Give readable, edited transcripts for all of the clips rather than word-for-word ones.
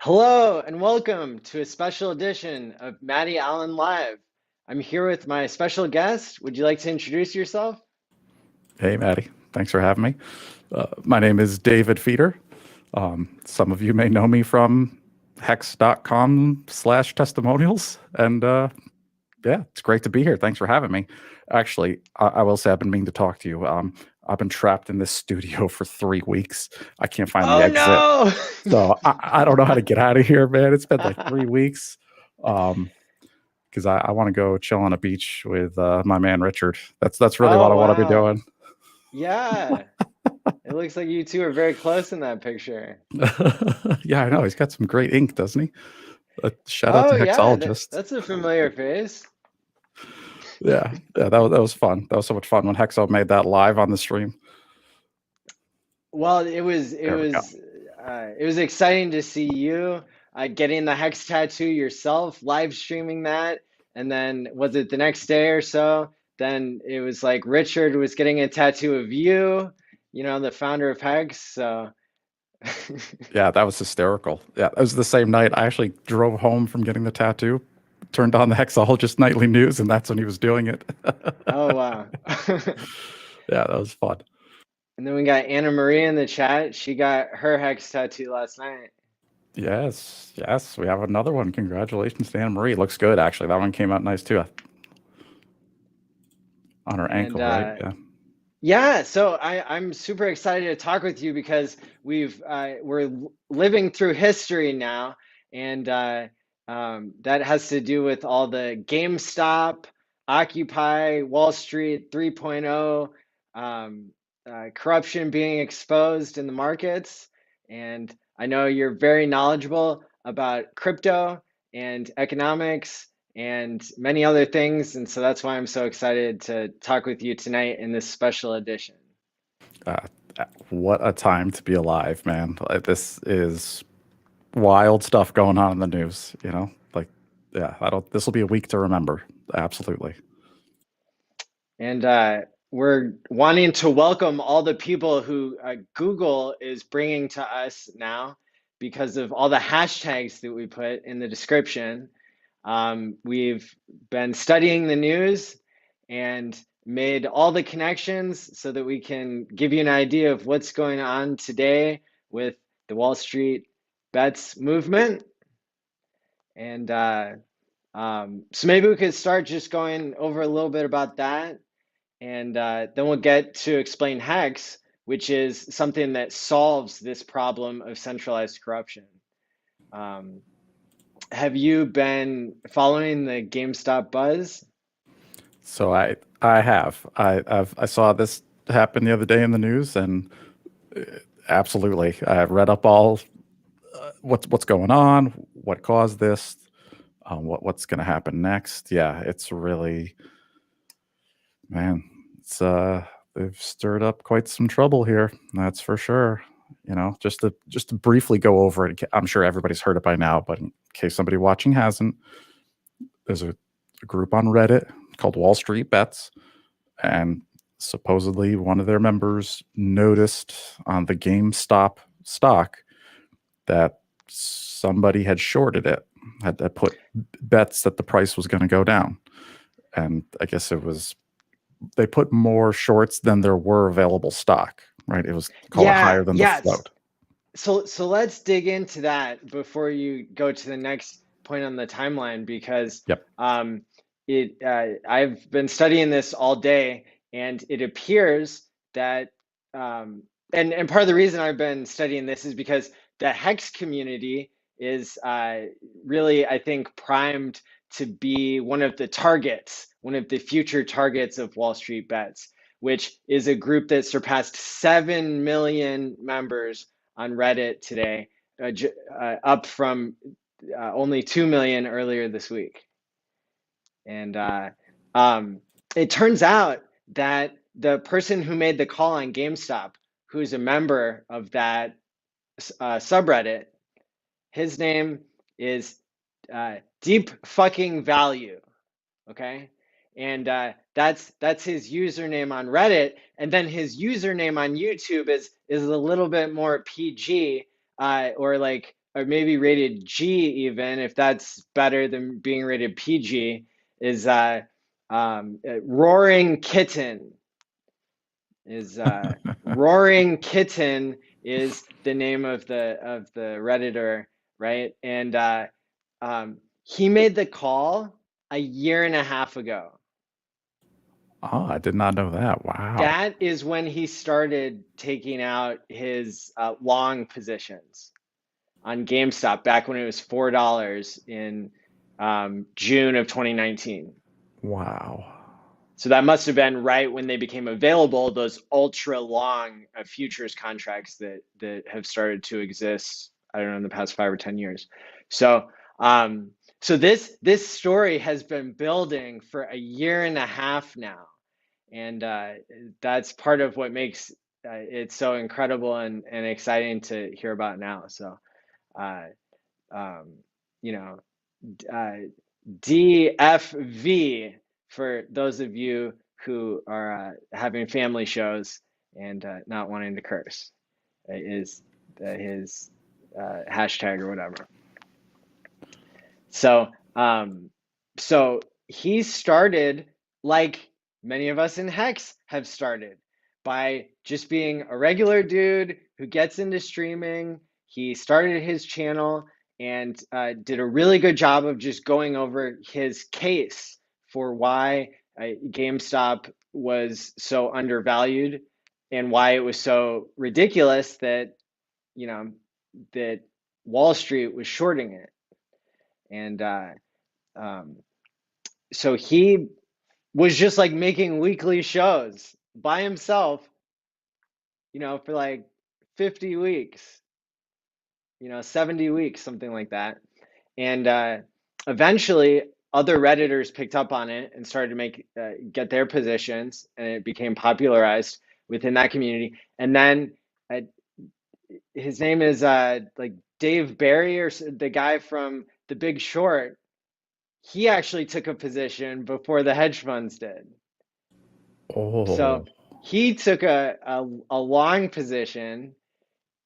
Hello and welcome to a special edition of Mati Allin Live. I'm here with my special guest. Would you like to introduce yourself? Hey, Maddie. Thanks for having me. My name is David Feeder. Some of you may know me from hex.com/testimonials. And yeah, it's great to be here. Thanks for having me. Actually, I will say I've been meaning to talk to you. I've been trapped in this studio for 3 weeks. I can't find the Oh exit. no! So I don't know how to get out of here, man. It's been like 3 weeks. Because I want to go chill on a beach with my man Richard. That's really what I Oh want to be wow. doing. Yeah. It looks like you two are very close in that picture. Yeah, I know. He's got some great ink, doesn't he? Shout out Oh to yeah, Hexologist. that's a familiar face. Yeah, that was fun. That was so much fun when Hexo made that live on the stream. Well, it was it There we go. was it was exciting to see you getting the hex tattoo yourself, live streaming that, and then was it the next day or so? Then it was like Richard was getting a tattoo of you, the founder of Hex. So Yeah, that was hysterical. Yeah, it was the same night. I actually drove home from getting the tattoo, turned on the Hexologist nightly news, and that's when he was doing it. oh wow. Yeah, that was fun. And then we got Anna Marie in the chat. She got her Hex tattoo last night. Yes, yes, we have another one. Congratulations to Anna Marie. Looks good, actually. That one came out nice too. On her And ankle, right? Yeah. yeah, so I'm super excited to talk with you because we're living through history now, and that has to do with all the GameStop, Occupy Wall Street 3.0, corruption being exposed in the markets. And I know you're very knowledgeable about crypto and economics and many other things. And so that's why I'm so excited to talk with you tonight in this special edition. Uh, what a time to be alive, man. This is wild stuff going on in the news, you know? Like, yeah, I don't, this will be a week to remember. Absolutely. And we're wanting to welcome all the people who Google is bringing to us now because of all the hashtags that we put in the description. We've been studying the news and made all the connections so that we can give you an idea of what's going on today with the Wall Street bets movement. And so maybe we could start just going over a little bit about that. And then we'll get to explain HEX, which is something that solves this problem of centralized corruption. Um, have you been following the GameStop buzz? So I have. I saw this happen the other day in the news, and absolutely. I read up all what's going on, what caused this, what's going to happen next. Yeah, it's really, man, it's they've stirred up quite some trouble here. That's for sure. You know, just to briefly go over it. I'm sure everybody's heard it by now, but in case somebody watching hasn't, there's a group on Reddit called Wall Street Bets, and supposedly one of their members noticed on the GameStop stock that somebody had shorted it, had put bets that the price was going to go down, and I guess it was they put more shorts than there were available stock. Right? It was call it Yeah, higher than the yeah. float. So let's dig into that before you go to the next point on the timeline because Yep. it I've been studying this all day and it appears that and part of the reason I've been studying this is because the Hex community is really I think primed to be one of the targets, one of the future targets of Wall Street Bets, which is a group that surpassed 7 million members on Reddit today, up from only 2 million earlier this week. And it turns out that the person who made the call on GameStop, who's a member of that subreddit, his name is Deep Fucking Value. Okay. And that's his username on Reddit, and then his username on YouTube is a little bit more PG, or like or maybe rated G even, if that's better than being rated PG, is Roaring Kitten. Is Roaring Kitten is the name of the Redditor, right? And he made the call a year and a half ago. Oh, I did not know that. Wow. That is when he started taking out his long positions on GameStop back when it was $4 in June of 2019. Wow. So that must have been right when they became available, those ultra long futures contracts that have started to exist, I don't know, in the past 5 or 10 years. So so this story has been building for a year and a half now. And that's part of what makes it so incredible and exciting to hear about now. So uh, um, you know, uh, DFV for those of you who are having family shows and not wanting to curse is his hashtag or whatever. So, so he started like many of us in Hex have started by just being a regular dude who gets into streaming. He started his channel and did a really good job of just going over his case for why GameStop was so undervalued and why it was so ridiculous that, you know, that Wall Street was shorting it. And um, so he was just like making weekly shows by himself, for like 50 weeks, 70 weeks, something like that. And eventually, other Redditors picked up on it and started to get their positions, and it became popularized within that community. And then uh, his name is like Dave Barry, or the guy from The Big Short. He actually took a position before the hedge funds did. So Oh, he took a long position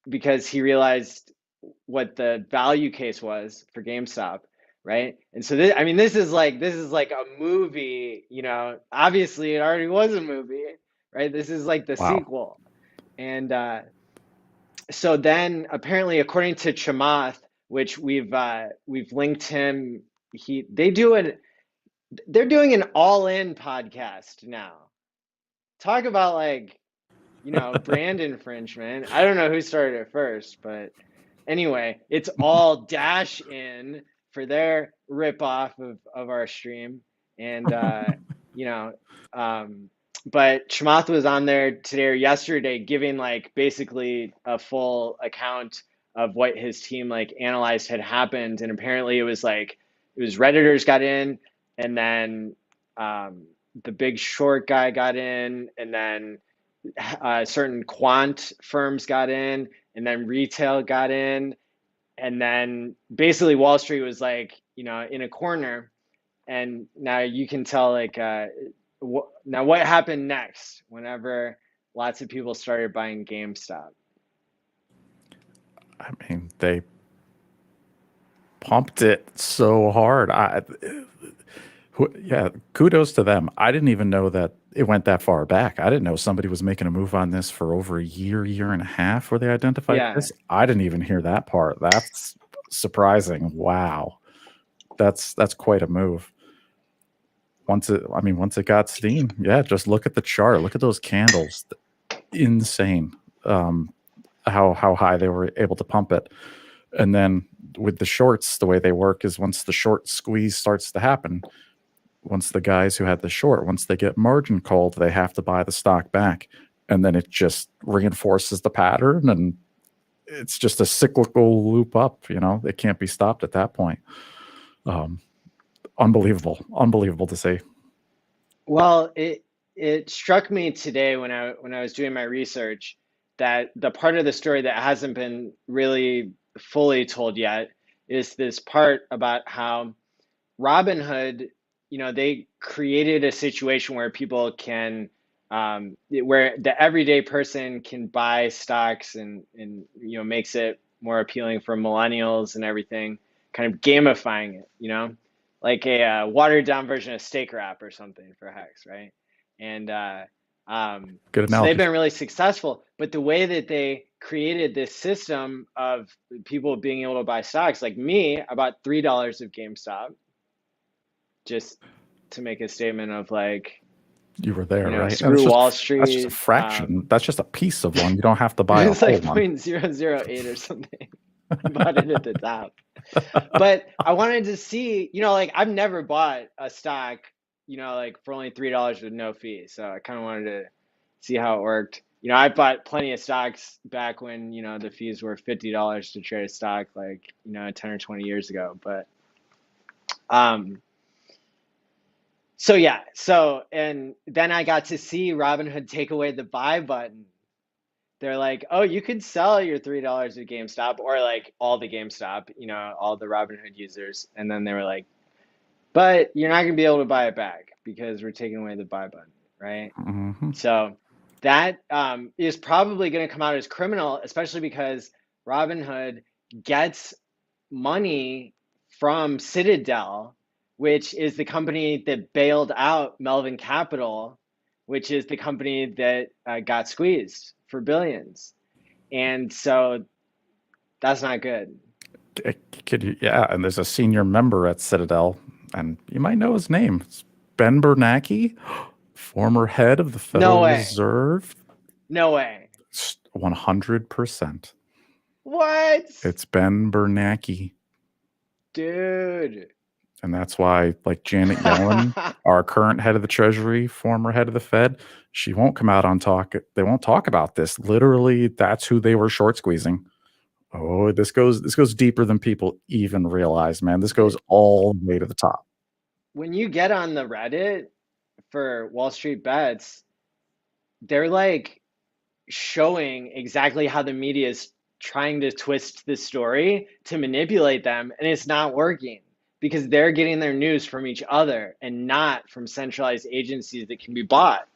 because he realized what the value case was for GameStop, right? And so I mean, this is like a movie, Obviously, it already was a movie, right? This is like the wow. sequel, and so then apparently, according to Chamath, which we've linked him, he they do it. They're doing an all-in podcast now. Talk about like, brand infringement. I don't know who started it first, but anyway, it's all Dash in for their ripoff of our stream. And you know, um but Chamath was on there today or yesterday giving like basically a full account of what his team like analyzed had happened. And apparently it was Redditors got in, and then the Big Short guy got in, and then certain quant firms got in, and then retail got in, and then basically Wall Street was like, in a corner. And now you can tell like now what happened next whenever lots of people started buying GameStop. I mean, they pumped it so hard. Yeah, kudos to them. I didn't even know that it went that far back. I didn't know somebody was making a move on this for over a year, year and a half where they identified Yeah. this. I didn't even hear that part. That's surprising. Wow. That's quite a move. Once it got steam, yeah, just look at the chart. Look at those candles. Insane. How high they were able to pump it. And then with the shorts, the way they work is once the short squeeze starts to happen, once the guys who had the short, once they get margin called, they have to buy the stock back. And then it just reinforces the pattern, and it's just a cyclical loop up. It can't be stopped at that point. Unbelievable to see. Well, it struck me today when I was doing my research that the part of the story that hasn't been really fully told yet is this part about how Robinhood, they created a situation where people can, where the everyday person can buy stocks, and makes it more appealing for millennials and everything, kind of gamifying it, like a watered down version of Steak Wrap or something for Hex, right? And Good so they've analogy. been really successful. But the way that they created this system of people being able to buy stocks, like me, I bought $3 of GameStop just to make a statement of like, You were there, right? And screw Wall that's just a Street. fraction. That's just a piece of one. You don't have to buy a It's whole like one. 0.008 or something. I bought it at the top. But I wanted to see, like I've never bought a stock, like for only $3 with no fee. So I kind of wanted to see how it worked. I bought plenty of stocks back when, the fees were $50 to trade a stock, like, 10 or 20 years ago. But um so yeah, and then I got to see Robinhood take away the buy button. They're like, oh, you could sell your $3 at GameStop, or like all the GameStop, all the Robinhood users. And then they were like, but you're not going to be able to buy it back because we're taking away the buy button, right? Hmm. So that is probably going to come out as criminal, especially because Robinhood gets money from Citadel, which is the company that bailed out Melvin Capital, which is the company that got squeezed for billions. And so that's not good. Yeah, and there's a senior member at Citadel, and you might know his name. It's Ben Bernanke, former head of the No Federal way. Reserve. No way. 100%. What? It's Ben Bernanke. Dude. And that's why, like Janet Yellen, our current head of the Treasury, former head of the Fed, she won't come out on talk. They won't talk about this. Literally, that's who they were short squeezing. Oh, this goes deeper than people even realize, man. This goes all the way to the top. When you get on the Reddit for Wall Street bets, they're like showing exactly how the media is trying to twist the story to manipulate them, and it's not working because they're getting their news from each other and not from centralized agencies that can be bought.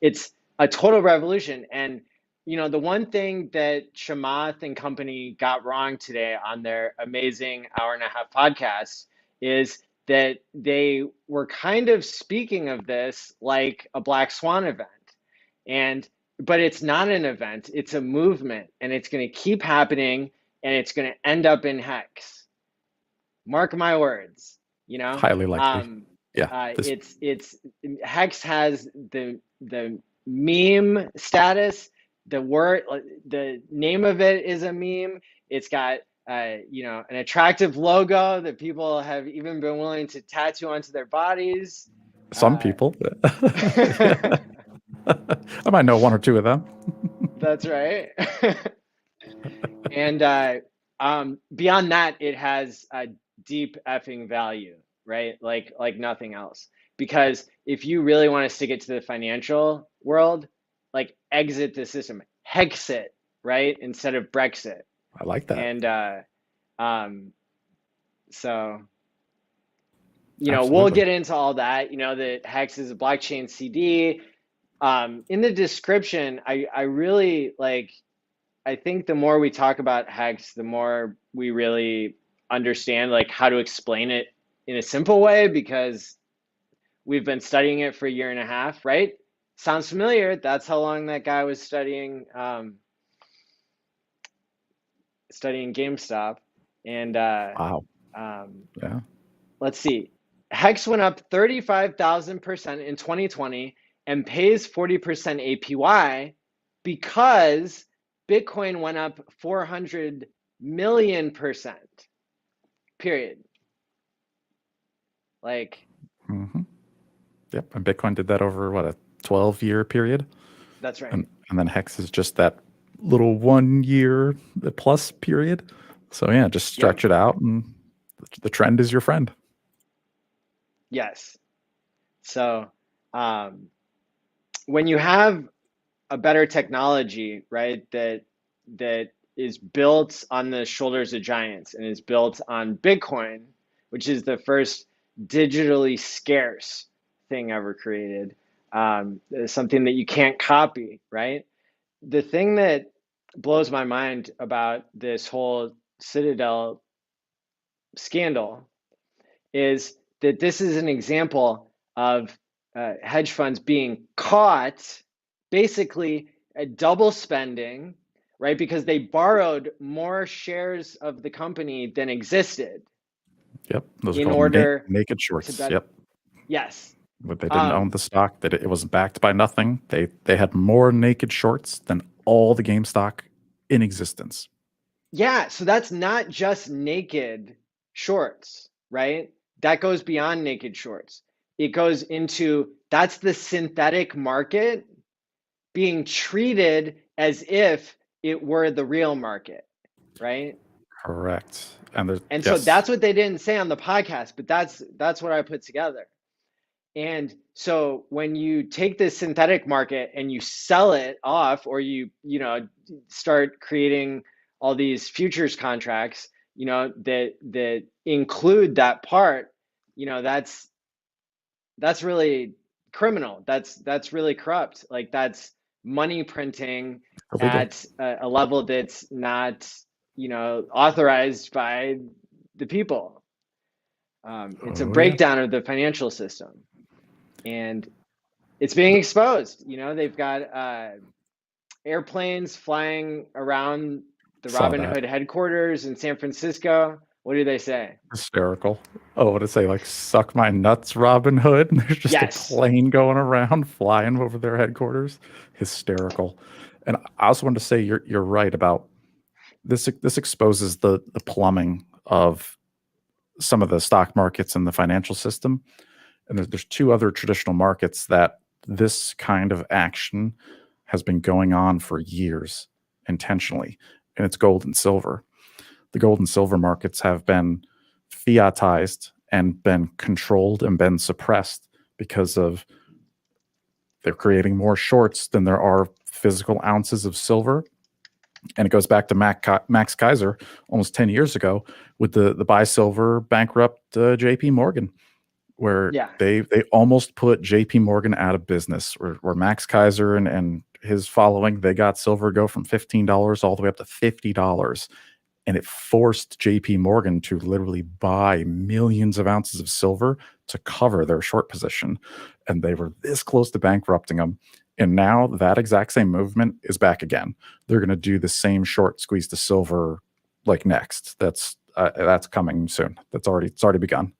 It's a total revolution. And the one thing that Chamath and company got wrong today on their amazing hour-and-a-half podcast is that they were kind of speaking of this like a black swan event. And but it's not an event, it's a movement, and it's going to keep happening, and it's going to end up in Hex. Mark my words, Highly likely. um Yeah. This it's Hex has the meme status. The name of it is a meme. It's got an attractive logo that people have even been willing to tattoo onto their bodies. some uh, people. I might know one or two of them. that's right. And beyond that, it has a deep effing value, right? Like nothing else. Because if you really want to stick it to the financial world, like exit the system, hex it, right? Instead of Brexit. I like that. And um, so, we'll Absolutely. get into all that, that Hex is a blockchain CD. In the description, I really like, I think the more we talk about Hex, the more we really understand like how to explain it in a simple way, because we've been studying it for a year and a half, right? Sounds familiar. That's how long that guy was studying GameStop. And Wow. um, Yeah. let's see. Hex went up 35,000% in 2020 and pays 40% APY because Bitcoin went up 400 million percent. Period. Like, Hmm. Yep. And Bitcoin did that over what, a 12-year period? that's right. And then Hex is just that little 1 year plus period. So yeah, just Yep. stretch it out and the trend is your friend. Yes. So, um, when you have a better technology, right, that is built on the shoulders of giants and is built on Bitcoin, which is the first digitally scarce thing ever created, something that you can't copy, right? The thing that blows my mind about this whole Citadel scandal is that this is an example of hedge funds being caught basically double spending, right? Because they borrowed more shares of the company than existed Yep, those are in called order naked to shorts. bet. Yep, Yes. but they didn't own Um, the stock. That it was backed by nothing. They had more naked shorts than all the game stock in existence. yeah. So that's not just naked shorts, right? That goes beyond naked shorts. It goes into that's the synthetic market being treated as if it were the real market, right? Correct. And there's And so yes, that's what they didn't say on the podcast, but that's what I put together. And so when you take this synthetic market and you sell it off, or you start creating all these futures contracts, that include that part, that's really criminal. That's really corrupt. Like that's money printing illegal. at a level that's not, authorized by the people. It's a Oh yeah. breakdown of the financial system, and it's being exposed. They've got airplanes flying around the Saw Robin that. Hood headquarters in San Francisco. What do they say? Hysterical. Oh, what did it say? Like, suck my nuts, Robin Hood. And there's just a Yes. plane going around, flying over their headquarters. Hysterical. And I also wanted to say you're right about this. This exposes the plumbing of some of the stock markets and the financial system. And there's two other traditional markets that this kind of action has been going on for years intentionally, and it's gold and silver. The gold and silver markets have been fiatized and been controlled and been suppressed because of they're creating more shorts than there are physical ounces of silver. And it goes back to Max Kaiser almost 10 years ago with the buy silver bankrupt JP Morgan, where Yeah. they almost put JP Morgan out of business, where Max Kaiser and his following, they got silver go from $15 all the way up to $50. And it forced JP Morgan to literally buy millions of ounces of silver to cover their short position. And they were this close to bankrupting them. And now that exact same movement is back again. They're going to do the same short squeeze to silver like next. That's coming soon. It's already begun.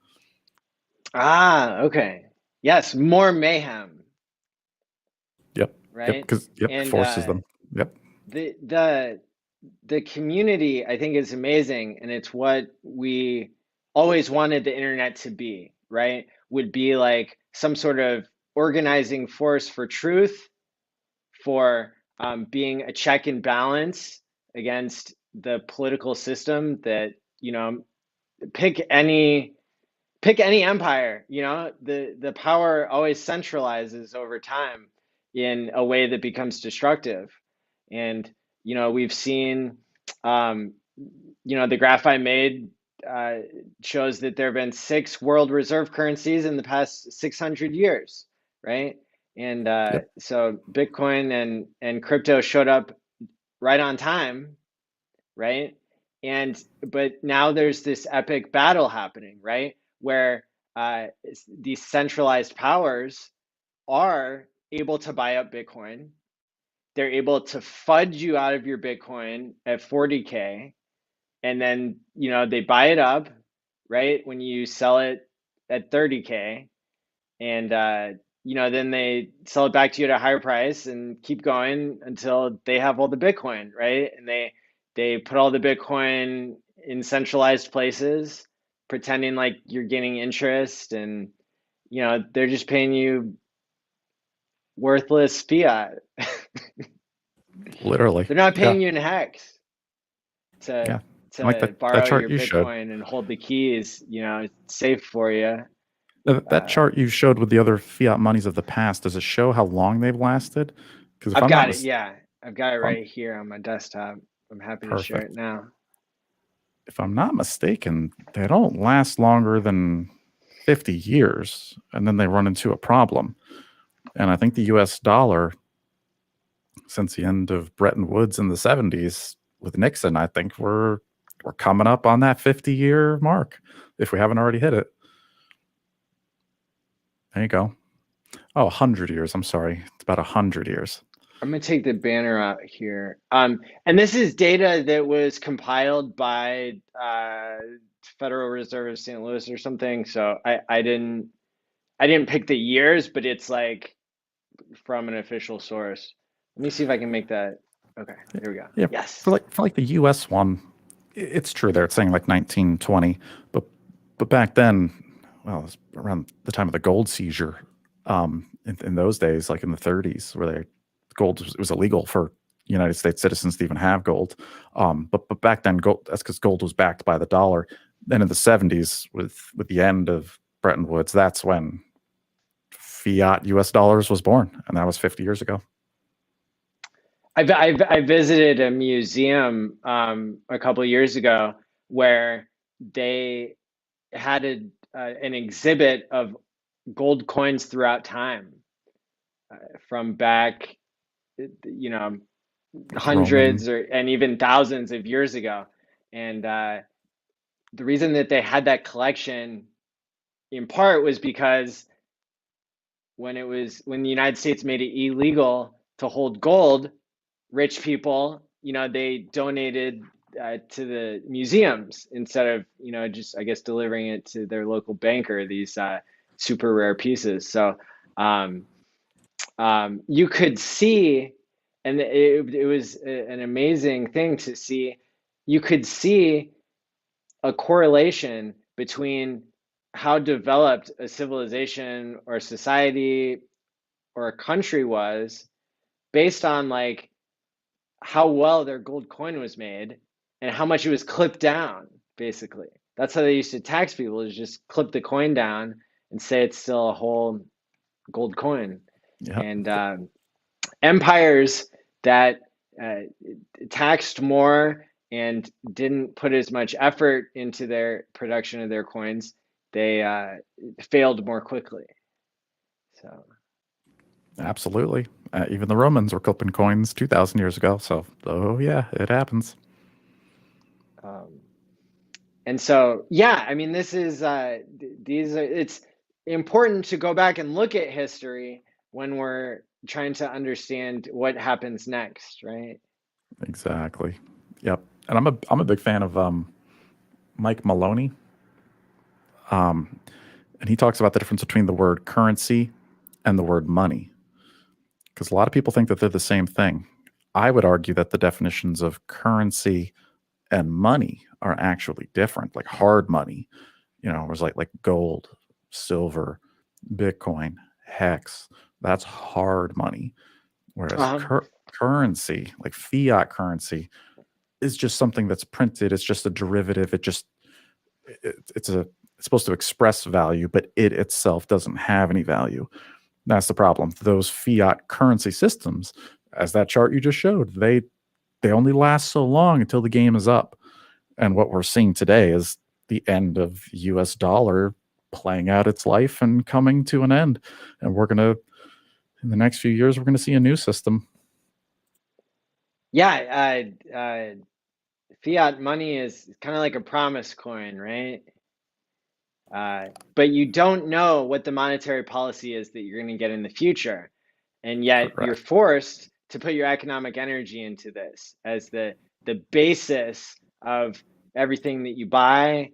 Ah, okay. Yes, more mayhem, Yep. Yep. right? Because yep, And forces them. Yep. the the the community, I think, is amazing, and it's what we always wanted the internet to be, right? Would be like some sort of organizing force for truth, for being a check and balance against the political system that, pick any pick any empire, the power always centralizes over time in a way that becomes destructive. And we've seen, the graph I made uh, shows that there have been 6 world reserve currencies in the past 600 years, right? And Yep. so Bitcoin and crypto showed up right on time, right? And but now there's this epic battle happening, right? Where these centralized powers are able to buy up Bitcoin. They're able to fudge you out of your Bitcoin at 40K, and then they buy it up, right? When you sell it at 30K, and then they sell it back to you at a higher price and keep going until they have all the Bitcoin, right? And they put all the Bitcoin in centralized places, pretending like you're getting interest, and they're just paying you worthless fiat. Literally. They're not Yeah. paying you in HEX to Yeah. Like that borrow chart your you showed. Bitcoin and hold the keys, safe for you. That Uh, chart you showed with the other fiat monies of the past, does it show how long they've lasted? Because if I've I'm not got it. Yeah, I've got it if I'm right here on my desktop. I'm happy to share it perfect. now. If I'm not mistaken, they don't last longer than 50 years, and then they run into a problem. And I think the US dollar since the end of Bretton Woods in the 70s with Nixon, I think we're coming up on that 50-year mark if we haven't already hit it. There you go. Oh, 100 years. I'm sorry. It's about 100 years. I'm gonna take the banner out here. And this is data that was compiled by Federal Reserve of St. Louis or something. So I didn't pick the years, but it's like from an official source. Let me see if I can make that. Okay, here we go. Yeah, Yes. for like the U.S. one, it's true there. It's saying like 1920, but back then, well, it was around the time of the gold seizure. In those days, like in the 30s, where gold was illegal for United States citizens to even have gold. But back then, gold, that's because gold was backed by the dollar. Then in the 70s, with the end of Bretton Woods, that's when fiat U.S. dollars was born, and that was 50 years ago. I visited a museum a couple of years ago where they had an exhibit of gold coins throughout time, from back, you know, Like hundreds Roman. and even thousands of years ago. And the reason that they had that collection in part was because when the United States made it illegal to hold gold, rich people, they donated to the museums instead of, just, I guess, delivering it to their local banker, these super rare pieces. So you could see, and it was an amazing thing to see, you could see a correlation between how developed a civilization or society or a country was based on like how well their gold coin was made and how much it was clipped down, basically. That's how they used to tax people, is just clip the coin down and say it's still a whole gold coin. Yeah. And empires that taxed more and didn't put as much effort into their production of their coins, they failed more quickly. So Absolutely. Even the Romans were clipping coins 2,000 years ago. So, oh yeah, it happens. And so, yeah, I mean, this is it's important to go back and look at history when we're trying to understand what happens next, right? Exactly. Yep. And I'm a big fan of Mike Maloney. And he talks about the difference between the word currency and the word money, because a lot of people think that they're the same thing. I would argue that the definitions of currency and money are actually different. Like hard money, it was like gold, silver, Bitcoin, HEX. That's hard money. Whereas Uh-huh. currency, like fiat currency, is just something that's printed. It's just a derivative. It's supposed to express value, but it itself doesn't have any value. That's the problem. Those fiat currency systems, as that chart you just showed, they only last so long until the game is up. And what we're seeing today is the end of US dollar playing out its life and coming to an end. And in the next few years, we're going to see a new system. Yeah, fiat money is kind of like a promise coin, right? But you don't know what the monetary policy is that you're going to get in the future. And yet you're Correct. forced to put your economic energy into this as the basis of everything that you buy,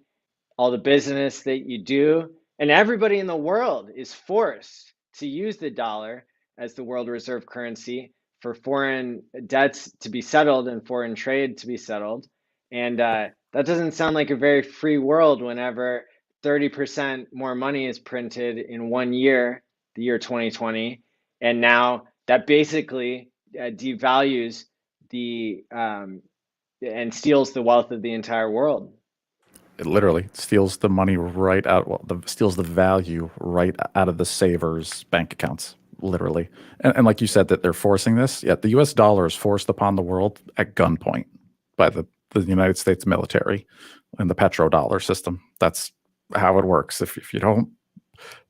all the business that you do. And everybody in the world is forced to use the dollar as the world reserve currency for foreign debts to be settled and foreign trade to be settled. And that doesn't sound like a very free world whenever 30% more money is printed in 1 year, the year 2020. And now that basically devalues the and steals the wealth of the entire world. It literally steals the money right out. Well, steals the value right out of the savers' bank accounts. Literally, and like you said, that they're forcing this. Yeah, the U.S. dollar is forced upon the world at gunpoint by the United States military and the petrodollar system. That's how it works. If you don't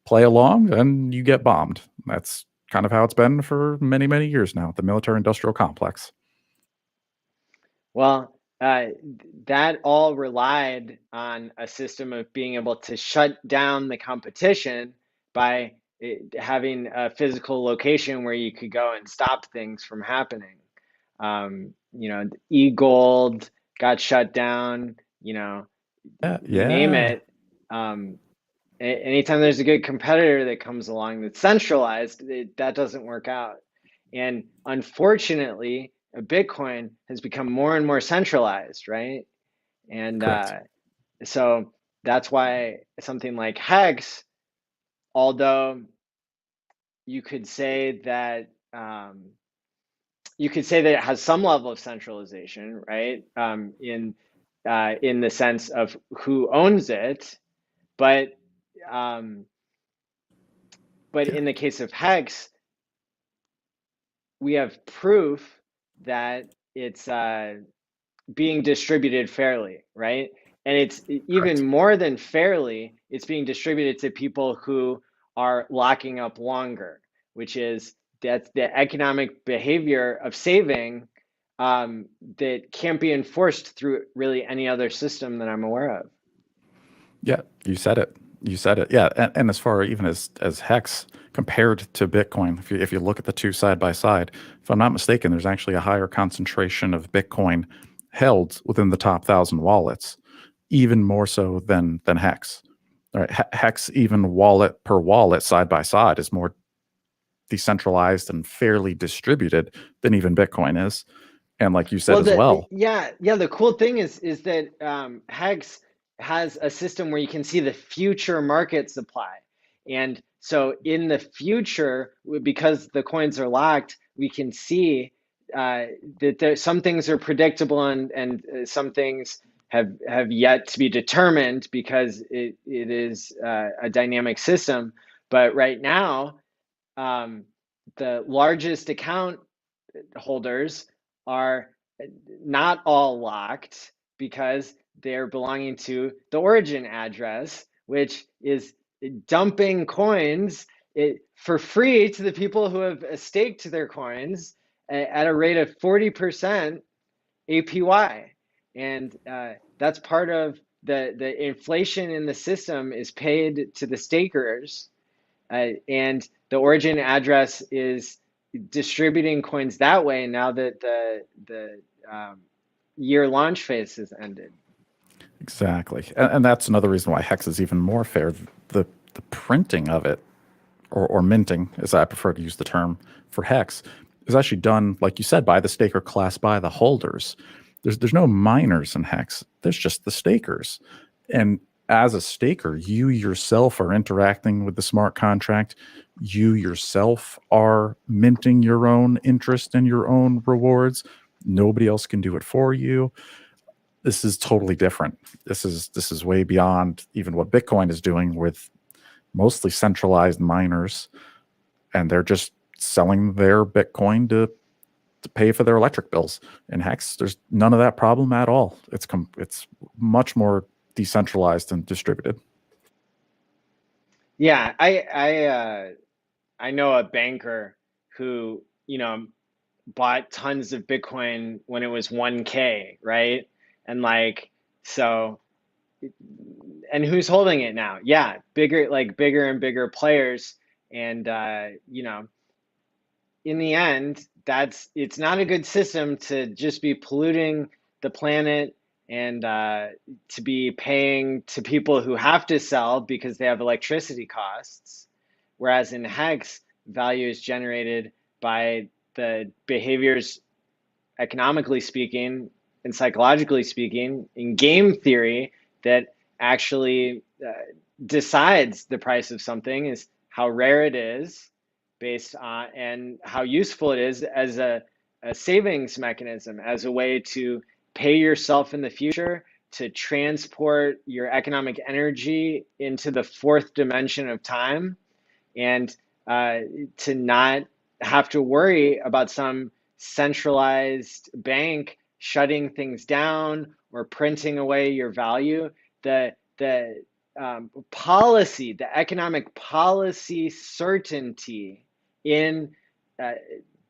play along, then you get bombed. That's kind of how it's been for many, many years now, the military industrial complex. Well, that all relied on a system of being able to shut down the competition by having a physical location where you could go and stop things from happening. E-gold got shut down, Yeah, you name yeah, it. Um, Anytime there's a good competitor that comes along that's centralized, that doesn't work out. And unfortunately, Bitcoin has become more and more centralized, right? And correct. so that's why something like HEX, although you could say that it has some level of centralization, right? In the sense of who owns it, but um, Yeah, in the case of HEX, we have proof that it's being distributed fairly, right? And it's even correct. more than fairly, it's being distributed to people who are locking up longer, which is that's the economic behavior of saving that can't be enforced through really any other system that I'm aware of. Yeah, you said it. You said it. Yeah, and as far even as Hex compared to Bitcoin, if you look at the two side by side, if I'm not mistaken, there's actually a higher concentration of Bitcoin held within the top 1,000 wallets, even more so than Hex. All right, Hex even wallet per wallet side by side is more decentralized and fairly distributed than even Bitcoin is. And like you said Well, as well, yeah, the cool thing is that Hex has a system where you can see the future market supply, and so in the future, because the coins are locked, we can see that some things are predictable and some things have yet to be determined because it is a dynamic system. But right now, um, the largest account holders are not all locked because they're belonging to the origin address, which is dumping coins for free to the people who have staked their coins at a rate of 40% APY. And that's part of the inflation in the system is paid to the stakers, and the origin address is distributing coins that way now that the year launch phase has ended. exactly, and that's another reason why Hex is even more fair. The printing of it, or minting, as I prefer to use the term for Hex, is actually done, like you said, by the staker class, by the holders. There's no miners in Hex. There's just the stakers, and as a staker, you yourself are interacting with the smart contract. You yourself are minting your own interest and your own rewards. Nobody else can do it for you. This is totally different. This is way beyond even what Bitcoin is doing with mostly centralized miners, and they're just selling their Bitcoin to pay for their electric bills. In Hex, there's none of that problem at all. It's much more decentralized and distributed. Yeah, I know a banker who bought tons of Bitcoin when it was 1K, right? And like so, and who's holding it now? Yeah, bigger and bigger players, and in the end, it's not a good system to just be polluting the planet and to be paying to people who have to sell because they have electricity costs. Whereas in Hex, value is generated by the behaviors, economically speaking and psychologically speaking, in game theory, that actually decides the price of something is how rare it is based on and how useful it is as a savings mechanism, as a way to pay yourself in the future, to transport your economic energy into the fourth dimension of time, and to not have to worry about some centralized bank shutting things down or printing away your value. The policy, the economic policy certainty in uh,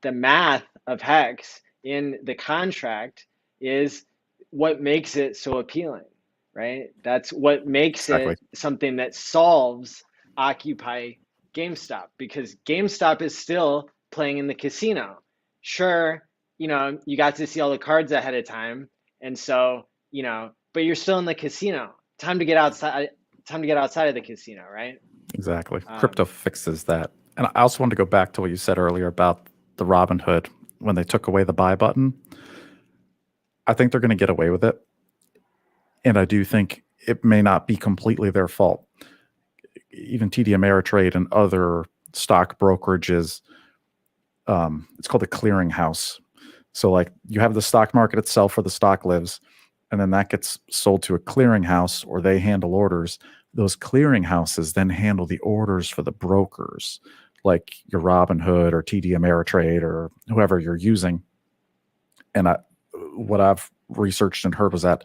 the math of HEX in the contract is what makes it so appealing, right? That's what makes Exactly. it something that solves Occupy GameStop, because GameStop is still playing in the casino. Sure, you got to see all the cards ahead of time, and so, but you're still in the casino. Time to get outside, time to get outside of the casino, right? Exactly. Um, Crypto fixes that. And I also wanted to go back to what you said earlier about the Robinhood when they took away the buy button. I think they're going to get away with it. And I do think it may not be completely their fault. Even TD Ameritrade and other stock brokerages, it's called a clearinghouse. So, like, you have the stock market itself where the stock lives, and then that gets sold to a clearinghouse or they handle orders. Those clearinghouses then handle the orders for the brokers, like your Robinhood or TD Ameritrade or whoever you're using. And what I've researched and heard was that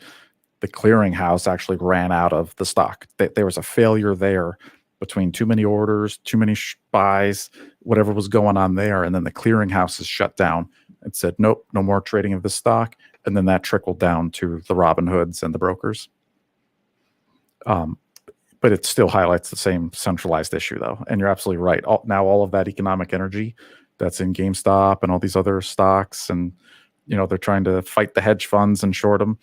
the clearinghouse actually ran out of the stock. There was a failure there between too many orders, too many buys, whatever was going on there. And then the clearinghouse is shut down and said, nope, no more trading of this stock. And then that trickled down to the Robinhoods and the brokers. But it still highlights the same centralized issue, though. And you're absolutely right. Now all of that economic energy that's in GameStop and all these other stocks, and they're trying to fight the hedge funds and short them.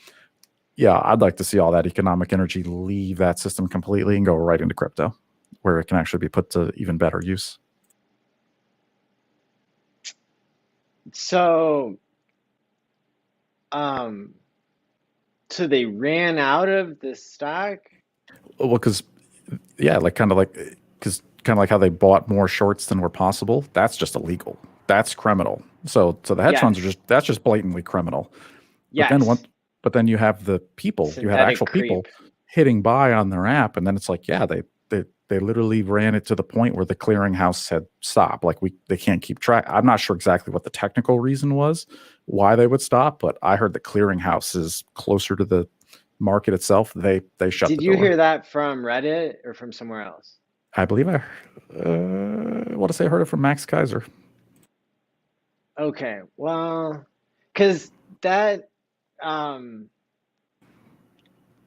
Yeah, I'd like to see all that economic energy leave that system completely and go right into crypto, where it can actually be put to even better use. so, um, so they ran out of the stock? Well, because yeah, kind of like how they bought more shorts than were possible. That's just illegal. That's criminal. So the hedge funds are Yes, just blatantly criminal. But then yes. you have the people, you had Synthetic actual people creep. hitting buy on their app, and then it's like, yeah, they literally ran it to the point where the clearinghouse said stop. Like they can't keep track. I'm not sure exactly what the technical reason was why they would stop, but I heard the clearinghouse is closer to the market itself. They shut Did the you door. hear that from Reddit or from somewhere else? I believe I want to say I heard it from Max Kaiser. Okay, well, because that um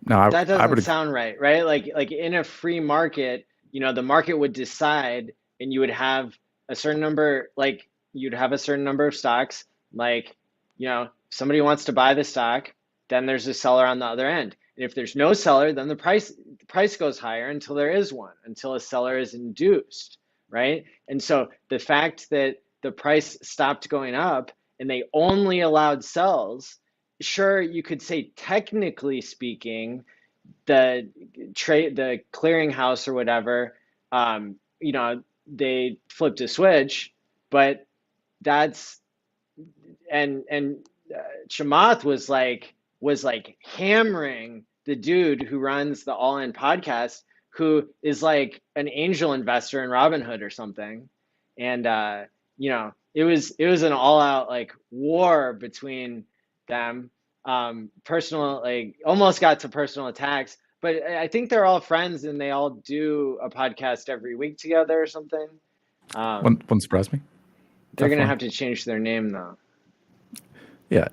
No, that I doesn't would. sound right, right? Like in a free market, the market would decide, and you would have a certain number, like you'd have a certain number of stocks, like, somebody wants to buy the stock, then there's a seller on the other end. And if there's no seller, then the price goes higher until there is one, until a seller is induced, right? And so the fact that the price stopped going up and they only allowed sells, sure, you could say technically speaking, the clearinghouse or whatever, they flipped a switch, but that's and Chamath was like hammering the dude who runs the All In podcast, who is like an angel investor in Robinhood or something, and it was an all out like war between them. Personal, like, almost got to personal attacks, but I think they're all friends and they all do a podcast every week together or something. Wouldn't surprise me. They're gonna Definitely. have to change their name though. Yeah,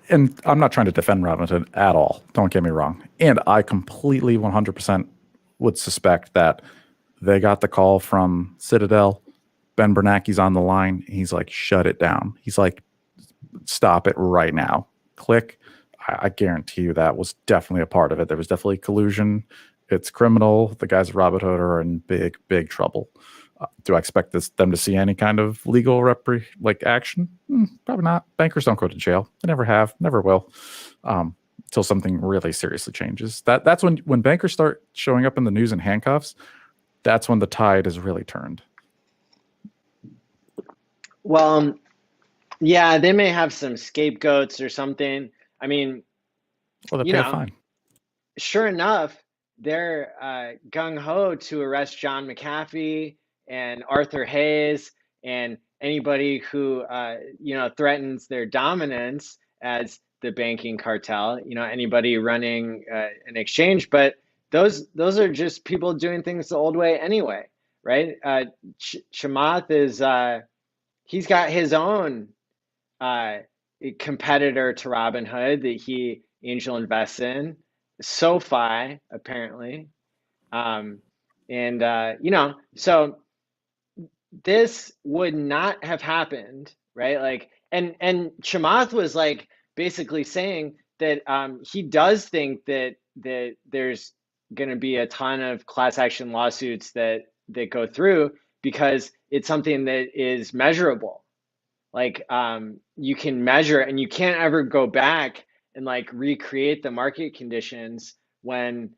and I'm not trying to defend Robinhood at all. Don't get me wrong. And I completely 100% would suspect that they got the call from Citadel. Ben Bernanke's on the line. He's like, shut it down. He's like, stop it right now. Click. I guarantee you that was definitely a part of it. There was definitely collusion. It's criminal. The guys at Robinhood are in big, big trouble. Do I expect them to see any kind of legal action? Probably not. Bankers don't go to jail. They never have, never will, until something really seriously changes. That's when bankers start showing up in the news in handcuffs. That's when the tide is really turned. Well, yeah, they may have some scapegoats or something. I mean, Or they you pay a know, fine. sure enough, they're gung ho to arrest John McAfee and Arthur Hayes and anybody who threatens their dominance as the banking cartel. Anybody running an exchange, but those are just people doing things the old way anyway. right? Chamath is he's got his own uh, competitor to Robinhood that he angel invests in, SoFi apparently, um, and so this would not have happened, right? Like, and Chamath was like basically saying that he does think that there's going to be a ton of class action lawsuits that go through because it's something that is measurable. Like you can measure, and you can't ever go back and like recreate the market conditions when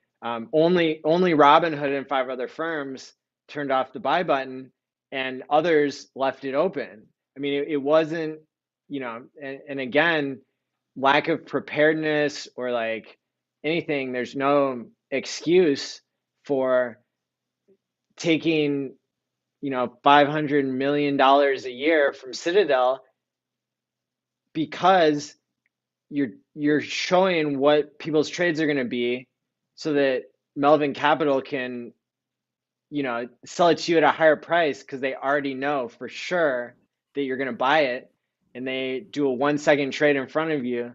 only Robinhood and five other firms turned off the buy button and others left it open. I mean, it wasn't, and again, lack of preparedness or like anything. There's no excuse for taking $500 million a year from Citadel because you're showing what people's trades are going to be so that Melvin Capital can sell it to you at a higher price because they already know for sure that you're going to buy it, and they do a 1 second trade in front of you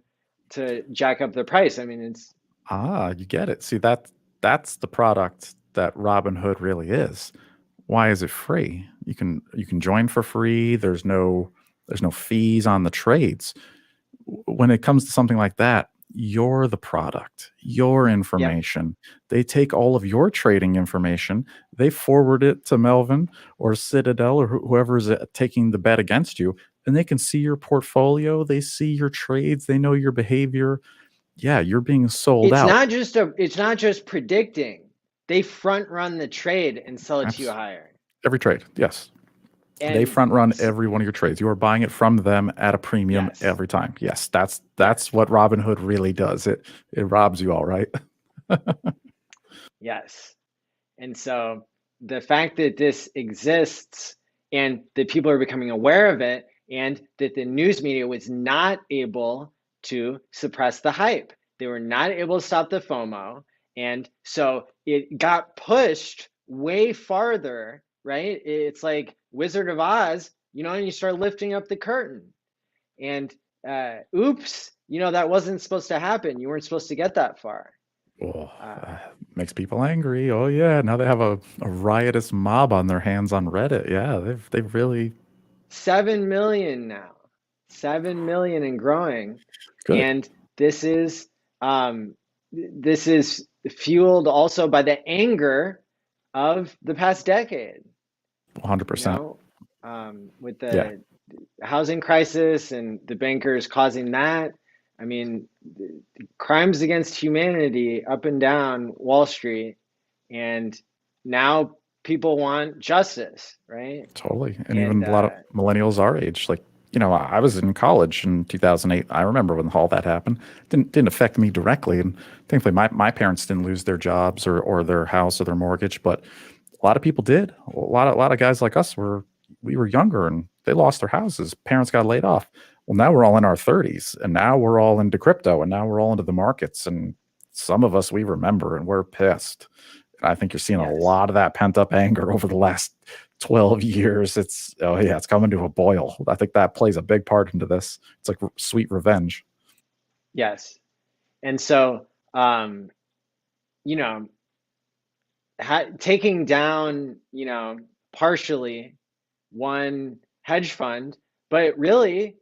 to jack up the price. I mean, it's You get it. See, that's the product that Robinhood really is. Why is it free? You can join for free. There's no fees on the trades. When it comes to something like that, you're the product, your yep. information. They take all of your trading information, they forward it to Melvin or Citadel or whoever is taking the bet against you, and they can see your portfolio, they see your trades, they know your behavior. Yeah, you're being sold out. It's not just predicting. They front run the trade and sell it to you Abs- higher. every trade, yes. They And front run every one of your trades. You are buying it from them at a premium yes, every time. Yes, that's yes, what Robinhood really does. It robs you all right. yes. And so the fact that this exists and that people are becoming aware of it, and that the news media was not able to suppress the hype, they were not able to stop the FOMO. And so it got pushed way farther, right? It's like Wizard of Oz, and you start lifting up the curtain. And oops, that wasn't supposed to happen. You weren't supposed to get that far. Oh, Uh, makes people angry. Oh yeah, now they have a riotous mob on their hands on Reddit. Yeah, they've really 7 million now, 7 million and growing. good. And this is fueled also by the anger of the past decade, 100%. with Yeah, the housing crisis and the bankers causing that. I mean, crimes against humanity up and down Wall Street, and now people want justice, right? totally. And And even a lot of millennials our age, like I was in college in 2008. I remember when all that happened. Didn't affect me directly, and thankfully my parents didn't lose their jobs or their house or their mortgage, but a lot of people did. A lot of guys like us we were younger and they lost their houses. Parents got laid off. Well, now we're all in our 30s and now we're all into crypto and now we're all into the markets, and some of us we remember and we're pissed. I think you're seeing a yes, lot of that pent up anger over the last 12 years. It's coming to a boil. I think that plays a big part into this. It's like sweet revenge. yes. And so, you know, taking down, partially one hedge fund, but really,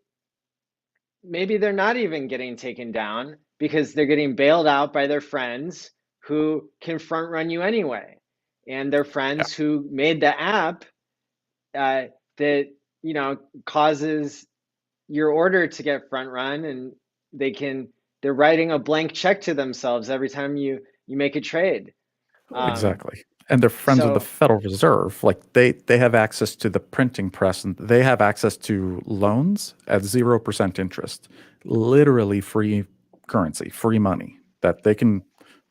maybe they're not even getting taken down because they're getting bailed out by their friends who can front run you anyway. And their Yeah, friends who made the app uh, that, causes your order to get front run, and they're writing a blank check to themselves every time you make a trade. Um, exactly. And they're friends with the so Federal Reserve. Like they have access to the printing press and they have access to loans at 0% interest. Literally free currency, free money that they can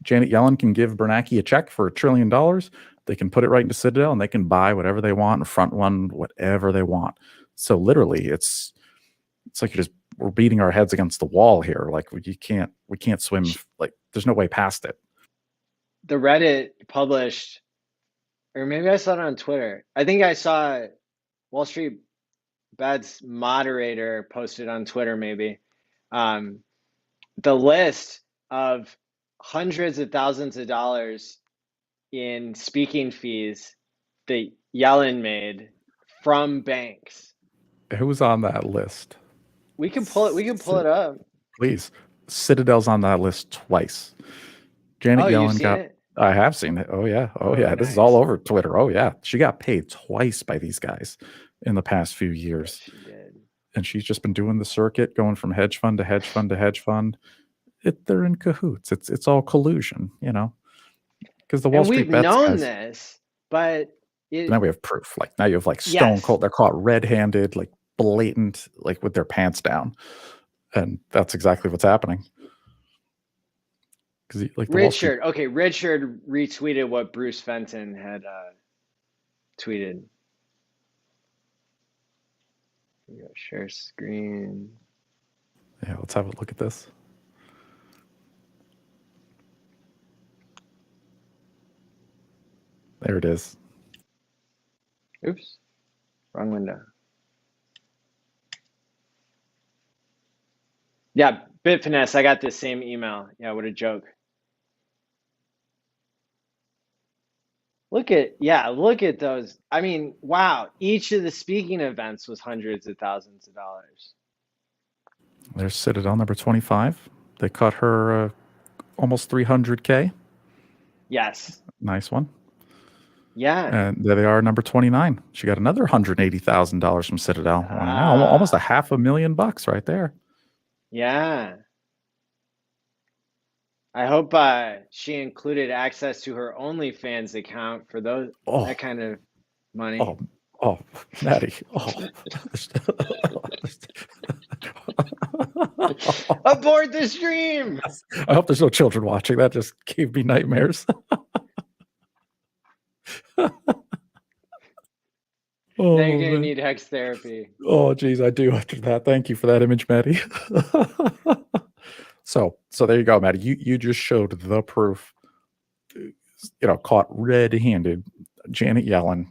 Janet Yellen can give Bernanke a check for $1 trillion. They can put it right into Citadel and they can buy whatever they want and front run whatever they want. So literally it's like we're beating our heads against the wall here. Like we can't swim, like there's no way past it. the Reddit published or maybe I saw it on Twitter. I think I saw Wall Street Bet's moderator posted on Twitter, maybe, um, the list of hundreds of thousands of dollars in speaking fees that Yellen made from banks. Who's on that list? We can pull it. We can pull it up. Please. Citadel's on that list twice. Janet Oh, you've Yellen seen got. it? I have seen it. Oh yeah. Oh Oh, yeah. This is all nice. over Twitter. Oh yeah. She got paid twice by these guys in the past few years. Yes, she did. And she's just been doing the circuit, going from hedge fund to hedge fund to hedge fund. They're in cahoots. It's all collusion, because the Wall And Street we've Bets known guys. this, but Now we have proof. Like now you have like stone yes. cold. They're caught red-handed, like blatant, like with their pants down, and that's exactly what's happening. Because like the Wall Street. Richard. Okay, Richard retweeted what Bruce Fenton had tweeted. Here we go, share screen. Yeah, let's have a look at this. There it is. Oops, wrong window. Yeah, Bitfinesse, I got this same email. Yeah, what a joke. Look at those. I mean, wow, each of the speaking events was hundreds of thousands of dollars. There's Citadel number 25. They cut her almost 300K. Yes. Nice one. Yeah. And there they are, number 29. She got another $180,000 from Citadel. Wow, almost $500,000 right there. Yeah. I hope she included access to her OnlyFans account for that kind of money. Oh, Maddie. Abort the stream. I hope there's no children watching. That just gave me nightmares. Now you're gonna need HEX therapy. Oh, geez, I do after that. Thank you for that image, Maddie. So there you go, Maddie. You just showed the proof. Caught red-handed. Janet Yellen,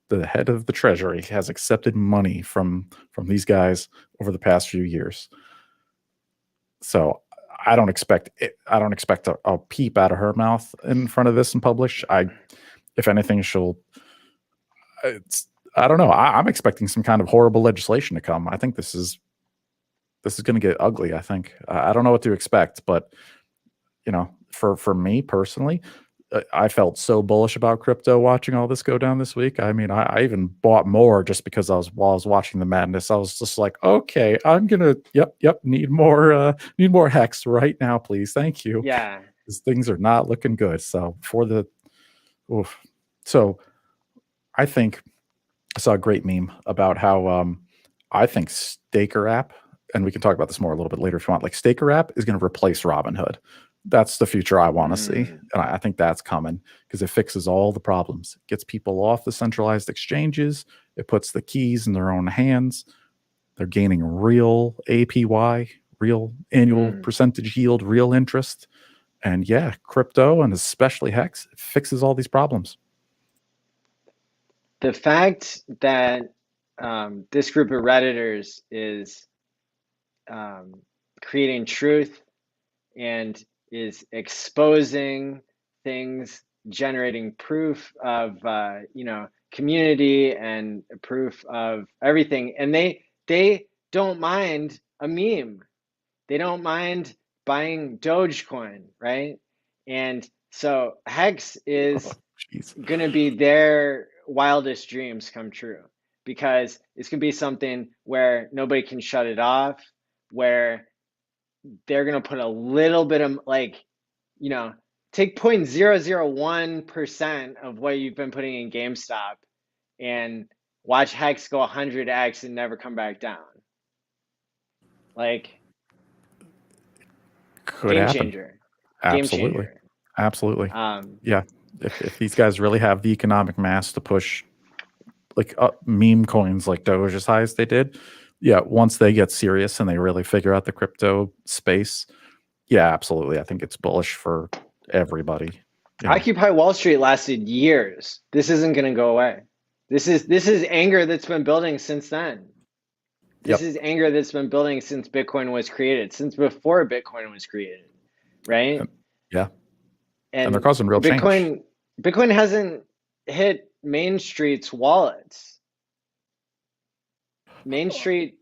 the head of the Treasury, has accepted money from these guys over the past few years. So I don't expect a peep out of her mouth in front of this and publish. If anything, I don't know. I'm expecting some kind of horrible legislation to come. I think this is going to get ugly. I think I don't know what to expect, but for me personally, I felt so bullish about crypto watching all this go down this week. I mean, I even bought more just because while I was watching the madness, I was just like, okay, I'm gonna, need more HEX right now, please, thank you. Yeah, because things are not looking good. So so I think I saw a great meme about how I think Staker app, and we can talk about this more a little bit later if you want. Like Staker app is going to replace Robinhood. That's the future I want to see. And I think that's coming because it fixes all the problems. It gets people off the centralized exchanges. It puts the keys in their own hands. They're gaining real APY, real annual percentage yield, real interest. And yeah, crypto and especially HEX fixes all these problems. The fact that this group of Redditors is creating truth and is exposing things, generating proof of community and proof of everything, and they don't mind a meme. They don't mind buying Dogecoin, right? And so HEX is going to be their wildest dreams come true because it's going to be something where nobody can shut it off, where they're going to put a little bit of take 0.001% of what you've been putting in GameStop and watch HEX go 100x and never come back down. Could game happen. changer. Absolutely. Game changer. Absolutely. Yeah. If these guys really have the economic mass to push meme coins like Doge as high as they did, yeah, once they get serious and they really figure out the crypto space, yeah, absolutely. I think it's bullish for everybody. Yeah. Occupy Wall Street lasted years. This isn't going to go away. This is anger that's been building since then. This Yep. is anger that's been building since Bitcoin was created, since before Bitcoin was created, right? And, yeah. And they're And causing real change. Bitcoin hasn't hit Main Street's wallets. Main Street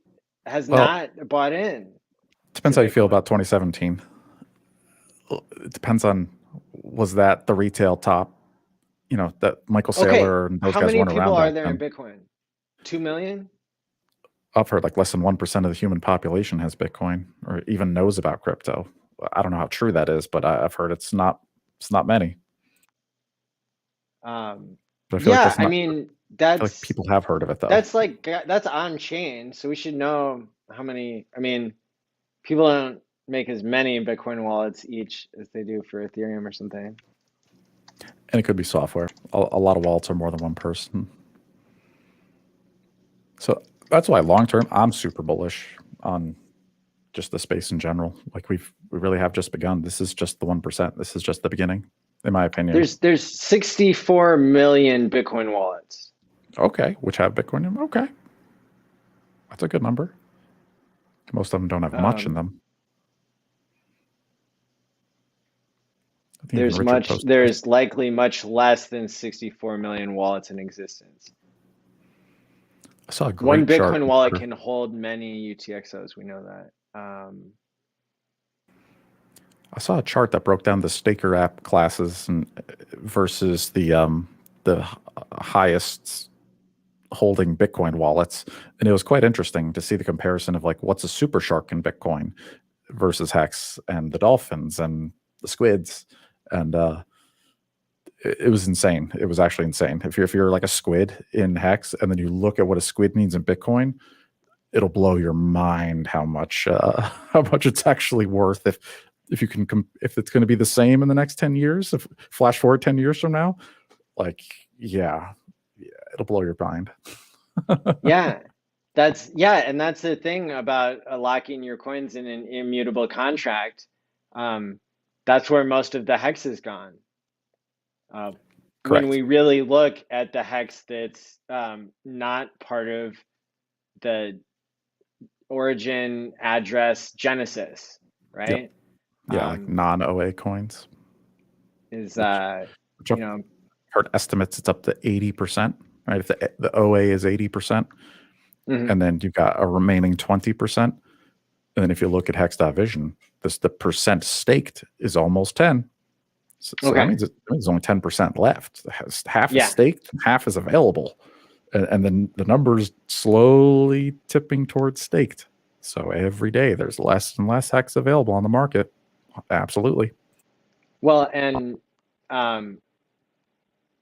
has Well, not bought in to depends how you feel Bitcoin. about 2017. It depends on, was that the retail top, that Michael Okay, Saylor and those how guys many weren't people around are back there in then. Bitcoin? 2 million? I've heard like less than 1% of the human population has Bitcoin or even knows about crypto. I don't know how true that is, but I've heard it's not many. Um, But I feel like yeah, that's I not. mean I feel like that's people have heard of it though. that's like that's on chain, so we should know how many. I mean, people don't make as many Bitcoin wallets each as they do for Ethereum or something. And it could be software. A lot of wallets are more than one person. So that's why long term, I'm super bullish on just the space in general. Like we really have just begun. This is just the 1%. This is just the beginning, in my opinion. There's 64 million Bitcoin wallets. Okay, which have Bitcoin in them. Okay, that's a good number. Most of them don't have much in Um, them. I think even Richard posted this. there's likely much less than 64 million wallets in existence. I saw a One great chart Bitcoin on wallet Twitter. can hold many UTXOs. We know that. I saw a chart that broke down the staker app classes and versus the highest holding Bitcoin wallets, and it was quite interesting to see the comparison of like what's a super shark in Bitcoin versus Hex and the dolphins and the squids, and it was insane. It was actually insane. If you're like a squid in Hex and then you look at what a squid means in Bitcoin, it'll blow your mind how much how much it's actually worth if you can if it's going to be the same in the next 10 years. If flash forward 10 years from now, like yeah, it'll blow your mind. Yeah, and that's the thing about locking your coins in an immutable contract. Um, that's where most of the hex is gone. Uh, when Correct. we really look at the hex that's not part of the origin address genesis, Yep. right? Yeah, like Um, non-OA coins, is which which you I've know, heard estimates it's up to 80%, right? If the OA is 80%, mhm. and then you've got a remaining 20%. And then if you look at Hex.Vision, the percent staked is almost 10. So that Okay, means there's only 10% left. Half is yeah. staked, half is available. And then the number's slowly tipping towards staked. So every day there's less and less Hex available on the market. Absolutely. Well, and um,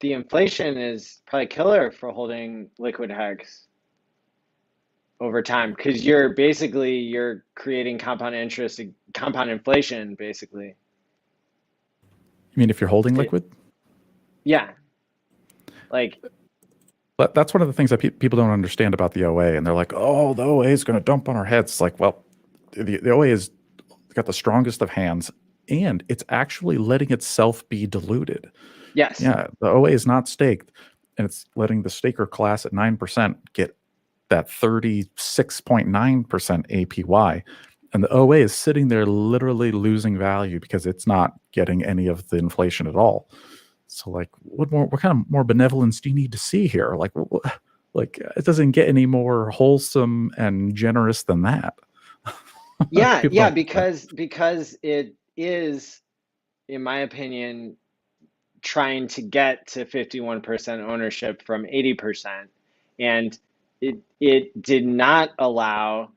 the inflation is probably killer for holding liquid hex over time because you're creating compound interest, compound inflation, basically. You mean if you're holding It, liquid? yeah, like But that's one of the things that people don't understand about the OA. And they're like, oh, the OA is going to dump on our heads. It's like, well, the OA has got the strongest of hands and it's actually letting itself be diluted. yes, Yeah, the OA is not staked, and it's letting the staker class at 9% get that 36.9% APY. And the OA is sitting there literally losing value because it's not getting any of the inflation at all. So, like, what kind of more benevolence do you need to see here? Like, it doesn't get any more wholesome and generous than that. yeah, People yeah, don't. because it is, in my opinion, trying to get to 51% ownership from 80%, and it did not allow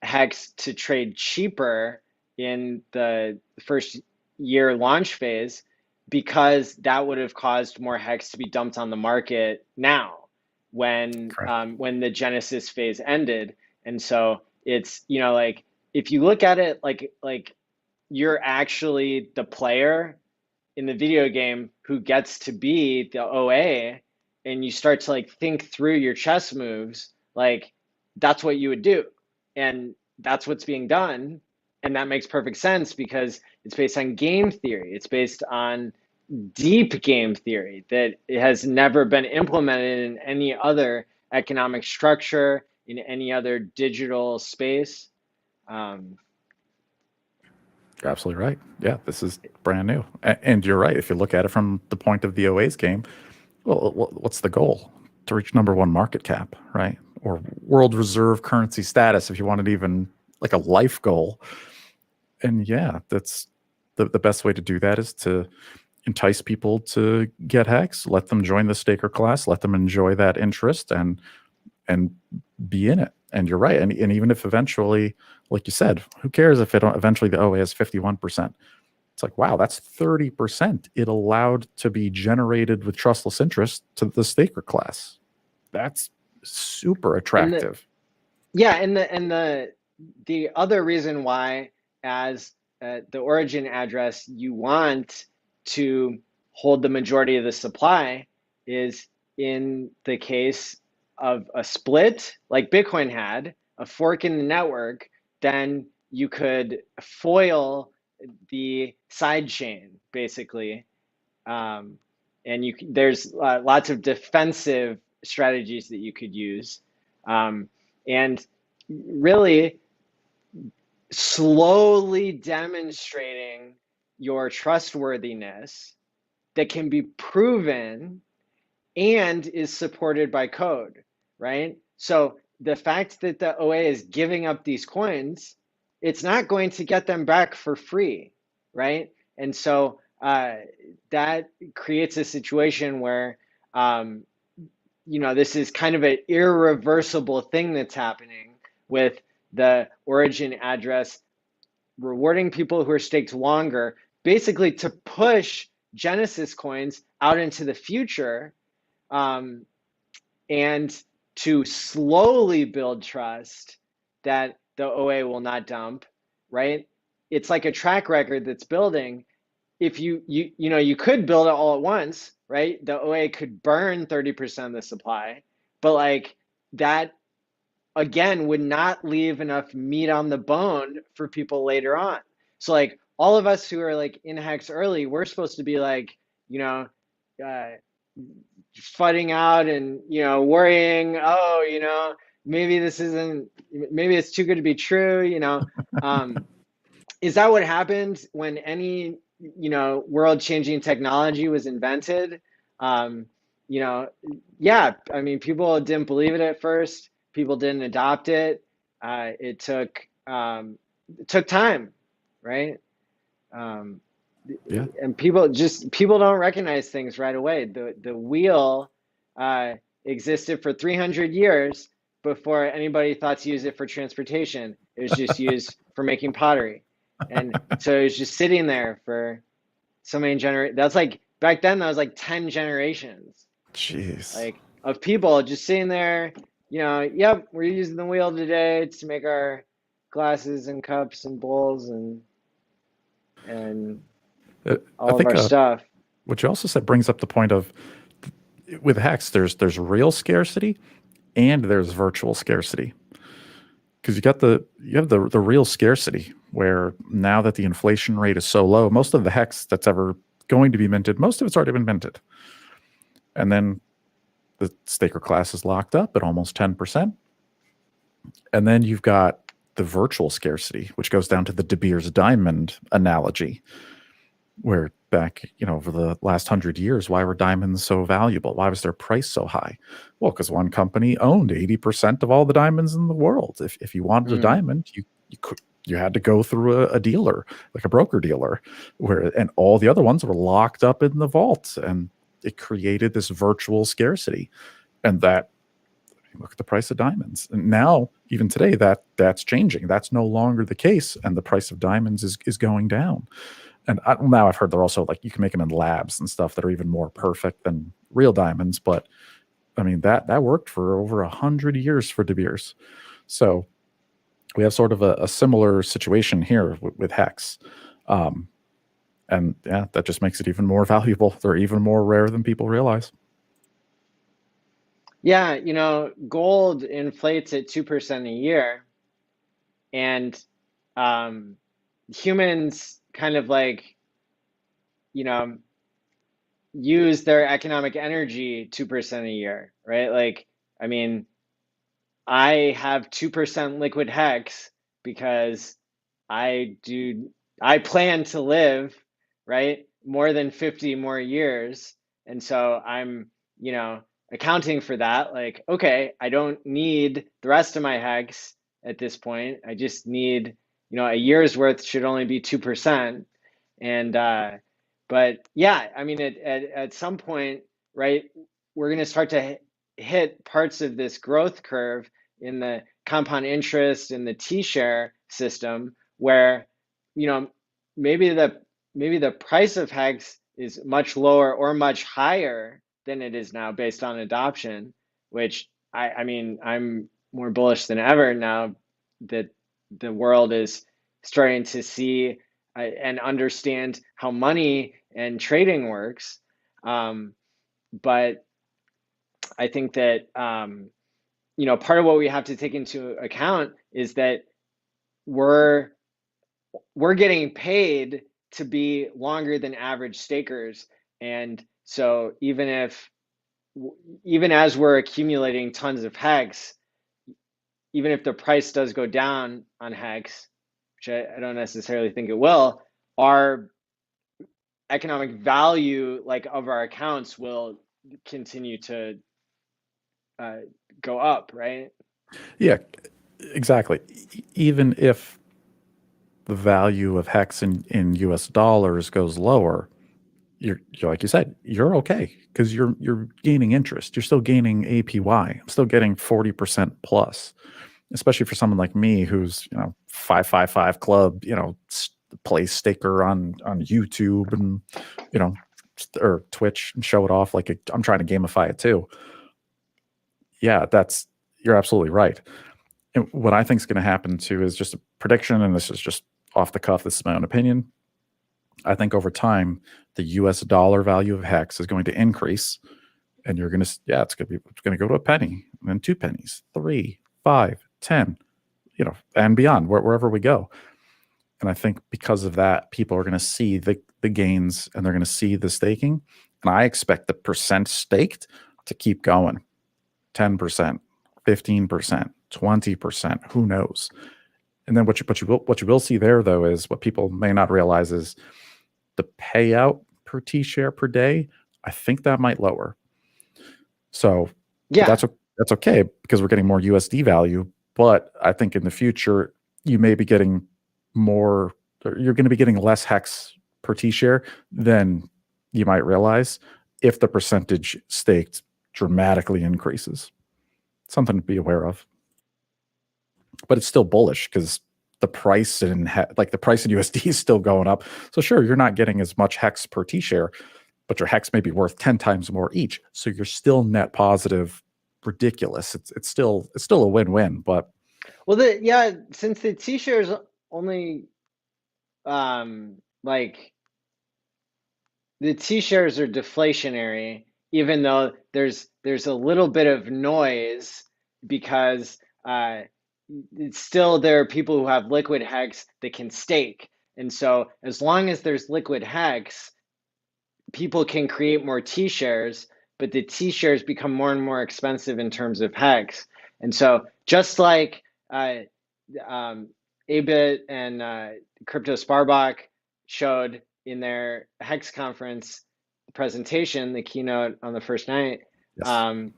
Hex to trade cheaper in the first year launch phase because that would have caused more Hex to be dumped on the market now Correct. when the Genesis phase ended. And so it's, like if you look at it like you're actually the player in the video game who gets to be the OA, and you start to like think through your chess moves, like that's what you would do. And that's what's being done. And that makes perfect sense because it's based on game theory. It's based on deep game theory that it has never been implemented in any other economic structure, in any other digital space. Um, You're absolutely right. Yeah, this is brand new. And you're right. If you look at it from the point of the OA's game, well, what's the goal? To reach number one market cap, right? Or world reserve currency status, if you wanted even like a life goal. And yeah, that's the best way to do that is to entice people to get HEX, let them join the staker class, let them enjoy that interest and be in it. And you're right. And even if eventually, like you said, who cares if it eventually the OA is 51%? It's like, wow, that's 30% it allowed to be generated with trustless interest to the staker class. That's super and the, attractive. yeah, and the other reason why, as the origin address, you want to hold the majority of the supply is in the case of a split like Bitcoin had, a fork in the network, then you could foil the side chain basically. Um, and there's lots of defensive strategies that you could use. Um, and really slowly demonstrating your trustworthiness that can be proven and is supported by code, right? So the fact that the OA is giving up these coins, it's not going to get them back for free, right? And so that creates a situation where, um, this is kind of an irreversible thing that's happening with the origin address rewarding people who are staked longer, basically to push Genesis coins out into the future, um, and to slowly build trust that the OA will not dump, right? It's like a track record that's building. If you could build it all at once, right? The OA could burn 30% of the supply, but like that again would not leave enough meat on the bone for people later on. So like all of us who are like in HEX early, we're supposed to be like, you know, uh, fighting out and worrying, oh, maybe this isn't, maybe it's too good to be true, um, is that what happened when any world changing technology was invented? um, you know yeah, I mean, people didn't believe it at first, people didn't adopt it. It took time, right? um, Yeah. and people don't recognize things right away. The wheel uh, existed for 300 years before anybody thought to use it for transportation. It was just used for making pottery, and so it was just sitting there for so many generations. That's like back then. That was like 10 generations, Jeez. like of people just sitting there. Yep, we're using the wheel today to make our glasses and cups and bowls and I all of think our stuff. what you also said brings up the point of with HEX, there's real scarcity and there's virtual scarcity. Because you have the real scarcity where now that the inflation rate is so low, most of the HEX that's ever going to be minted, most of it's already been minted. And then the staker class is locked up at almost 10%. And then you've got the virtual scarcity, which goes down to the De Beers diamond analogy, where back, over the last 100 years, why were diamonds so valuable? Why was their price so high? Well, because one company owned 80% of all the diamonds in the world. If you wanted a Mm. diamond, you had to go through a dealer, like a broker dealer, and all the other ones were locked up in the vault, and it created this virtual scarcity. And that, look at the price of diamonds. And now, even today, that's changing. That's no longer the case, and the price of diamonds is going down. And now I've heard they're also like you can make them in labs and stuff that are even more perfect than real diamonds. But I mean that worked for over 100 years for De Beers. So we have sort of a similar situation here with HEX. Um, and yeah, that just makes it even more valuable. They're even more rare than people realize. Yeah, gold inflates at 2% a year, and humans kind of like, you know, use their economic energy 2% a year, right? Like, I mean, I have 2% liquid hex because I do, I plan to live, right, more than 50 more years. And so I'm, you know, accounting for that. Like, okay, I don't need the rest of my hex at this point. I just need, a year's worth should only be 2%. And but yeah, I mean, at some point, right, we're going to start to hit parts of this growth curve in the compound interest in the T-share system where, you know, maybe the price of HEX is much lower or much higher than it is now based on adoption, which I mean, I'm more bullish than ever now that the world is starting to see and understand how money and trading works. But I think that part of what we have to take into account is that we're we're getting paid to be longer than average stakers, and so even as we're accumulating tons of hex, even if the price does go down on hex, which I don't necessarily think it will, our economic value like of our accounts will continue to uh, go up, right? Yeah, exactly. Even if the value of HEX in US dollars goes lower, you're like you said, you're okay because you're gaining interest. You're still gaining APY. I'm still getting 40% plus, especially for someone like me who's 555 club, plays staker on YouTube and you know or Twitch and show it off like I'm trying to gamify it too. Yeah, you're absolutely right. And what I think is going to happen too is just a prediction, and this is just off the cuff. This is my own opinion. I think over time, the U.S. dollar value of HEX is going to increase, and you're going to, yeah, it's going to go to a penny, and then 2 pennies, 3, 5, 10, and beyond, wherever we go. And I think because of that, people are going to see the gains, and they're going to see the staking. And I expect the percent staked to keep going, 10%, 15%, 20%, who knows? And then what you will see there though is what people may not realize is the payout per T share per day. I think that might lower. So, but Yeah, that's okay because we're getting more USD value. But I think in the future you may be getting more. Or you're going to be getting less hex per T share than you might realize if the percentage staked dramatically increases. Something to be aware of. But it's still bullish because the price the price in USD is still going up. So sure, you're not getting as much hex per T share, but your hex may be worth 10 times more each. So you're still net positive. Ridiculous. It's still a win-win. But well, since the T-shares only like the T-shares are deflationary, even though there's a little bit of noise because it's still there are people who have liquid hex that can stake. And so as long as there's liquid hex, people can create more T-shares, but the T-shares become more and more expensive in terms of hex. And so just like Abit and Crypto Sparbach showed in their Hex conference presentation, the keynote on the first night, yes, um,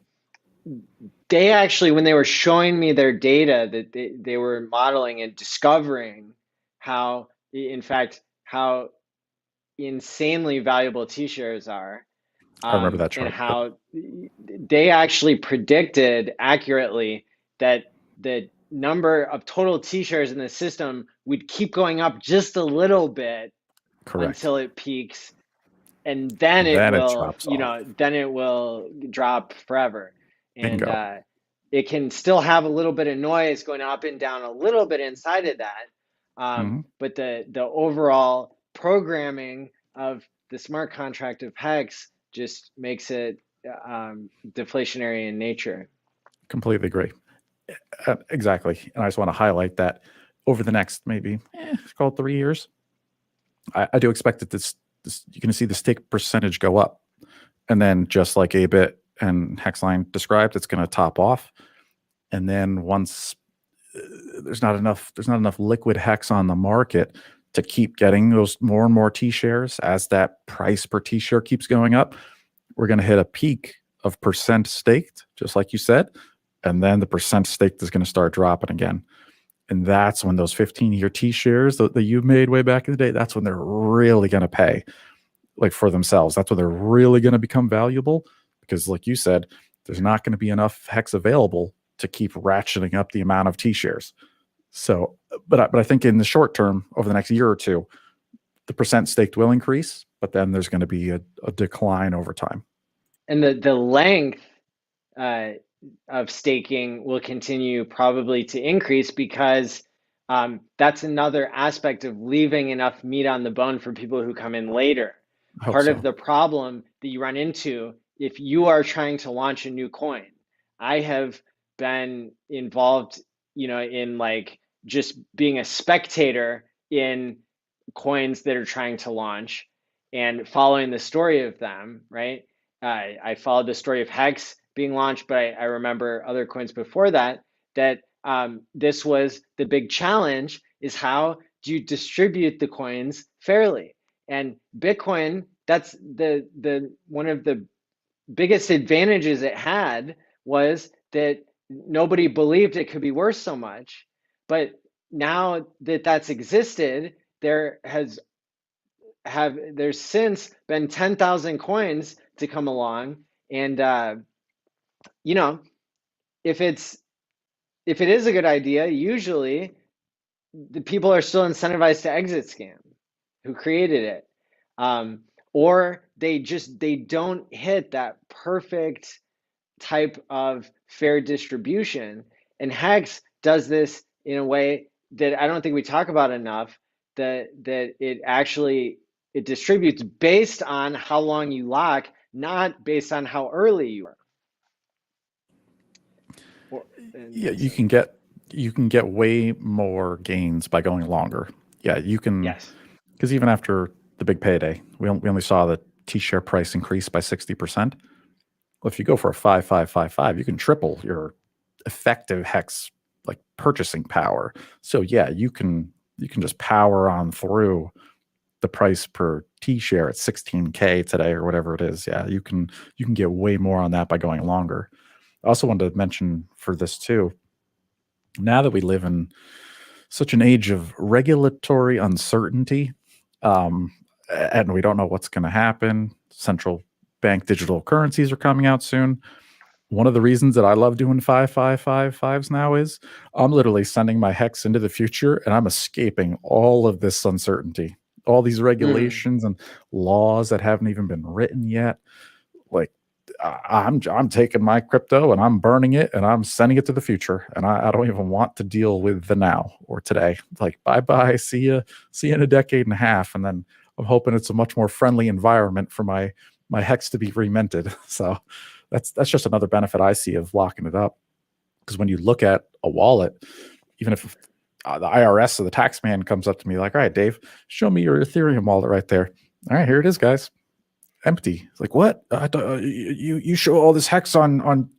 they actually, when they were showing me their data that they were modeling and discovering how, in fact, how insanely valuable T-shares are, I remember that and chart. Yep. how they actually predicted accurately that the number of total T-shares in the system would keep going up just a little bit Correct. until it peaks, and then it Then it will, drops off. drop forever. And Bingo. it can still have a little bit of noise going up and down a little bit inside of that. Hmm. But the overall programming of the smart contract of Hex just makes it deflationary in nature. Completely agree. Exactly. And I just want to highlight that over the next maybe call it 3 years, I do expect that this you're going to see the stake percentage go up. And then just like Abit and Hexline described, it's going to top off. And then once there's not enough liquid hex on the market to keep getting those more and more T shares as that price per T share keeps going up, we're going to hit a peak of percent staked, just like you said. And then the percent staked is going to start dropping again. And that's when those 15-year T shares that you made way back in the day, that's when they're really going to pay, like, for themselves. That's when they're really going to become valuable, because like you said, there's not going to be enough hex available to keep ratcheting up the amount of T shares. So, but I think in the short term, over the next year or two, the percent staked will increase, but then there's going to be a decline over time. And the length uh, of staking will continue probably to increase because that's another aspect of leaving enough meat on the bone for people who come in later. I hope Part of so. the problem that you run into if you are trying to launch a new coin, I have been involved, in like just being a spectator in coins that are trying to launch and following the story of them, right? I followed the story of Hex being launched, but I remember other coins before that, that this was the big challenge is how do you distribute the coins fairly? And Bitcoin, that's the one of the biggest advantages it had was that nobody believed it could be worth so much. But now that that's existed, there's since been 10,000 coins to come along, and you know, if it is a good idea, usually the people are still incentivized to exit scam who created it, um, or they don't hit that perfect type of fair distribution. And Hex does this in a way that I don't think we talk about enough, that it distributes based on how long you lock, not based on how early you are. Or, Yeah, and you so, can get way more gains by going longer. Yeah, you can, yes. because even after the big payday, we only saw the T share price increase by 60%. Well, if you go for a 5555, you can triple your effective hex, like, purchasing power. So yeah, you can just power on through the price per T share at 16K today or whatever it is. Yeah, you can get way more on that by going longer. I also wanted to mention for this too, now that we live in such an age of regulatory uncertainty, um, and we don't know what's going to happen. Central bank digital currencies are coming out soon. One of the reasons that I love doing 5555s now is I'm literally sending my hex into the future and I'm escaping all of this uncertainty, all these Mm, regulations and laws that haven't even been written yet. Like, I'm taking my crypto and I'm burning it and I'm sending it to the future, and I don't even want to deal with the now or today. Like, bye bye, see you in a decade and a half, and then I'm hoping it's a much more friendly environment for my hex to be reminted. So that's just another benefit I see of locking it up, because when you look at a wallet, even if the IRS or the tax man comes up to me like, all right, Dave, show me your Ethereum wallet right there. All right, here it is, guys, empty. It's like, what? You show all this hex on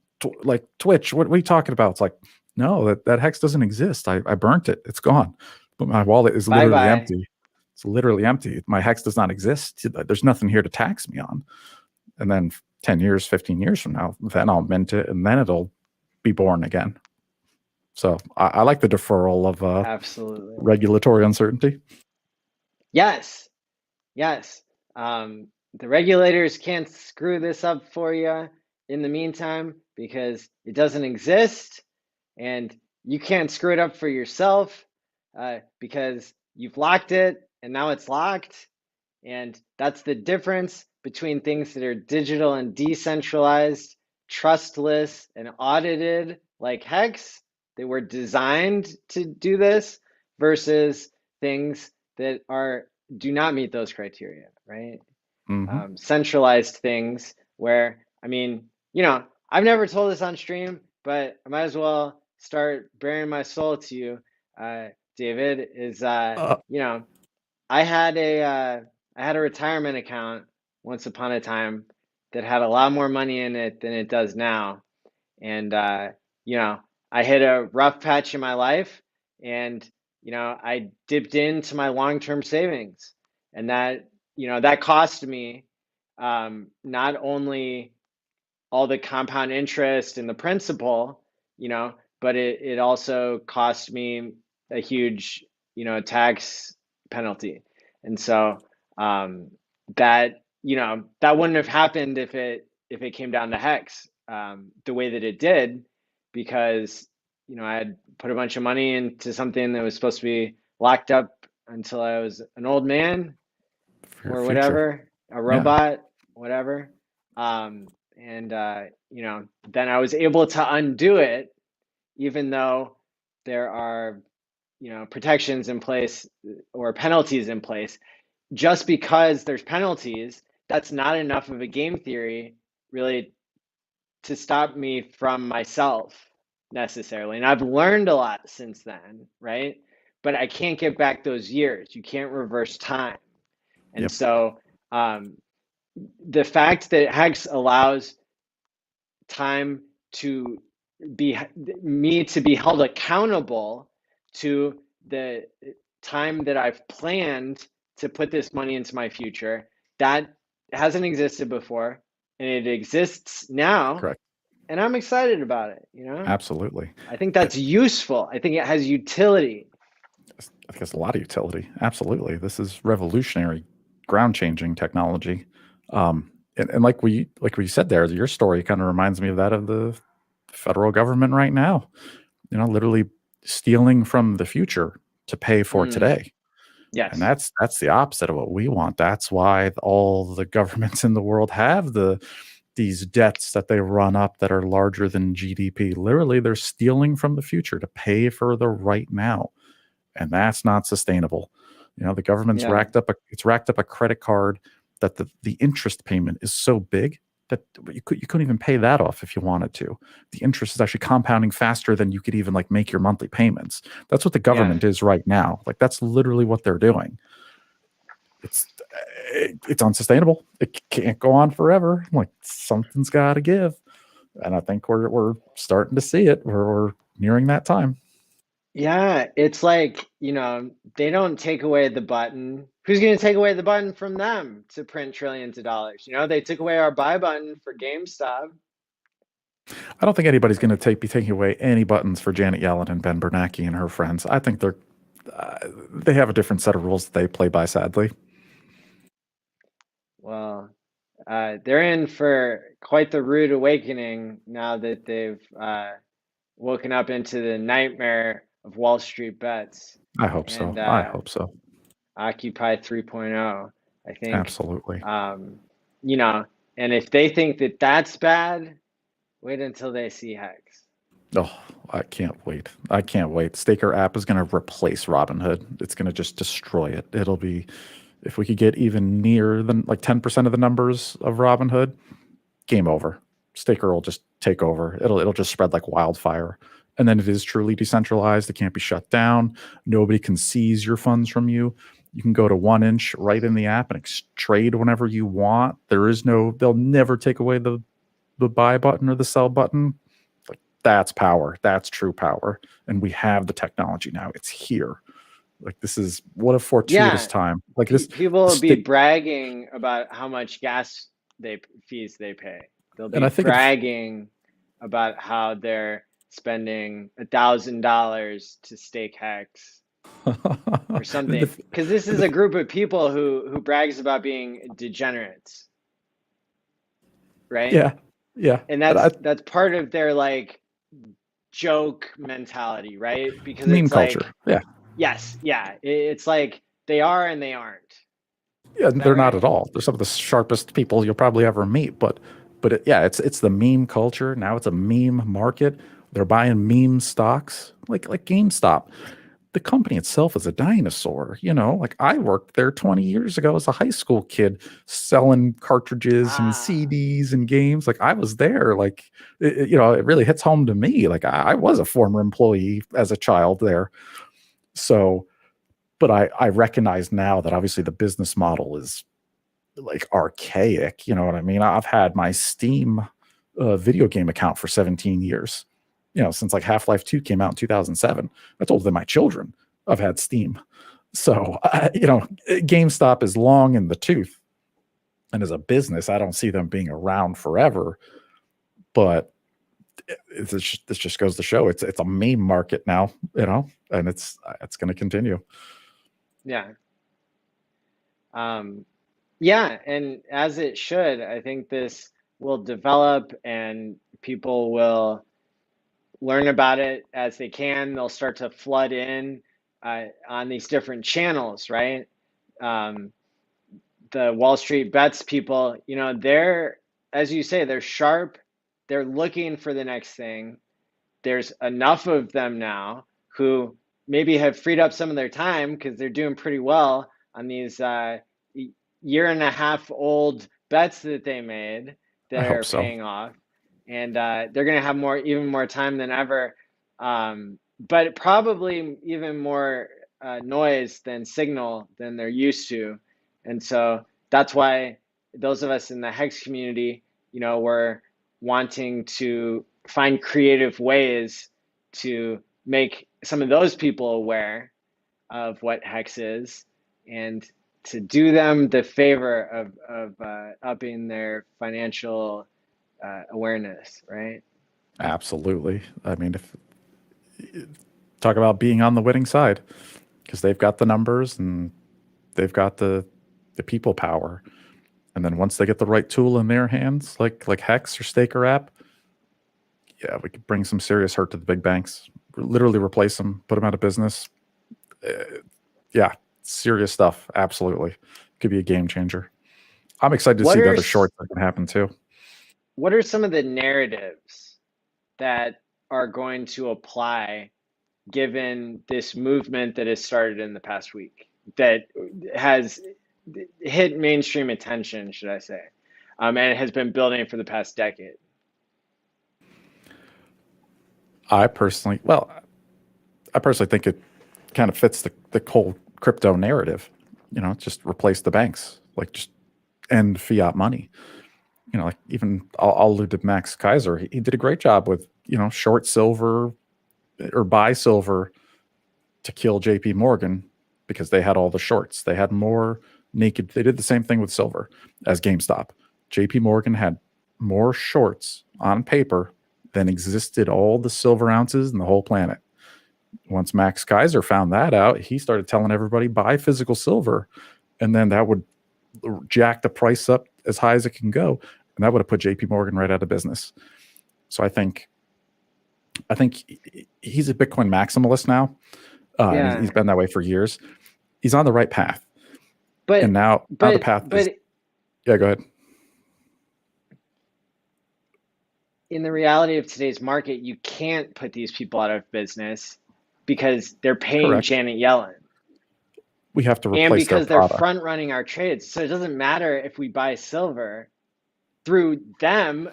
like Twitch. What are you talking about? It's like, no, that hex doesn't exist. I burnt it. It's gone. But my wallet is bye literally bye. empty. It's literally empty. My hex does not exist. There's nothing here to tax me on. And then 10 years, 15 years from now, then I'll mint it and then it'll be born again. So I like the deferral of Absolutely. regulatory uncertainty. Yes. Yes. The regulators can't screw this up for you in the meantime because it doesn't exist, and you can't screw it up for yourself because you've locked it and now it's locked. And that's the difference between things that are digital and decentralized, trustless and audited, like Hex, that were designed to do this, versus things that are do not meet those criteria, right? Hmm. Centralized things where, I mean, I've never told this on stream, but I might as well start bearing my soul to you, David, is, Uh, I had a retirement account once upon a time, that had a lot more money in it than it does now. And you know, I hit a rough patch in my life, and I dipped into my long-term savings, and that cost me not only all the compound interest and the principal, but it also cost me a huge, tax penalty. And so that wouldn't have happened if it came down to HEX the way that it did, because I had put a bunch of money into something that was supposed to be locked up until I was an old man For your or future. whatever, a Yeah. robot, whatever. And then I was able to undo it, even though there are, protections in place or penalties in place. Just because there's penalties, that's not enough of a game theory, really, to stop me from myself necessarily. And I've learned a lot since then, right? But I can't get back those years. You can't reverse time. And Yep. so um, the fact that HEX allows time to be me to be held accountable to the time that I've planned to put this money into my future, that hasn't existed before, and it exists now, Correct. and I'm excited about it. Absolutely. I think I, that's useful. I think it has utility. I think it's a lot of utility. Absolutely. This is revolutionary, ground changing technology. And like we said there, your story kind of reminds me of that of the federal government right now. Literally stealing from the future to pay for Mm, today. And yes. that's the opposite of what we want. That's why all the governments in the world have these debts that they run up that are larger than GDP. Literally, they're stealing from the future to pay for the right now, and that's not sustainable. The government's Yeah. racked up a credit card that the interest payment is so big that you couldn't even pay that off if you wanted to. The interest is actually compounding faster than you could even like make your monthly payments. That's what the Yeah. government is right now. Like that's literally what they're doing. It's it's unsustainable. It can't go on forever. Like something's got to give, and I think we're starting to see it. We're nearing that time. Yeah, it's like, they don't take away the button. Who's going to take away the button from them to print trillions of dollars? They took away our buy button for GameStop. I don't think anybody's going to be taking away any buttons for Janet Yellen and Ben Bernanke and her friends. I think uh, they have a different set of rules that they play by. Sadly, Well, they're in for quite the rude awakening now that they've woken up into the nightmare of Wall Street bets I hope so. and I hope so. Occupy 3.0. I think, Absolutely. um, you know, and if they think that that's bad, wait until they see HEX. Oh, I can't wait. I can't wait. Staker app is going to replace Robinhood. It's going to just destroy it. It'll be, if we could get even near than like 10% of the numbers of Robinhood, game over. Staker will just take over. It'll just spread like wildfire. And then it is truly decentralized. It can't be shut down. Nobody can seize your funds from you. You can go to 1 inch right in the app and trade whenever you want. They'll never take away the buy button or the sell button. Like that's power. That's true power. And we have the technology now. It's here. Like this is what a fortuitous Yeah, time. Like people the will be state, bragging about how much gas fees they pay. They'll and be I think it's bragging about how they're spending $1,000 to stake HEX or something. the, Because this is a the, group of people who brags about being degenerates, right? yeah, yeah. And And that's part of their like joke mentality, right? Because meme it's like, culture. Yeah. yes, yeah, it's like they are and they aren't. Yeah, Is that they're not right? at all. They're some of the sharpest people you'll probably ever meet. But it's the meme culture. Now it's a meme market. They're buying meme stocks like GameStop. The company itself is a dinosaur. Like I worked there 20 years ago as a high school kid selling cartridges and Ah, CDs and games. Like I was there. Like it really hits home to me. Like I was a former employee as a child there. So, but I recognize now that obviously the business model is like archaic. You know what I mean? I've had my Steam video game account for 17 years. You know, since like Half-Life 2 came out in 2007. That's older than my children. I've had Steam. So, you know, GameStop is long in the tooth. And as a business, I don't see them being around forever. But this just goes to show it's a meme market now, you know, and it's going to continue. Yeah. Yeah, and as it should, I think this will develop and people will learn about it as they can. They'll start to flood in on these different channels, right? Um, the Wall Street bets people, you know, they're, as you say, they're sharp. They're looking for the next thing. There's enough of them now who maybe have freed up some of their time because they're doing pretty well on these year and a half old bets that they made I that hope are so. paying off, and they're going to have even more time than ever, but probably even more noise than signal than they're used to, and so that's why those of us in the HEX community, you know, we're wanting to find creative ways to make some of those people aware of what HEX is and to do them the favor of upping their financial awareness, right? Absolutely. I mean, if talk about being on the winning side, because they've got the numbers and they've got the people power. And then once they get the right tool in their hands, like Hex or Staker app, yeah, we could bring some serious hurt to the big banks. Literally replace them, put them out of business. Yeah, serious stuff. Absolutely, could be a game changer. I'm excited to What see the are other shorts that can happen too. what are some of the narratives that are going to apply given this movement that has started in the past week that has hit mainstream attention, should I say, and it has been building for the past decade? I personally, well, I personally think it kind of fits the whole crypto narrative. You know, just replace the banks, like just end fiat money. You know, like even I'll allude to Max Kaiser. He did a great job with, you know, short silver or buy silver to kill JP Morgan because they had all the shorts. They had more naked. They did the same thing with silver as GameStop. JP Morgan had more shorts on paper than existed all the silver ounces in the whole planet. Once Max Kaiser found that out, he started telling everybody buy physical silver, and then that would jack the price up as high as it can go, and that would have put JP Morgan right out of business. So I think he's a Bitcoin maximalist now, and he's Yeah, been that way for years. He's on the right path, and but now the but path is, but yeah. Go ahead. in the reality of today's market, you can't put these people out of business because they're paying Correct. Janet Yellen We have to and replace their because they're product. front running our trades. So it doesn't matter if we buy silver through them,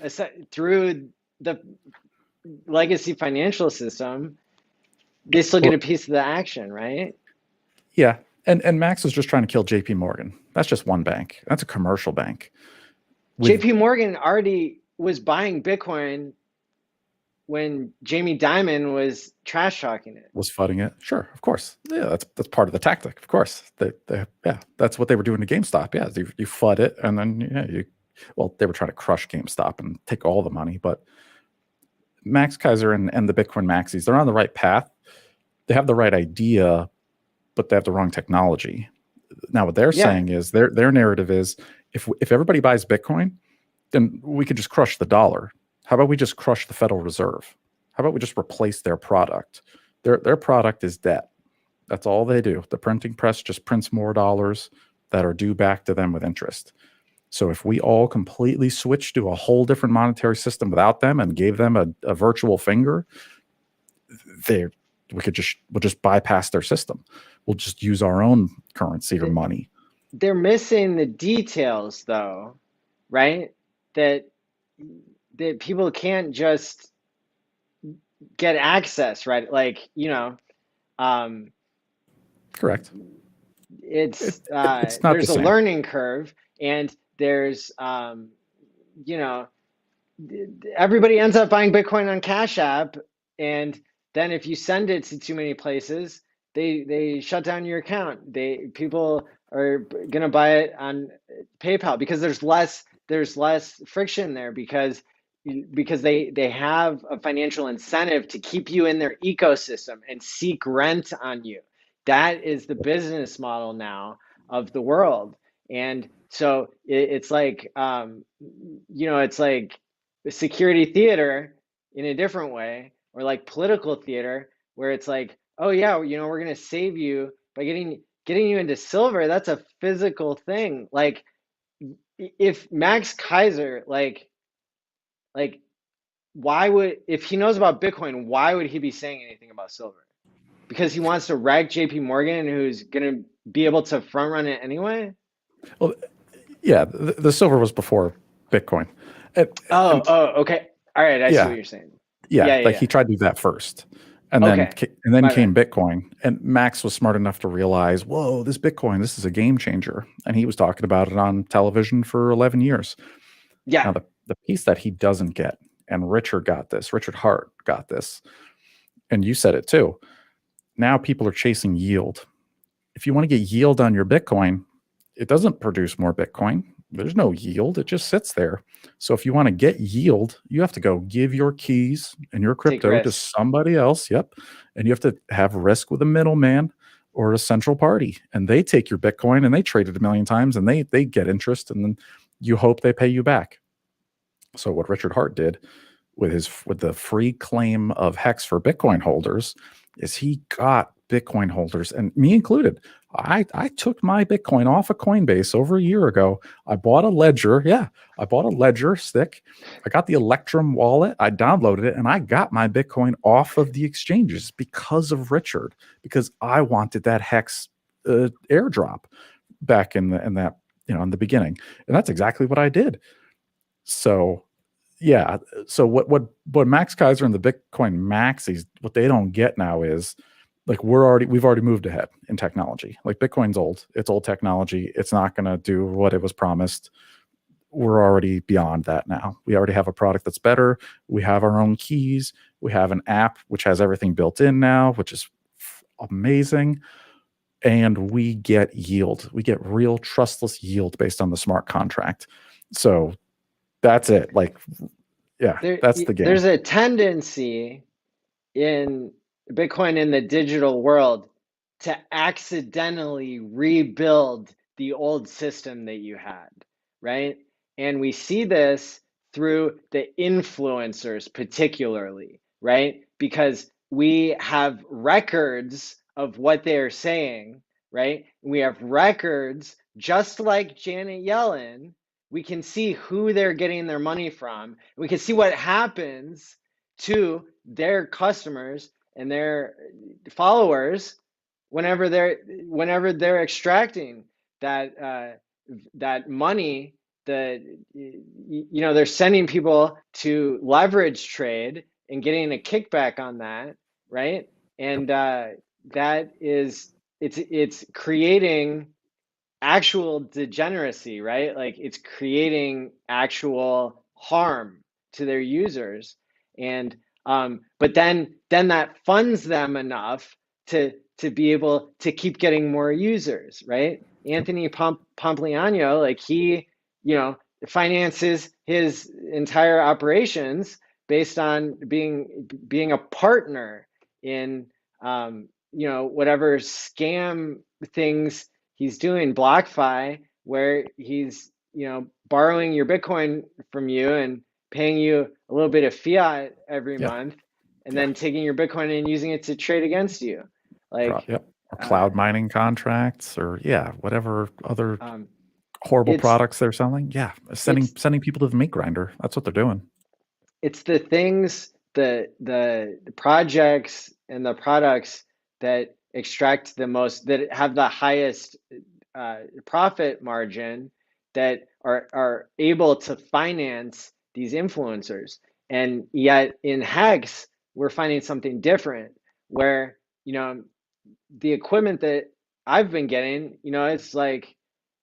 through the legacy financial system, they still get Well, a piece of the action, right? yeah, and Max was just trying to kill JP Morgan. That's just one bank. That's a commercial bank with JP Morgan already was buying Bitcoin when Jamie Dimon was trash talking it. was fighting it. Sure, of course. Yeah, that's part of the tactic. Of course, yeah, that's what they were doing to GameStop. Yeah, you flood it, and then well, they were trying to crush GameStop and take all the money. But Max Kaiser and the Bitcoin maxis, they're on the right path. They have the right idea, but they have the wrong technology. Now, what they're Yeah, saying is their narrative is if everybody buys Bitcoin, then we could just crush the dollar. How about we just crush the Federal Reserve? How about we just replace their product? Their product is debt. That's all they do. The printing press just prints more dollars that are due back to them with interest. So if we all completely switched to a whole different monetary system without them and gave them a virtual finger, they we'll just bypass their system. We'll just use our own currency or money. they're missing the details though, right? That that people can't just get access, right? Like, you know, um, Correct. it's It's not the there's a same. learning curve. And there's, you know, everybody ends up buying Bitcoin on Cash App, and then if you send it to too many places, they shut down your account. People are gonna buy it on PayPal because there's less friction there because they have a financial incentive to keep you in their ecosystem and seek rent on you. That is the business model now of the world. And so it's like it's like security theater in a different way, or like political theater where it's like, oh yeah, we're gonna save you by getting you into silver. That's a physical thing. Like if Max Kaiser, like why would, if he knows about Bitcoin, why would he be saying anything about silver? Because he wants to rag JP Morgan, who's gonna be able to front run it anyway? Well, yeah, the silver was before Bitcoin, and, Oh, and oh, okay. All right, I see what yeah, you're saying. yeah, Yeah, yeah, like yeah. he tried to do that first, and then Okay, came my Bitcoin, and Max was smart enough to realize, whoa, this Bitcoin, this is a game changer, and he was talking about it on television for 11 years. bad. Now the piece that he doesn't get, and Richard Hart got this, and you said it too. Now people are chasing yield. If you want to get yield on your Bitcoin, it doesn't produce more Bitcoin. There's no yield. It just sits there. So if you want to get yield, you have to go give your keys and your Take crypto to risk. somebody else. Yep. And you have to have risk with a middleman or a central party. And they take your Bitcoin and they trade it a million times and they get interest and then you hope they pay you back. So what Richard Hart did with the free claim of HEX for Bitcoin holders is he got Bitcoin holders, and me included. I took my Bitcoin off of Coinbase over a year ago. I bought a Ledger. Yeah, I bought a Ledger stick. I got the Electrum wallet. I downloaded it, and I got my Bitcoin off of the exchanges because of Richard, because I wanted that HEX airdrop back in that in the beginning, and that's exactly what I did. So yeah. So what Max Kaiser and the Bitcoin maxis, what they don't get now is like we've already moved ahead in technology. Like Bitcoin's old. It's old technology. It's not going to do what it was promised. We're already beyond that now. We already have a product that's better. We have our own keys. We have an app which has everything built in now, which is amazing. And we get yield. We get real trustless yield based on the smart contract. So that's it. Like, yeah, There, that's the game. there's a tendency in Bitcoin in the digital world to accidentally rebuild the old system that you had, right? And we see this through the influencers, particularly, right? Because we have records of what they're saying, right? We have records, just like Janet Yellen. We can see who they're getting their money from. We can see what happens to their customers and their followers whenever they're extracting that that money. They're sending people to leverage trade and getting a kickback on that, right? And that is, it's creating actual degeneracy, right? Like it's creating actual harm to their users. And but then that funds them enough to be able to keep getting more users, right? Anthony Pompliano, like he, you know, finances his entire operations based on being a partner in whatever scam things he's doing, BlockFi, where he's borrowing your Bitcoin from you and paying you a little bit of fiat every Yeah. month, and Yeah. then taking your Bitcoin and using it to trade against you. Like, Yep. Or uh, cloud mining contracts or yeah, whatever other um, horrible it's products they're selling. Yeah. it's Sending people to the meat grinder. That's what they're doing. it's the things, the projects and the products that extract the most, that have the highest profit margin, that are able to finance these influencers. And yet in HEX, we're finding something different where, the equipment that I've been getting, it's like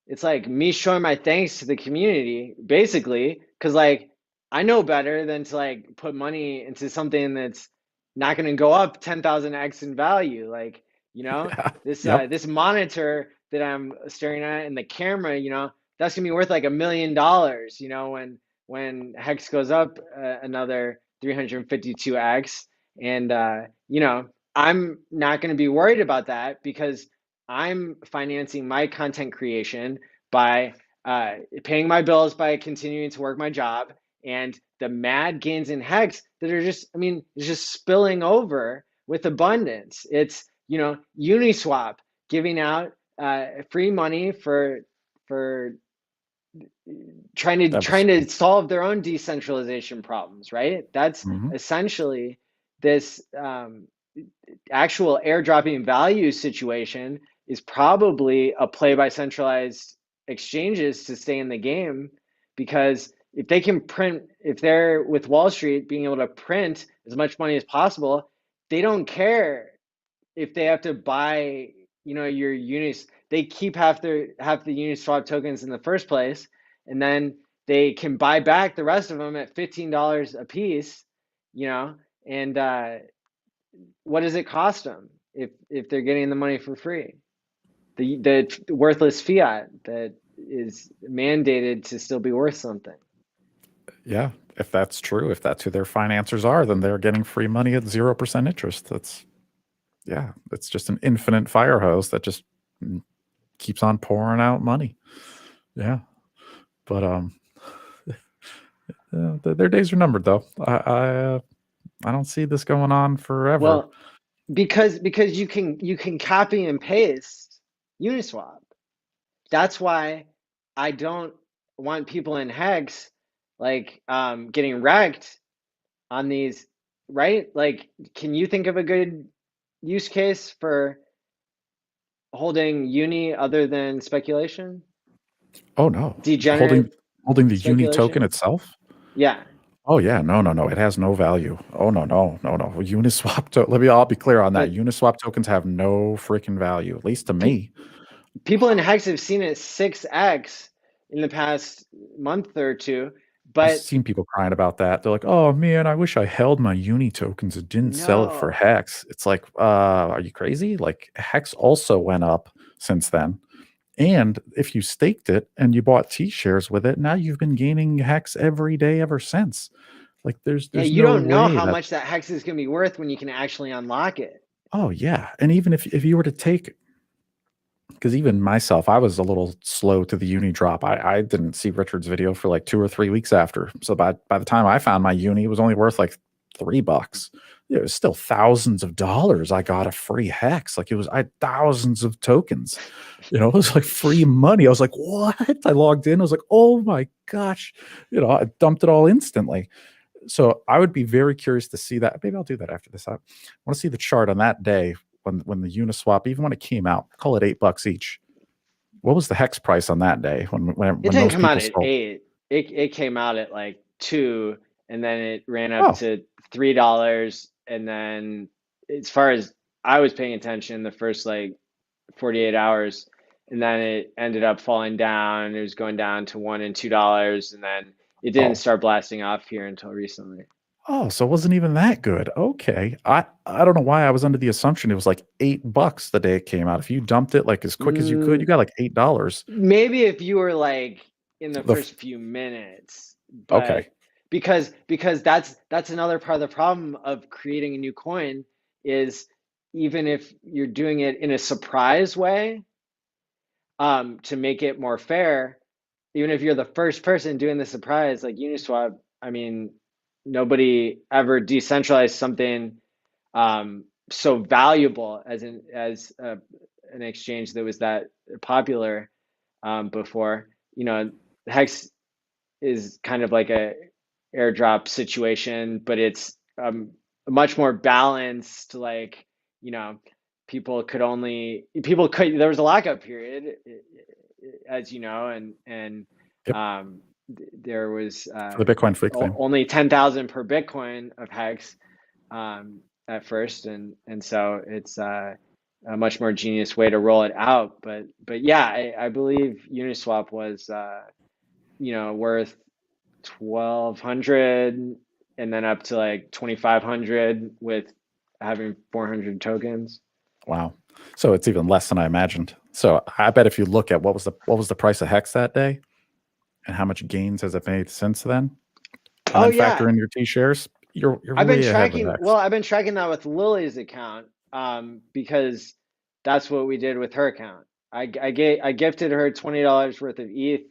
it's like me showing my thanks to the community, basically, because like I know better than to like put money into something that's not going to go up 10,000x in value. Like, Yeah. this Yep. this monitor that I'm staring at and the camera, that's gonna be worth like $1 million, when Hex goes up another 352x, and I'm not going to be worried about that because I'm financing my content creation by paying my bills by continuing to work my job, and the mad gains in Hex that are just, I mean, it's just spilling over with abundance. It's, Uniswap giving out free money for That trying was. to solve their own decentralization problems, right? That's Mhm. essentially this actual airdropping value situation is probably a play by centralized exchanges to stay in the game, because if they can print, if they're with Wall Street being able to print as much money as possible, they don't care if they have to buy, your unis. They keep half the Uniswap tokens in the first place, and then they can buy back the rest of them at $15 a piece, you know, and what does it cost them if they're getting the money for free? The worthless fiat that is mandated to still be worth something. Yeah. If that's true, if that's who their financiers are, then they're getting free money at 0% interest. That's yeah. It's just an infinite fire hose that just mm, keeps on pouring out money. Yeah. But their days are numbered though. I don't see this going on forever. Well, because you can copy and paste Uniswap. That's why I don't want people in Hex like getting wrecked on these, right? Like, can you think of a good use case for holding uni other than speculation? Oh no. Holding Degenerate holding the uni token speculation? itself? Yeah. Oh yeah, no, no, no. It has no value. Oh no, no, no, no. Uniswap I'll be clear on that. But Uniswap tokens have no freaking value, at least to pe me. people in Hex have seen it 6x in the past month or two, I've but seen people crying about that. They're like, "Oh man, I wish I held my uni tokens and didn't sell it for no. Hex." It's like, are you crazy? Like Hex also went up since then. And if you staked it and you bought T shares with it, now you've been gaining Hex every day ever since. Like Yeah, there's you no don't know way how that. much that Hex is going to be worth when you can actually unlock it. Oh yeah. And even if you were to take, because even myself, I was a little slow to the uni drop. I didn't see Richard's video for like 2 or 3 weeks after. So by the time I found my uni, it was only worth like $3. It was still thousands of dollars. I got a free hex. Like it was, I had thousands of tokens. It was like free money. I was like, what? I logged in. I was like, oh my gosh. I dumped it all instantly. So I would be very curious to see that. Maybe I'll do that after this. I want to see the chart on that day when the Uniswap, even when it came out, call it $8 each. What was the hex price on that day It when didn't those come out people at sold? 8. It came out at like 2, and then it ran up Oh, to $3, and then as far as I was paying attention, the first like 48 hours, and then it ended up falling down. It was going down to $1 and $2, and then it didn't oh, start blasting off here until recently. oh. So it wasn't even that good. Okay, I don't know why I was under the assumption it was like $8 the day it came out. If you dumped it like as quick as you could, you Mm, got like $8. maybe if you were like in the The f- first few minutes, but okay, because that's another part of the problem of creating a new coin is, even if you're doing it in a surprise way, to make it more fair, even if you're the first person doing the surprise like Uniswap, I mean, nobody ever decentralized something so valuable an exchange that was that popular before. Hex is kind of like a airdrop situation, but it's much more balanced. Like, you know, people could there was a lockup period, as you know, and yep, there was for the Bitcoin fake thing. only 10,000 per Bitcoin of Hex at first, and so it's a much more genius way to roll it out. But yeah, I believe Uniswap was worth 1,200 and then up to like 2,500 with having 400 tokens. Wow. So it's even less than I imagined. So I bet if you look at what was the price of Hex that day and how much gains has it made since then, and Oh then yeah, factor in your T shares, you're I've been way ahead with tracking. Hex. Well, I've been tracking that with Lily's account, because that's what we did with her account. I gifted her $20 worth of ETH,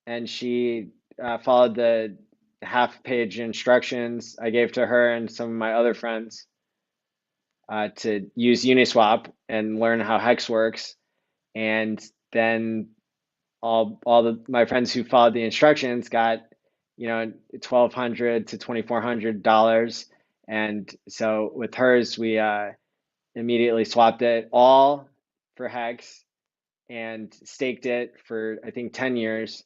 and she followed the half-page instructions I gave to her and some of my other friends to use Uniswap and learn how Hex works. And then my friends who followed the instructions got, 1,200 to $2,400. And so with hers, we immediately swapped it all for Hex and staked it for I think 10 years.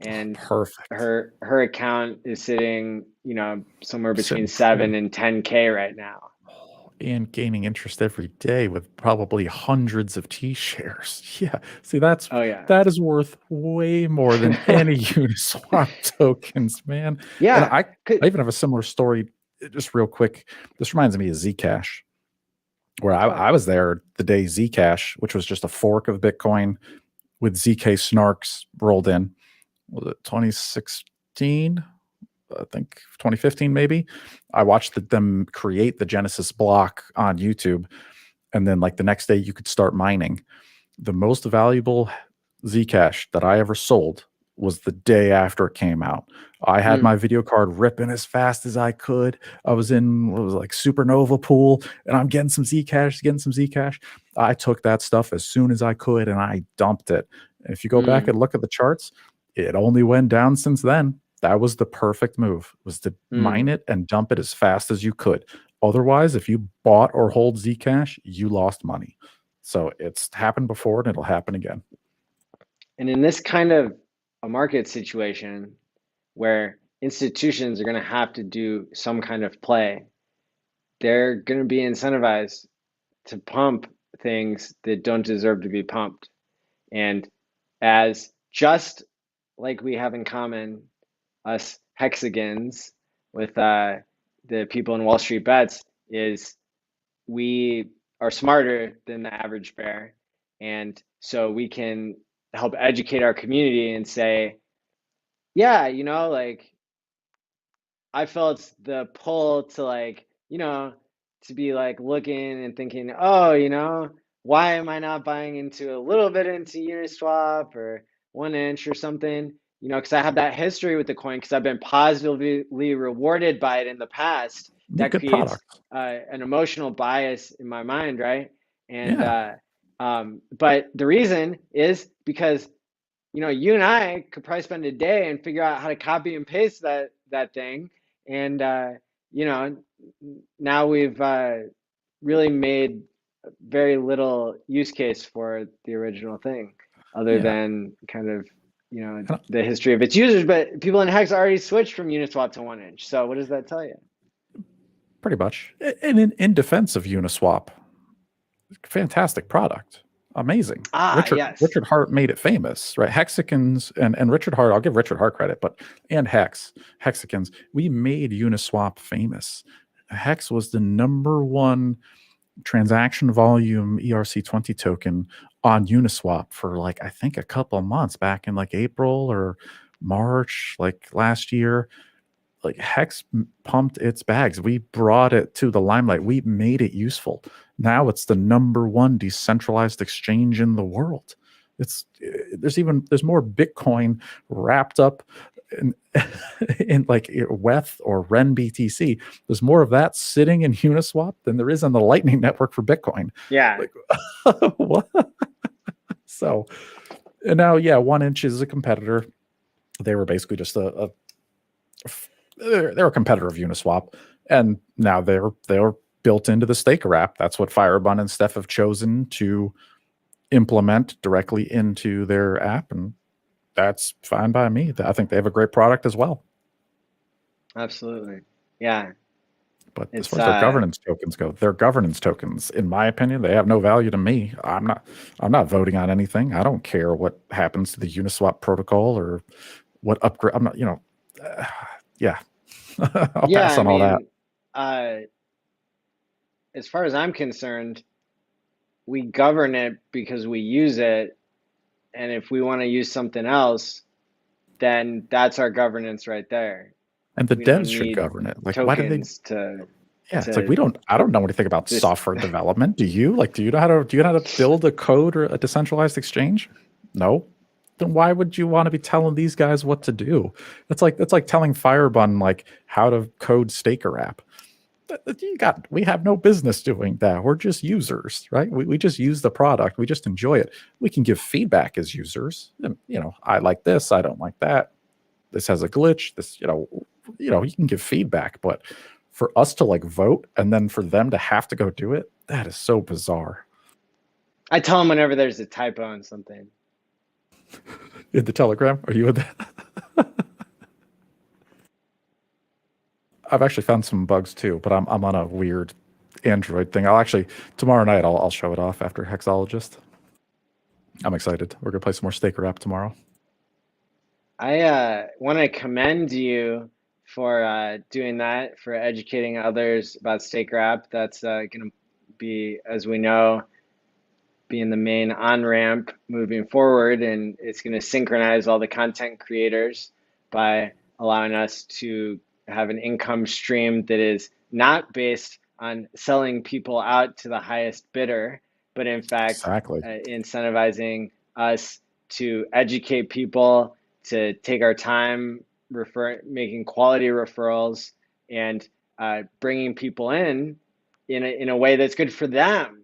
And Perfect. her account is sitting, somewhere between Sitting 7 pretty and 10K right now. and gaining interest every day with probably hundreds of T shares. Yeah. See, that's Oh yeah. that is worth way more than any Uniswap tokens, man. And Yeah. I even have a similar story, just real quick. This reminds me of Zcash, where Oh. I was there the day Zcash, which was just a fork of Bitcoin with ZK snarks rolled in. Was it 2016? I think 2015 maybe. I watched them create the Genesis block on YouTube, and then like the next day you could start mining. The most valuable Zcash that I ever sold was the day after it came out. I had Mm, my video card ripping as fast as I could. I was in what was it, like supernova pool, and I'm getting some Zcash, getting some Zcash. I took that stuff as soon as I could and I dumped it. And if you go back mm, and look at the charts, it only went down since then. That was the perfect move, was to mine mm. it and dump it as fast as you could. Otherwise, if you bought or hold Zcash, you lost money. So it's happened before and it'll happen again. And in this kind of a market situation where institutions are going to have to do some kind of play, they're going to be incentivized to pump things that don't deserve to be pumped. And as just like we have in common, us hexagons with the people in Wall Street Bets, is we are smarter than the average bear. And so we can help educate our community and say, yeah, like I felt the pull to like, to be like looking and thinking, oh, why am I not buying into a little bit into Uniswap or 1inch or something? Because I have that history with the coin because I've been positively rewarded by it in the past. The That good creates product. an emotional bias in my mind, right? And Yeah. but the reason is because you and I could probably spend a day and figure out how to copy and paste that thing, and you know, now we've really made very little use case for the original thing, other Yeah. than kind of And the history of its users. But people in Hex already switched from Uniswap to 1inch. So what does that tell you? pretty much. And in defense of Uniswap, fantastic product. Amazing. Ah, yes. Richard Hart made it famous, right? Hexicans and Richard Hart, I'll give Richard Hart credit, but and Hexicans, we made Uniswap famous. Hex was the number one transaction volume ERC20 token on Uniswap for like I think a couple of months back in like April or March, like last year. Like Hex pumped its bags. We brought it to the limelight. We made it useful. Now it's the number one decentralized exchange in the world. It's there's more Bitcoin wrapped up in, in like WETH or REN BTC. There's more of that sitting in Uniswap than there is on the Lightning Network for Bitcoin. Yeah. Like what? So and now, yeah, 1inch is a competitor. They were basically just they're a competitor of Uniswap, and now they're built into the Staker app. That's what Firebun and Steph have chosen to implement directly into their app, and that's fine by me. I think they have a great product as well. Absolutely. Yeah. But as It's far as their governance tokens go, their governance tokens, in my opinion, they have no value to me. I'm not voting on anything. I don't care what happens to the Uniswap protocol or what upgrade. I'm not, yeah. I'll yeah, pass I on all that. mean, uh, as far as I'm concerned, we govern it because we use it, and if we want to use something else, then that's our governance right there. And the We don't devs should need govern it. Like, why do they? tokens to Yeah, it's like to I don't know anything about this. software development. Do you? Like, do you know how to build a code or a decentralized exchange? No. Then why would you want to be telling these guys what to do? That's like telling Firebun like how to code Staker app. We have no business doing that. We're just users, right? We just use the product. We just enjoy it. We can give feedback as users. And, I like this, I don't like that. This has a glitch. This, you can give feedback, but for us to like vote and then for them to have to go do it, that is so bizarre. I tell them whenever there's a typo on something. In the Telegram, are you in that? I've actually found some bugs too, but I'm on a weird Android thing. Tomorrow night I'll show it off after Hexologist. I'm excited. We're gonna play some more Staker app tomorrow. I want to commend you for doing that, for educating others about Staker app. That's going to be, as we know, being the main on-ramp moving forward, and it's going to synchronize all the content creators by allowing us to have an income stream that is not based on selling people out to the highest bidder, but in fact, Exactly. incentivizing us to educate people, to take our time making quality referrals, and bringing people in a way that's good for them.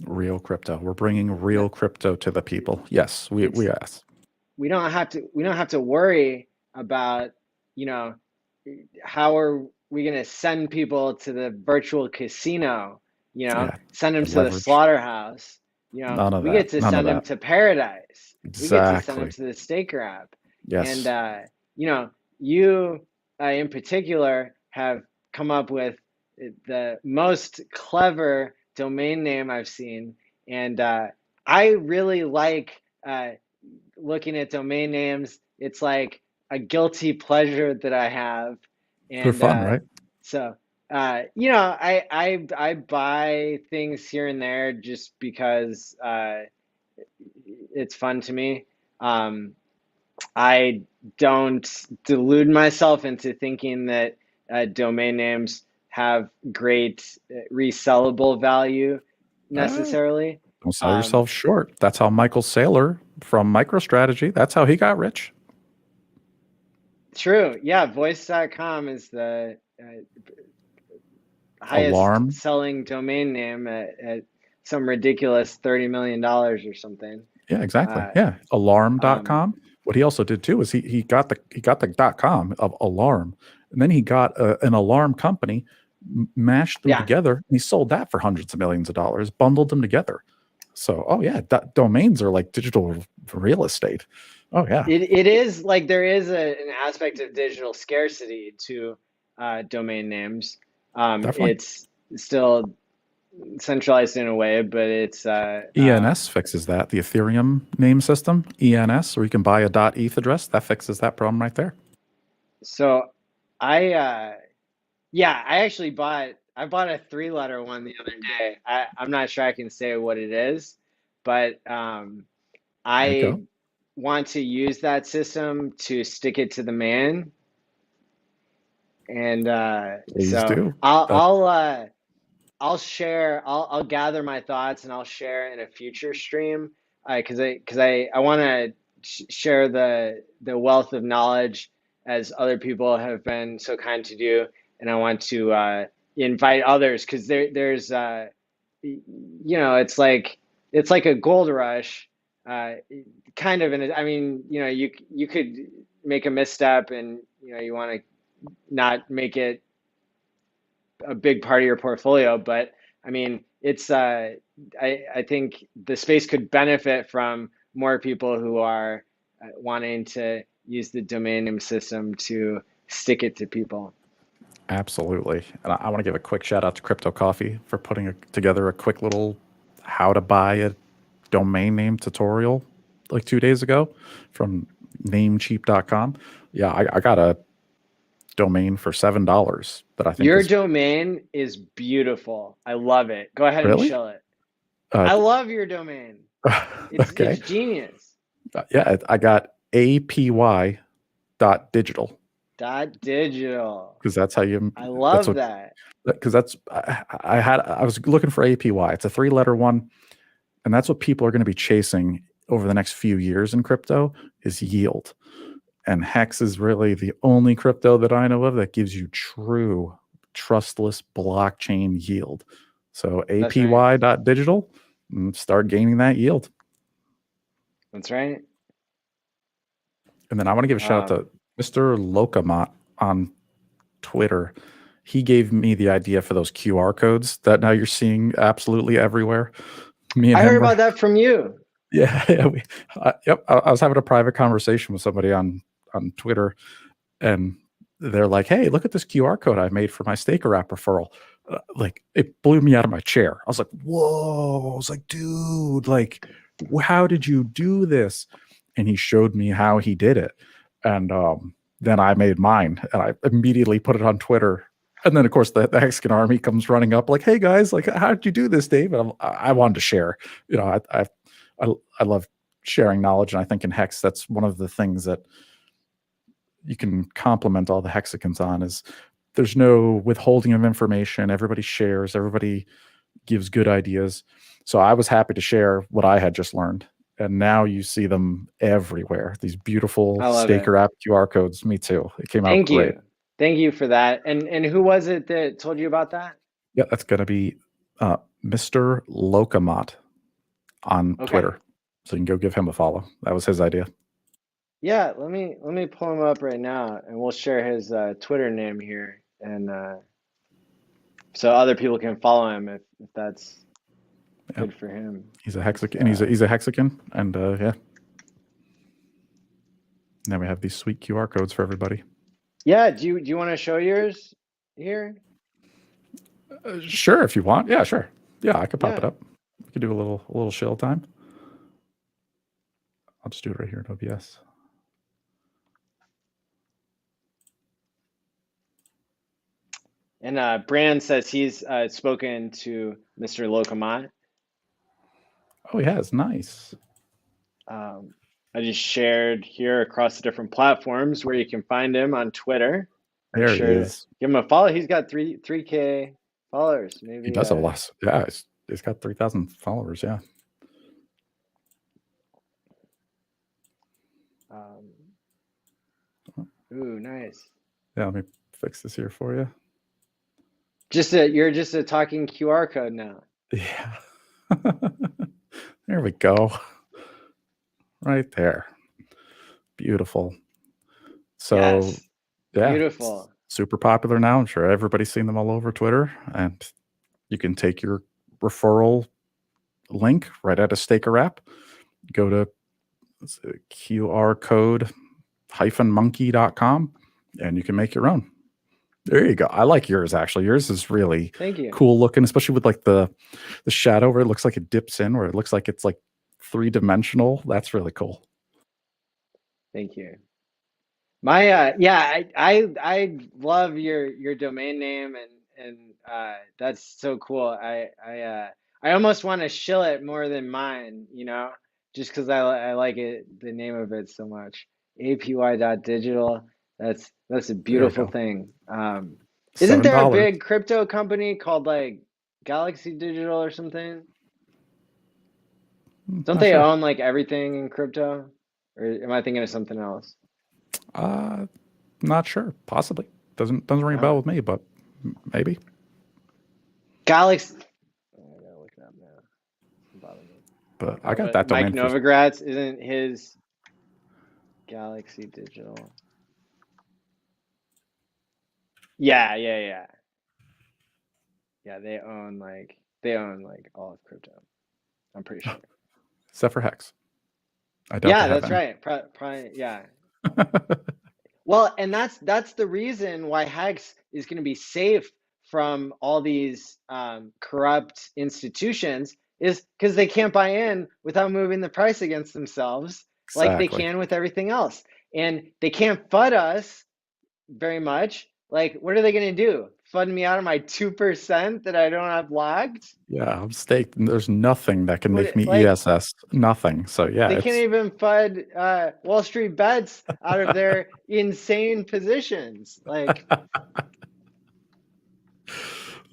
Real crypto. We're bringing real crypto to the people. Yes, we It's ask. we don't have to worry about, you know, how are we going to send people to the virtual casino, Yeah, send them and to the leverage. slaughterhouse. None of We that. get to None of send them that. to paradise. We get to send them Exactly. to the Staker app. And Yes. you in particular have come up with the most clever domain name I've seen. And I really like looking at domain names. It's like a guilty pleasure that I have. They're And fun, right? so I buy things here and there just because it's fun to me. Um, I don't delude myself into thinking that domain names have great resellable value Uh, necessarily. don't sell Um, yourself short. That's how Michael Saylor from MicroStrategy, that's how he got rich. True. Yeah, voice.com is the highest Alarm. selling domain name at some ridiculous $30 million or something. Yeah, exactly. Uh, Yeah. um, Alarm.com. What he also did too is he got the .com of alarm, and then he got an alarm company, mashed them yeah, together, and he sold that for hundreds of millions of dollars, bundled them together. So, oh yeah, domains are like digital real estate. Oh yeah, it is like there is an aspect of digital scarcity to domain names. definitely. It's still centralized in a way, but it's ENS fixes that. The Ethereum name system, ENS, where you can buy a .eth address, that fixes that problem right there. so I yeah, I bought a three-letter one the other day. I'm not sure I can say what it is, but There you I go. want to use that system to stick it to the man, and Please so do. I'll That I'll uh, I'll share. I'll gather my thoughts and I'll share in a future stream, because I want to share the wealth of knowledge as other people have been so kind to do, and I want to invite others because there's it's like a gold rush, uh, kind of. And I mean, you could make a misstep, and you want to not make it a big part of your portfolio. But I mean, I think the space could benefit from more people who are wanting to use the domain name system to stick it to people. Absolutely. And I want to give a quick shout out to Crypto Coffee for putting together a quick little how to buy a domain name tutorial like 2 days ago from namecheap.com. Yeah, I got a domain for $7 that I think Your is domain is beautiful. I love it. Go ahead and really shill it. uh, I love your domain. It's okay. genius. Yeah, I got APY dot digital Dot digital. because that's how you I that's love what that. because that's I was looking for APY. It's a 3-letter one, and that's what people are going to be chasing over the next few years in crypto is yield. And Hex is really the only crypto that I know of that gives you true trustless blockchain yield. So That's right. APY dot digital, start gaining that yield. That's right. And then I want to give a shout out Um, to Mr. Lokamot on Twitter. He gave me the idea for those QR codes that now you're seeing absolutely everywhere. Me and I heard him were, about that from you. yeah, yeah yep. I was having a private conversation with somebody on Twitter, and they're like, "Hey, look at this QR code I made for my Staker app referral." Like it blew me out of my chair. I was like, "Whoa!" I was like, "Dude, like, how did you do this?" And he showed me how he did it, and then I made mine, and I immediately put it on Twitter. And then, of course, the Mexican army comes running up, like, "Hey guys, like, how did you do this, Dave?" And I wanted to share. You know, I love sharing knowledge, and I think in Hex, that's one of the things that you can compliment all the hexagons on is there's no withholding of information. Everybody shares, everybody gives good ideas. So I was happy to share what I had just learned. And now you see them everywhere. These beautiful I love it. Staker app QR codes. Me too. It came out Thank great. you. Thank you for that. And who was it that told you about that? Yeah, that's going to be Mr. Lokamot on Okay. Twitter. So you can go give him a follow. That was his idea. Yeah, let me pull him up right now and we'll share his Twitter name here and so other people can follow him if that's Yeah, good for him. he's a It's, Hexican. He's a Hexican, and yeah. Now we have these sweet QR codes for everybody. yeah, do you want to show yours here? Sure, if you want. Yeah, sure. Yeah, I could pop it Yeah. up. We could do a little shill time. I'll just do it right here in OBS. And Brand says he's spoken to Mr. Lokomont. Oh, he has. Nice. Um, I just shared here across the different platforms where you can find him on Twitter. Make There he sure to is. give him a follow. He's got 3K followers. He Maybe does have less. Yeah, he's got 3,000 followers. Yeah. um, ooh, nice. Yeah, let me fix this here for you. You're just a talking QR code now. Yeah. There we go. Right there. Beautiful. So, Yes. yeah, Beautiful. super popular now. I'm sure everybody's seen them all over Twitter. And you can take your referral link right out of Staker app, go to QR code -monkey.com, and you can make your own. There you go. I like yours actually. Yours is really Thank you. cool looking, especially with like the shadow where it looks like it dips in, where it looks like it's like 3-dimensional. That's really cool. Thank you. My yeah, I love your domain name and that's so cool. I almost want to shill it more than mine, just because I like it the name of it so much. APY.digital. That's a There we beautiful go. thing. Isn't there a $7. big crypto company called like Galaxy Digital or something? Don't Not they sure. own like everything in crypto? Or am I thinking of something else? Uh, Not sure. Possibly. Doesn't ring a bell Uh, with me, but maybe. Galaxy. Oh, I gotta look it up now. Doesn't bother me. But I Oh, got but that Mike domain for. Novogratz isn't his Galaxy Digital. Yeah, yeah, yeah. Yeah, they own like all of crypto. I'm pretty sure. Except for Hex. I doubt they Yeah, have that's any. right. Probably, yeah. Well, and that's the reason why HEX is going to be safe from all these corrupt institutions is because they can't buy in without moving the price against themselves like they Exactly. can with everything else. And they can't FUD us very much. Like, what are they going to do? FUD me out of my 2% that I don't have logged? Yeah, I'm staked, and there's nothing that can make What, me like, ESS. Nothing. So yeah, they can't it's even FUD Wall Street bets out of their insane positions. Like,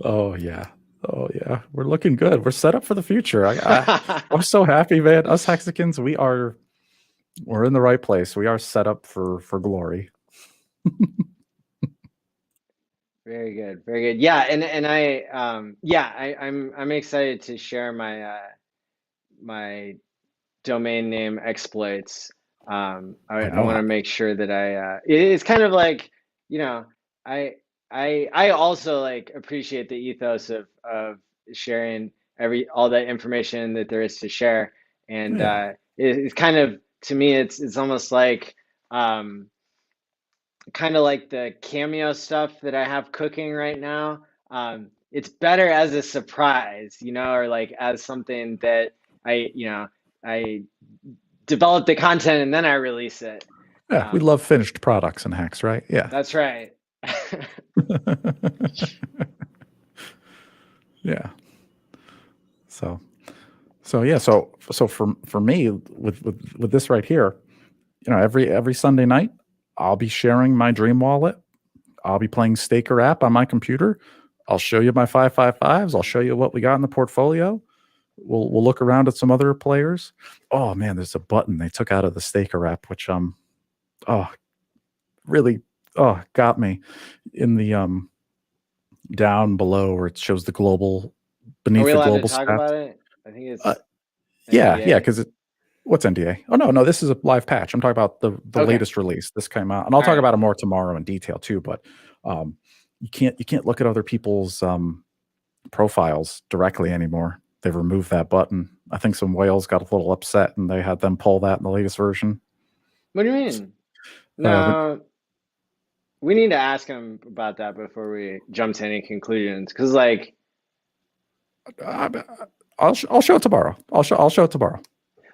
oh yeah. Oh yeah. We're looking good. We're set up for the future. I'm so happy, man. Us Hexicans, we're in the right place. We are set up for glory. very good, very good. Yeah, and I'm excited to share my domain name exploits. I I know want to how. make sure that it's kind of like, you know, I I also like appreciate the ethos of sharing all that information that there is to share, and Yeah. it's kind of, to me, it's almost like um kind of like the Cameo stuff that I have cooking right now. It's better as a surprise, or like as something that I develop the content and then I release it. Yeah, we Um, love finished products and hacks, right? Yeah. that's right. Yeah. So so for me with this right here, every Sunday night, I'll be sharing my dream wallet. I'll be playing Staker app on my computer. I'll show you my 555s. I'll show you what we got in the portfolio. We'll look around at some other players. Oh man, there's a button they took out of the Staker app, which oh really got me in the down below where it shows the global Are beneath we the allowed to global talk stats. about it? I think Uh, it's yeah, NDA. because what's NDA? Oh no, this is a live patch. I'm talking about the Okay. latest release. This came out, and I'll All talk right. about it more tomorrow in detail too. But um, you can't look at other people's profiles directly anymore. They've removed that button. I think some whales got a little upset, and they had them pull that in the latest version. What do you mean? But No, we need to ask him about that before we jump to any conclusions. Because, like, uh, I'll show it tomorrow. I'll show it tomorrow.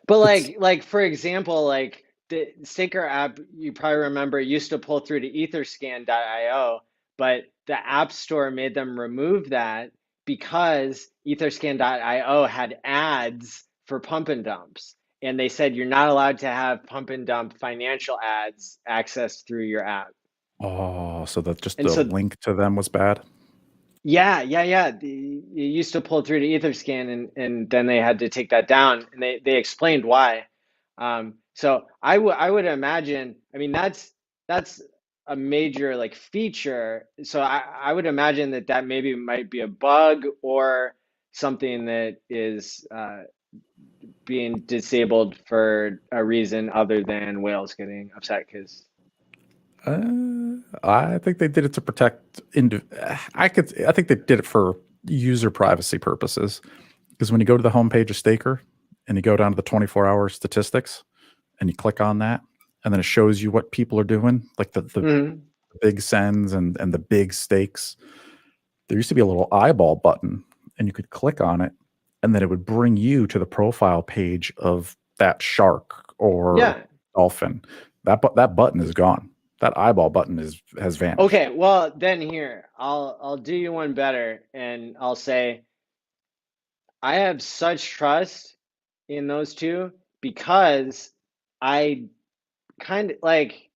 but It's like for example, like the Staker app, you probably remember, used to pull through to etherscan.io, but the App Store made them remove that because etherscan.io had ads for pump and dumps. And they said you're not allowed to have pump and dump financial ads accessed through your app. so that just And the so, link to them was bad. yeah. It used to pull through to Etherscan, and then they had to take that down, and they explained why. So I would imagine, I mean, that's a major like feature. So I would imagine that maybe might be a bug or something that is being disabled for a reason other than whales getting upset because. I think they did it to protect. I think they did it for user privacy purposes. Because when you go to the homepage of Staker and you go down to the 24-hour statistics and you click on that, and then it shows you what people are doing, like the Mhm. big sends and the big stakes. There used to be a little eyeball button, and you could click on it, and then it would bring you to the profile page of that shark or Yeah. dolphin. That button is gone. That eyeball button has vanished. Okay, well then here, I'll do you one better and I'll say I have such trust in those two because I kind of like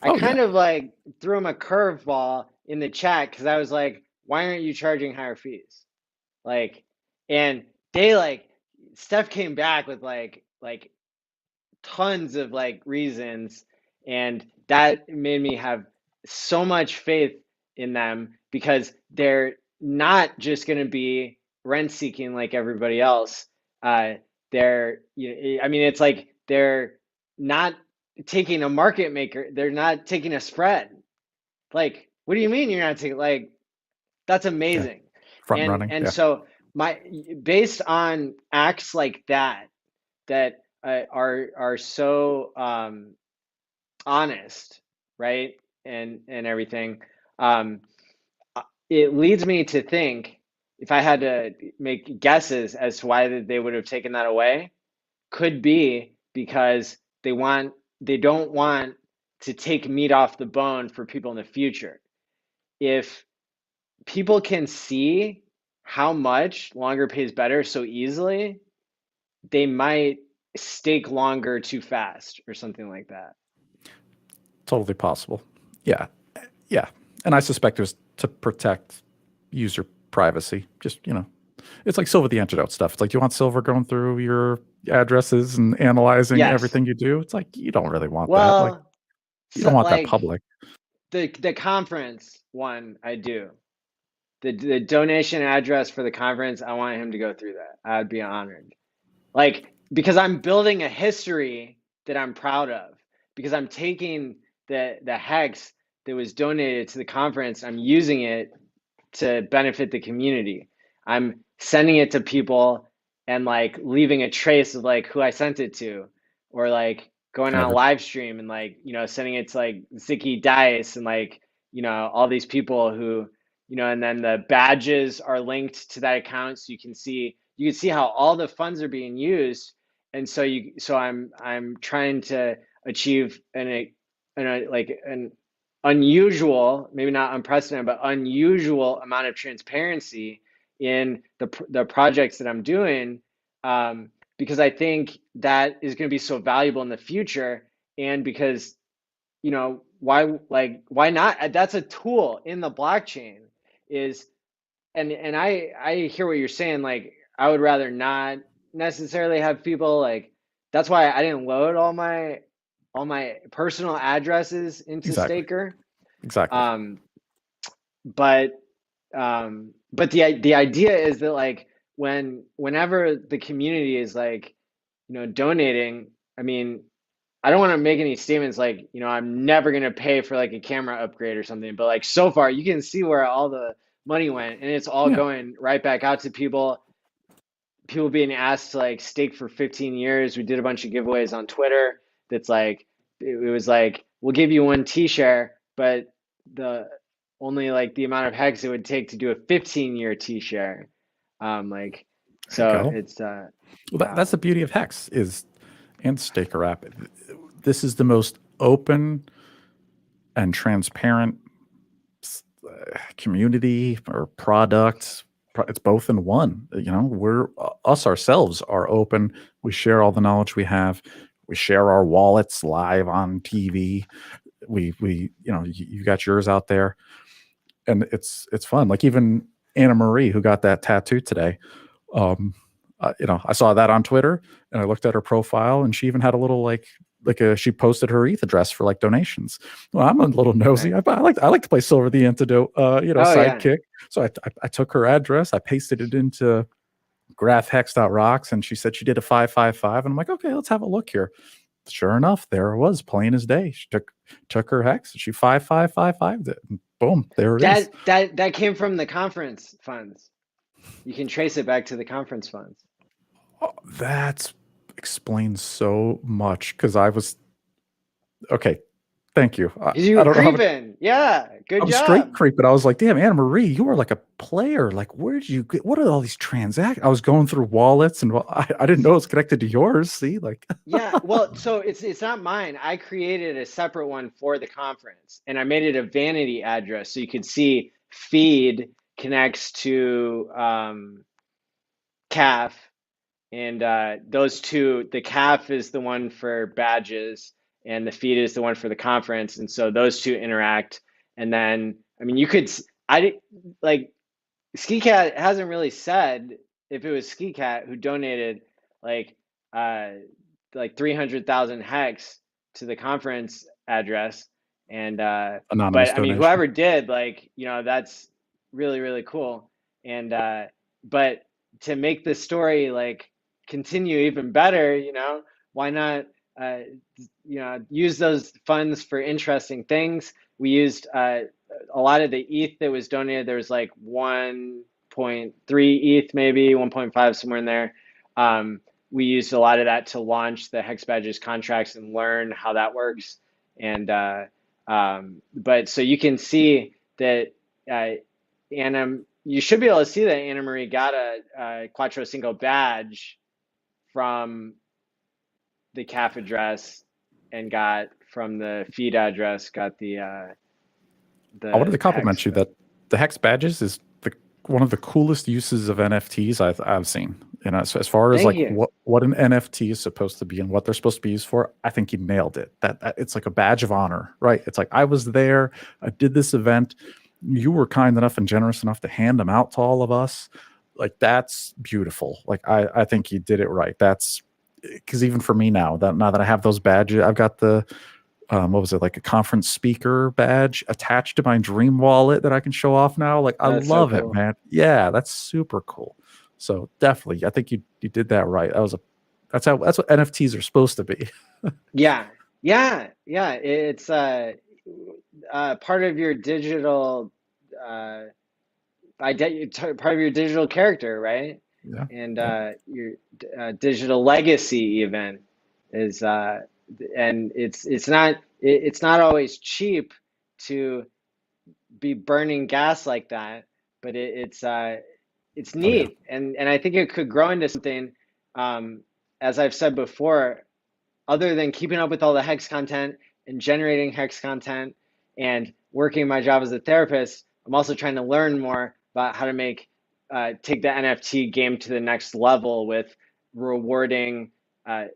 I Oh kind yeah. of like threw him a curveball in the chat because I was like, why aren't you charging higher fees? Like, and they like Steph came back with like tons of like reasons, and that made me have so much faith in them because they're not just going to be rent seeking like everybody else. uh I mean, it's like they're not taking a market maker, they're not taking a spread. Like, what do you mean you're not taking, like, that's Yeah. amazing. Front and running. and Yeah. so my based on acts like that are so honest. right? And everything. Um, it leads me to think, if I had to make guesses as to why they would have taken that away, could be because they want they don't want to take meat off the bone for people in the future. If people can see how much longer pays better so easily, they might stake longer too fast or something like that. Totally possible. Yeah. Yeah. And I suspect it was to protect user privacy. Just, it's like Silver the Antidote stuff. It's like, do you want Silver going through your addresses and analyzing Yes. everything you do? It's like, you don't really want that. Like, Well, you don't so, want that like public. the conference one, I do. The donation address for the conference, I want him to go through that. I'd be honored. Like, because I'm building a history that I'm proud of. Because I'm taking the hex that was donated to the conference, I'm using it to benefit the community. I'm sending it to people and like leaving a trace of like who I sent it to, or like going And on a every, live stream and like, sending it to like Zicky Dice and like, all these people who, and then the badges are linked to that account, so you can see how all the funds are being used. And so I'm trying to achieve an unusual, maybe not unprecedented, but unusual amount of transparency in the projects that I'm doing, because I think that is going to be so valuable in the future, and because why not? That's a tool in the blockchain. Is and I hear what you're saying. Like, I would rather not necessarily have people like. That's why I didn't load all my personal addresses into exactly. Staker. Exactly. Um, but the idea is that like whenever the community is like donating, I mean, I don't want to make any statements like I'm never going to pay for like a camera upgrade or something, but like so far you can see where all the money went, and it's all Yeah. going right back out to people being asked to like stake for 15 years. We did a bunch of giveaways on Twitter. That's like, it was like, we'll give you one T-share, but the only like the amount of hex it would take to do a 15-year T-share. Like, There you so go. it's Well, that's the um, beauty of Hex is and Staker app. This is the most open and transparent community or product. It's both in one. We're us ourselves are open. We share all the knowledge we have. We share our wallets live on TV. You got yours out there, and it's fun. Like even Anna Marie, who got that tattoo today. I saw that on Twitter, and I looked at her profile, and she even had a little she posted her ETH address for like donations. Well, I'm a little nosy. nice. I like to play Silver the Antidote, Oh yeah. sidekick. So I took her address, I pasted it into graphhex.rocks, and she said she did a 555, and I'm like, okay, let's have a look here. Sure enough, there it was, plain as day. She took her hex, she 5555'd it, and boom, there it is. That came from the conference funds. You can trace it back to the conference funds. Oh, that explains so much because I was okay. Thank you. Because you I were don't know how to. creeping. Yeah, I good was straight job. creep, but I was like, damn, Anna Marie, you are like a player. Like, where did you get? What are all these transactions? I was going through wallets, and I didn't know it was connected to yours. See, like, Yeah, well, so it's not mine. I created a separate one for the conference, and I made it a vanity address so you could see feed connects to CAF, and those two, the CAF is the one for badges, and the feed is the one for the conference, and so those two interact. And then, I mean, like, Ski Cat hasn't really said if it was Ski Cat who donated like uh 300,000 hex to the conference address, and but anonymous I mean, donation. whoever did, like, that's really really cool. And but to make the story like continue even better, why not uh use those funds for interesting things. We used a lot of the ETH that was donated. There was like 1.3 ETH, maybe 1.5, somewhere in there. We used a lot of that to launch the Hex Badges contracts and learn how that works. And But so you can see that you should be able to see that Anna Marie got a Quattro Cinco badge from the CAF address and got from the feed address, got I wanted to the compliment hex. you that the hex badges is one of the coolest uses of NFTs I've seen. You know, as far as Thank like you. what an NFT is supposed to be and what they're supposed to be used for, I think you nailed it. That it's like a badge of honor, right? It's like I was there, I did this event. You were kind enough and generous enough to hand them out to all of us. Like that's beautiful. Like I think you did it right. That's because even for me now that I have those badges, I've got the what was it, like a conference speaker badge attached to my Dream Wallet that I can show off now. Like I That's so love it, cool. man. Yeah, that's super cool. So definitely, I think you did that right. That's what NFTs are supposed to be. Yeah, yeah. It's part of your digital uh, part of your digital character, right? Yeah, And yeah, your digital legacy even is, and it's not always cheap to be burning gas like that, but it's oh yeah, neat, and I think it could grow into something. Um, as I've said before, other than keeping up with all the Hex content and generating Hex content and working my job as a therapist, I'm also trying to learn more about how to take the NFT game to the next level with rewarding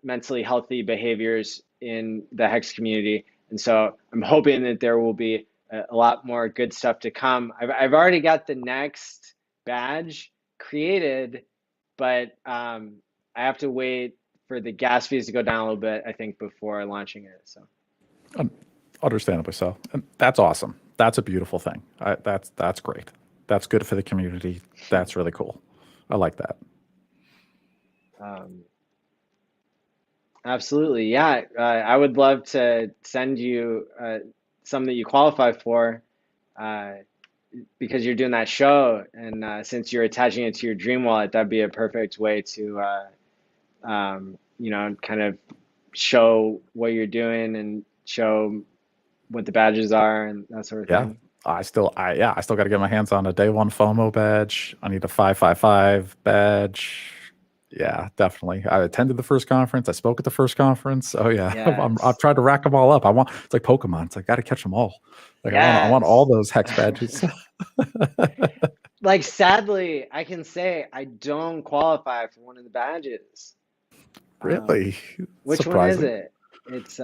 mentally healthy behaviors in the Hex community. And so I'm hoping that there will be a lot more good stuff to come. I've already got the next badge created, but I have to wait for the gas fees to go down a little bit, I think, before launching it. So Un- understandably so, and that's awesome. That's a beautiful thing. That's great. That's good for the community. That's really cool. I like that. um, absolutely, yeah. I would love to send you some that you qualify for uh, because you're doing that show, and since you're attaching it to your Dream Wallet, that'd be a perfect way to kind of show what you're doing and show what the badges are and that sort of Yeah. thing. I still got to get my hands on a day one FOMO badge. I need a 555 badge. Yeah, definitely. I attended the first conference. I spoke at the first conference. Oh yeah, I've Yes. tried to rack them all up. It's like Pokemon. It's like got to catch them all. Like I want all Yes. those hex badges. Like, sadly, I can say I don't qualify for one of the badges. Really Which one is surprising. it? It's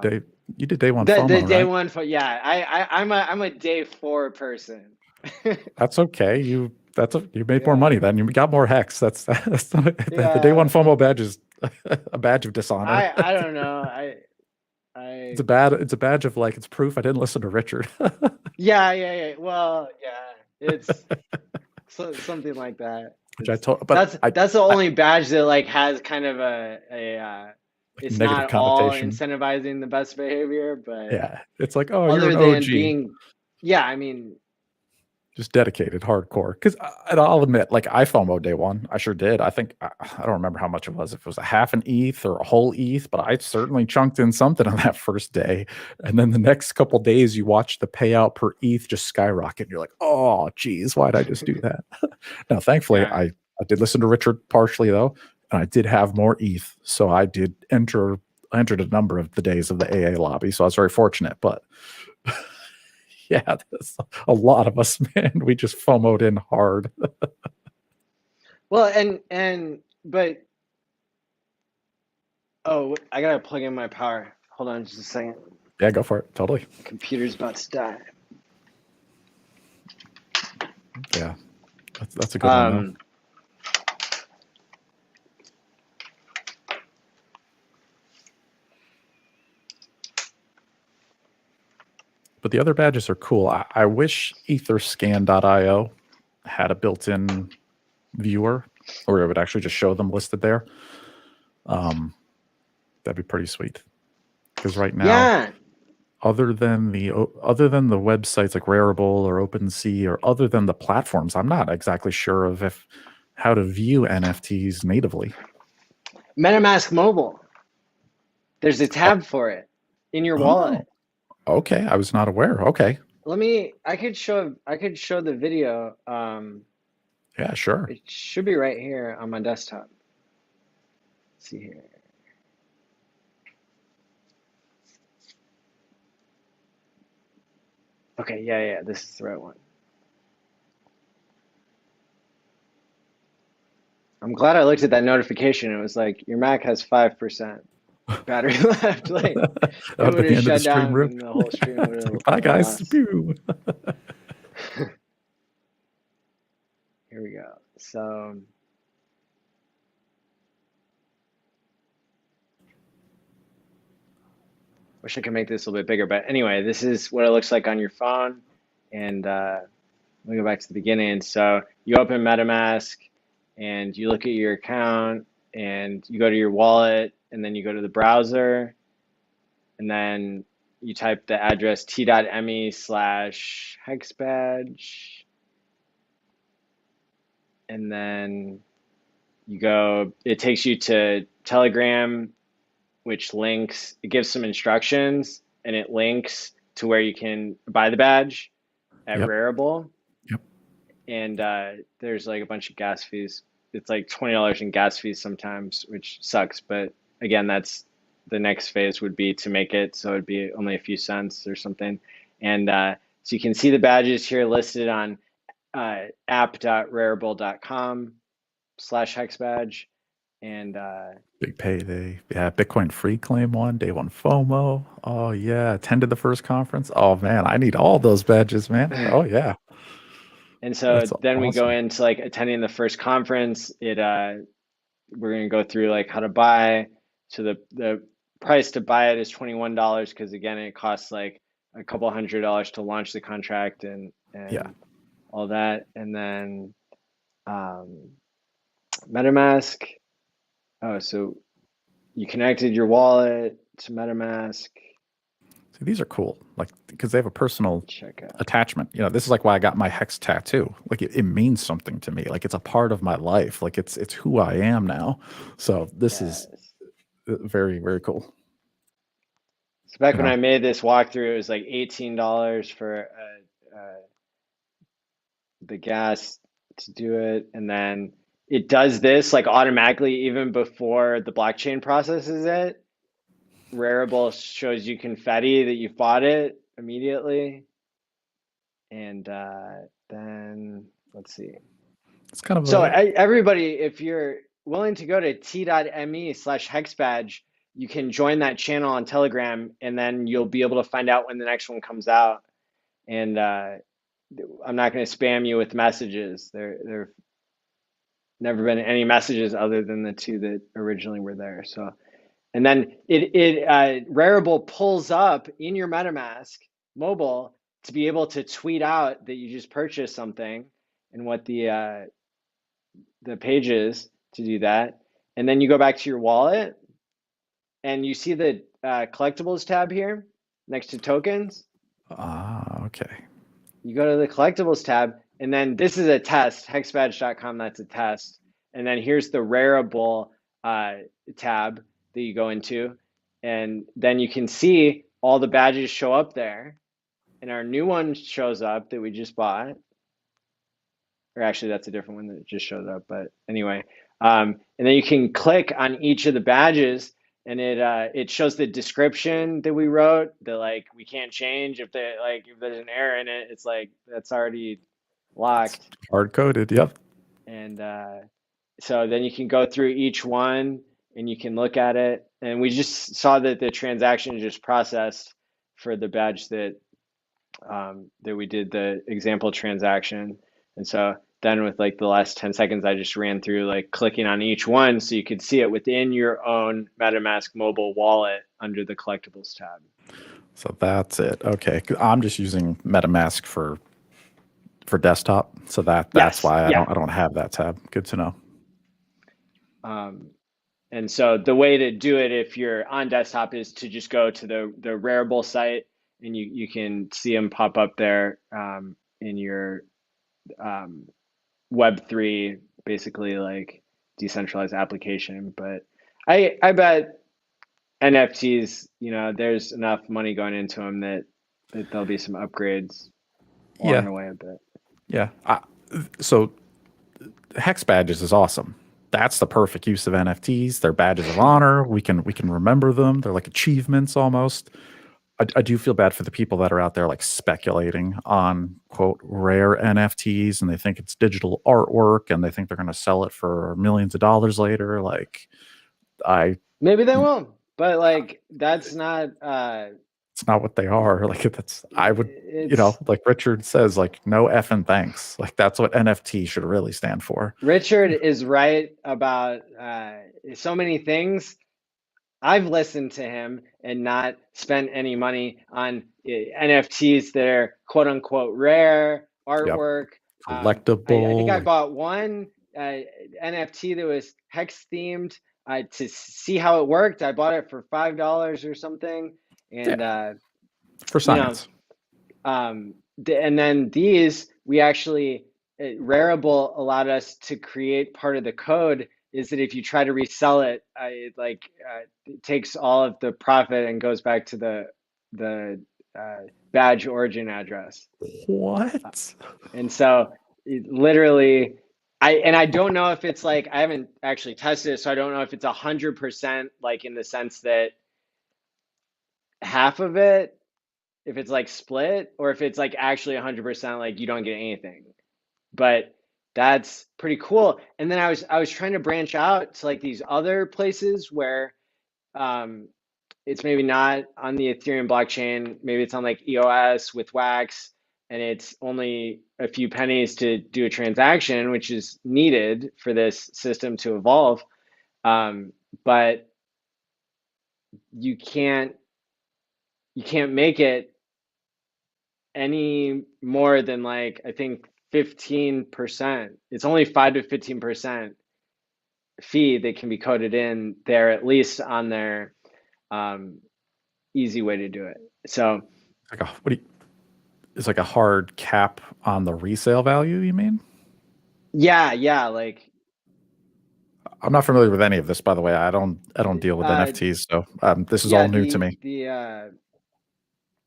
Day you did day one the FOMO, day right? one for, yeah. I'm a day four person. That's okay. You made more Yeah. money then. You got more hex. That's not, the day one Yeah. FOMO badge is a badge of dishonor. I don't know. It's I a bad. It's a badge of like it's proof I didn't listen to Richard. yeah. Well, yeah. It's something like that. Which I It's told, but that's the I only badge that like has kind of like it's negative not all connotation. incentivizing the best behavior, but Yeah, it's like, oh, you're other an than OG, being, yeah, I mean, just dedicated, hardcore. Because I'll admit, like I FOMO day one, I sure did. I think I don't remember how much it was. If it was a half an ETH or a whole ETH, but I certainly chunked in something on that first day. And then the next couple days, you watch the payout per ETH just skyrocket. And you're like, oh, geez, why did I just do that? Now, thankfully, yeah, I did listen to Richard partially though, and I did have more ETH, so I did I entered a number of the days of the AA lobby, so I was very fortunate. But yeah, that's a lot of us, man. We just FOMO'd in hard. well, but oh, I gotta plug in my power. Hold on just a second. Yeah, go for it. Totally. My computer's about to die. Yeah, that's a good one though. Um, But the other badges are cool. I wish etherscan.io had a built-in viewer or it would actually just show them listed there. That'd be pretty sweet. Because right now, yeah, other than the websites like Rarible or OpenSea, or other than the platforms, I'm not exactly sure of how to view NFTs natively. MetaMask Mobile. There's a Oh, tab for it. in your Oh, wallet. okay. I was not aware. Okay. I could show the video. Yeah, sure. It should be right here on my desktop. Let's see here. Okay, yeah, this is the right one. I'm glad I looked at that notification. It was like your Mac has 5% battery left. Like That it would have would been the have end of the shut stream, down Rip. and the whole stream would It's have like, bye, guys. lost. Pew. Here we go. So wish I could make this a little bit bigger, but anyway, this is what it looks like on your phone. And let me go back to the beginning. So you open MetaMask and you look at your account and you go to your wallet and then you go to the browser and then you type the address t.me/hexbadge and then you go, it takes you to Telegram, which links, it gives some instructions and it links to where you can buy the badge at Yep. Rarible. Yep. And there's like a bunch of gas fees. It's like $20 in gas fees sometimes, which sucks. But again, that's the next phase would be to make it so it'd be only a few cents or something. And so you can see the badges here listed on app.rarible.com/hexbadge. And Big payday. Yeah. Bitcoin free claim one, day one FOMO. Oh, yeah. Attended the first conference. Oh, man. I need all those badges, man. Oh, yeah. and so That's then we go awesome. into like attending the first conference. We're going to go through like how to buy. So the price to buy it is $21 because again it costs like a couple $100 to launch the contract Yeah. and all that. And then um, MetaMask. Oh, so you connected your wallet to MetaMask. See, these are cool. Like, because they have a personal Check out. attachment. This is like why I got my hex tattoo. Like it means something to me. Like it's a part of my life. Like it's who I am now. So this is Yes. very, very cool. So back You when I know, made this walkthrough, it was like $18 for the gas to do it, and then it does this like automatically even before the blockchain processes it. Rarible shows you confetti that you've bought it immediately, and then let's see. it's kind of So a everybody, if you're willing to go to t.me/hexbadge, you can join that channel on Telegram, and then you'll be able to find out when the next one comes out. And I'm not going to spam you with messages. There never been any messages other than the two that originally were there. So, and then Rarible pulls up in your MetaMask mobile to be able to tweet out that you just purchased something and what the page is to do that. And then you go back to your wallet and you see the collectibles tab here next to tokens. okay. You go to the collectibles tab, and then this is a test, hexbadge.com, that's a test. And then here's the Rarible tab that you go into. And then you can see all the badges show up there. And our new one shows up that we just bought. Or actually, that's a different one that just showed up. But anyway, and then you can click on each of the badges and it shows the description that we wrote that like we can't change if there's an error in it, it's like that's already It's locked. hard coded. Yep. And so then you can go through each one and you can look at it. And we just saw that the transaction just processed for the badge that we did the example transaction. And so then with like the last 10 seconds, I just ran through like clicking on each one so you could see it within your own MetaMask mobile wallet under the collectibles tab. So that's it. Okay. 'Cause I'm just using MetaMask for desktop, so that's Yes, why yeah. I don't have that tab. Good to know. Um, and so the way to do it if you're on desktop is to just go to the Rarible site and you can see them pop up there in your um, Web3, basically like decentralized application. But I bet NFTs, there's enough money going into them that there'll be some upgrades along Yeah, the way a bit. yeah. So hex badges is awesome. That's the perfect use of NFTs. They're badges of honor. We can remember them. They're like achievements almost. I do feel bad for the people that are out there like speculating on quote rare NFTs and they think it's digital artwork and they think they're going to sell it for millions of dollars later. Like I, Maybe they won't, but like that's not it's not what they are. Like that's I would, it's like Richard says, like no effing thanks. Like that's what NFT should really stand for. Richard is right about so many things. I've listened to him and not spent any money on NFTs that are quote unquote rare Yep, artwork. I think collectible. I Like bought one NFT that was hex themed to see how it worked. I bought it for $5 or something, and yeah, for you know, science. and then these we actually Rarible allowed us to create part of the code is that if you try to resell it, it takes all of the profit and goes back to the badge origin address. What? And so literally, I don't know if it's like I haven't actually tested it, so I don't know if it's 100% like in the sense that half of it, if it's like split, or if it's like actually 100% like you don't get anything. But that's pretty cool. And then I was trying to branch out to like these other places where um, it's maybe not on the Ethereum blockchain. Maybe it's on like EOS with Wax, and it's only a few pennies to do a transaction, which is needed for this system to evolve. Um, but you can't you can't make it any more than like I think 15%. It's only 5 to 15% fee that can be coded in there, at least on their um, easy way to do it. So Like a what do you, it's like a hard cap on the resale value, you mean? yeah, like I'm not familiar with any of this, by the way. I don't deal with uh, NFTs, so this is all yeah, new to me.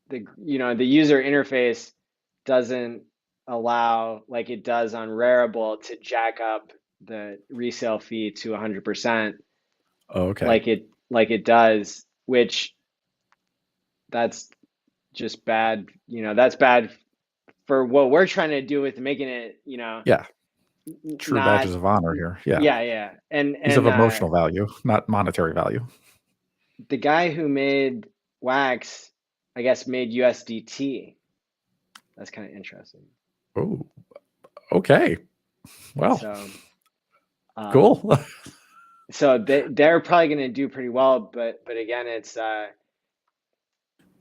the user interface doesn't allow like it does on Rarible to jack up the resale fee to 100% Okay, like it does, which that's just bad. That's bad for what we're trying to do with making it, yeah, true not, badges of honor here. Yeah, yeah. And these have emotional value, not monetary value. the guy who made Wax, I guess, made USDT. That's kind of interesting. Oh, okay. Well, So, um, cool. so they're probably going to do pretty well, but again, it's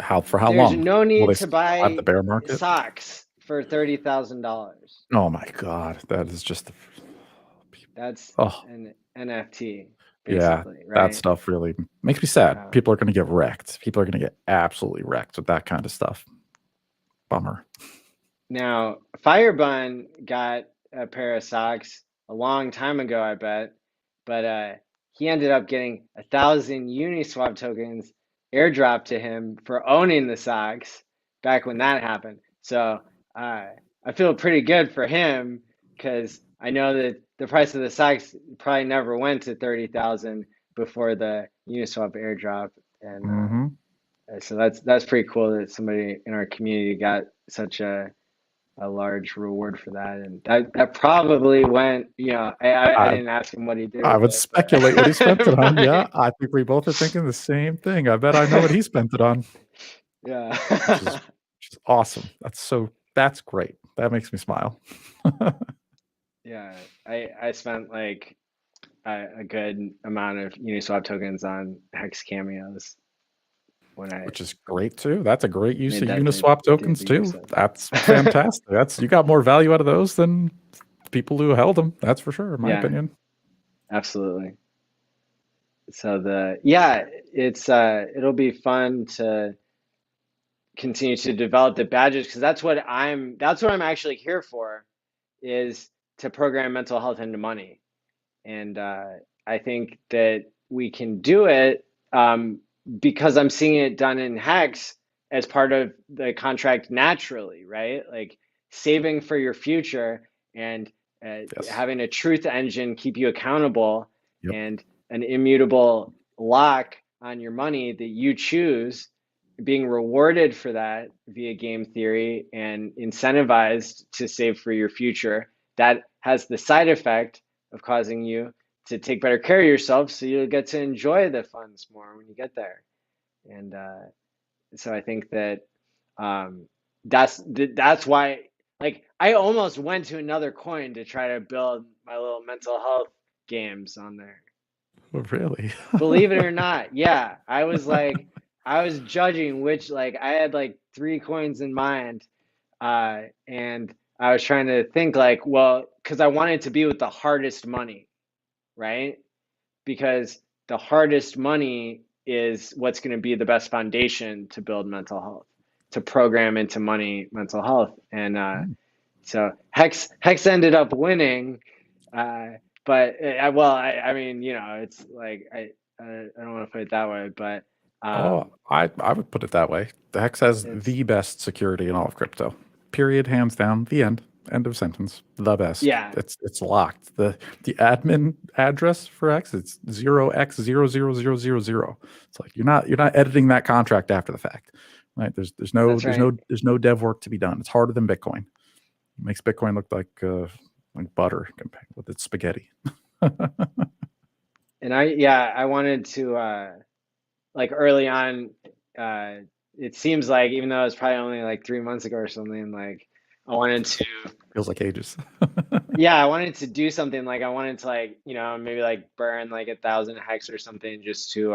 How there's long no will they need to survive the buy bear market? socks for $30,000. Oh my god, that is just That's oh an NFT, yeah. basically, That right? stuff really makes me sad. Um, People are going to get wrecked. People are going to get absolutely wrecked with that kind of stuff. Bummer. Now, Firebun got a pair of socks a long time ago, I bet, but he ended up getting 1,000 Uniswap tokens airdropped to him for owning the socks back when that happened. So uh, I feel pretty good for him because I know that the price of the socks probably never went to 30,000 before the Uniswap airdrop, and Hmm. so that's pretty cool that somebody in our community got such a large reward for that, and that probably went. I I didn't ask him what he did I with would it, speculate what he spent it on. Yeah, but I think we both are thinking the same thing. I bet I know what he spent it on, yeah, which is awesome. That's great. That makes me smile. yeah. I spent like a good amount of Uniswap tokens on Hex cameos when I Which is great too. That's a great use made of that Uniswap tokens debut. too. So That's fantastic. That's you got more value out of those than people who held them. That's for sure, in my yeah, opinion. absolutely. So yeah, it'll be fun to continue to develop the badges because that's what I'm actually here for is to program mental health into money. And I think that we can do it. because I'm seeing it done in HEX as part of the contract naturally, right? Like saving for your future and Yes. having a truth engine keep you accountable Yep. and an immutable lock on your money that you choose, being rewarded for that via game theory and incentivized to save for your future. That has the side effect of causing you to take better care of yourself so you'll get to enjoy the funds more when you get there. And so I think that um, that's why, like, I almost went to another coin to try to build my little mental health games on there. Oh, really? Believe it or not, yeah, I was like, I was judging which, like, I had like three coins in mind, and I was trying to think like, well, because I wanted to be with the hardest money, right? Because the hardest money is what's going to be the best foundation to build mental health, to program into money mental health. And so Hex ended up winning, uh, but well, I mean, you know, it's like I don't want to put it that way, but Oh, um, I would put it that way. The Hex has it's the best security in all of crypto. Period, hands down. The end. End of sentence. The best. yeah, It's locked. The admin address for X, it's 0x00000. It's like you're not editing that contract after the fact. Right? There's no that's there's right. no there's no dev work to be done. It's harder than Bitcoin. It makes Bitcoin look like butter compared with its spaghetti. And I wanted to like early on, uh, it seems like even though it's probably only like 3 months ago or something, like I wanted to, Feels like ages. yeah, I wanted to do something like I wanted to like, you know, maybe like burn like 1,000 hex or something just to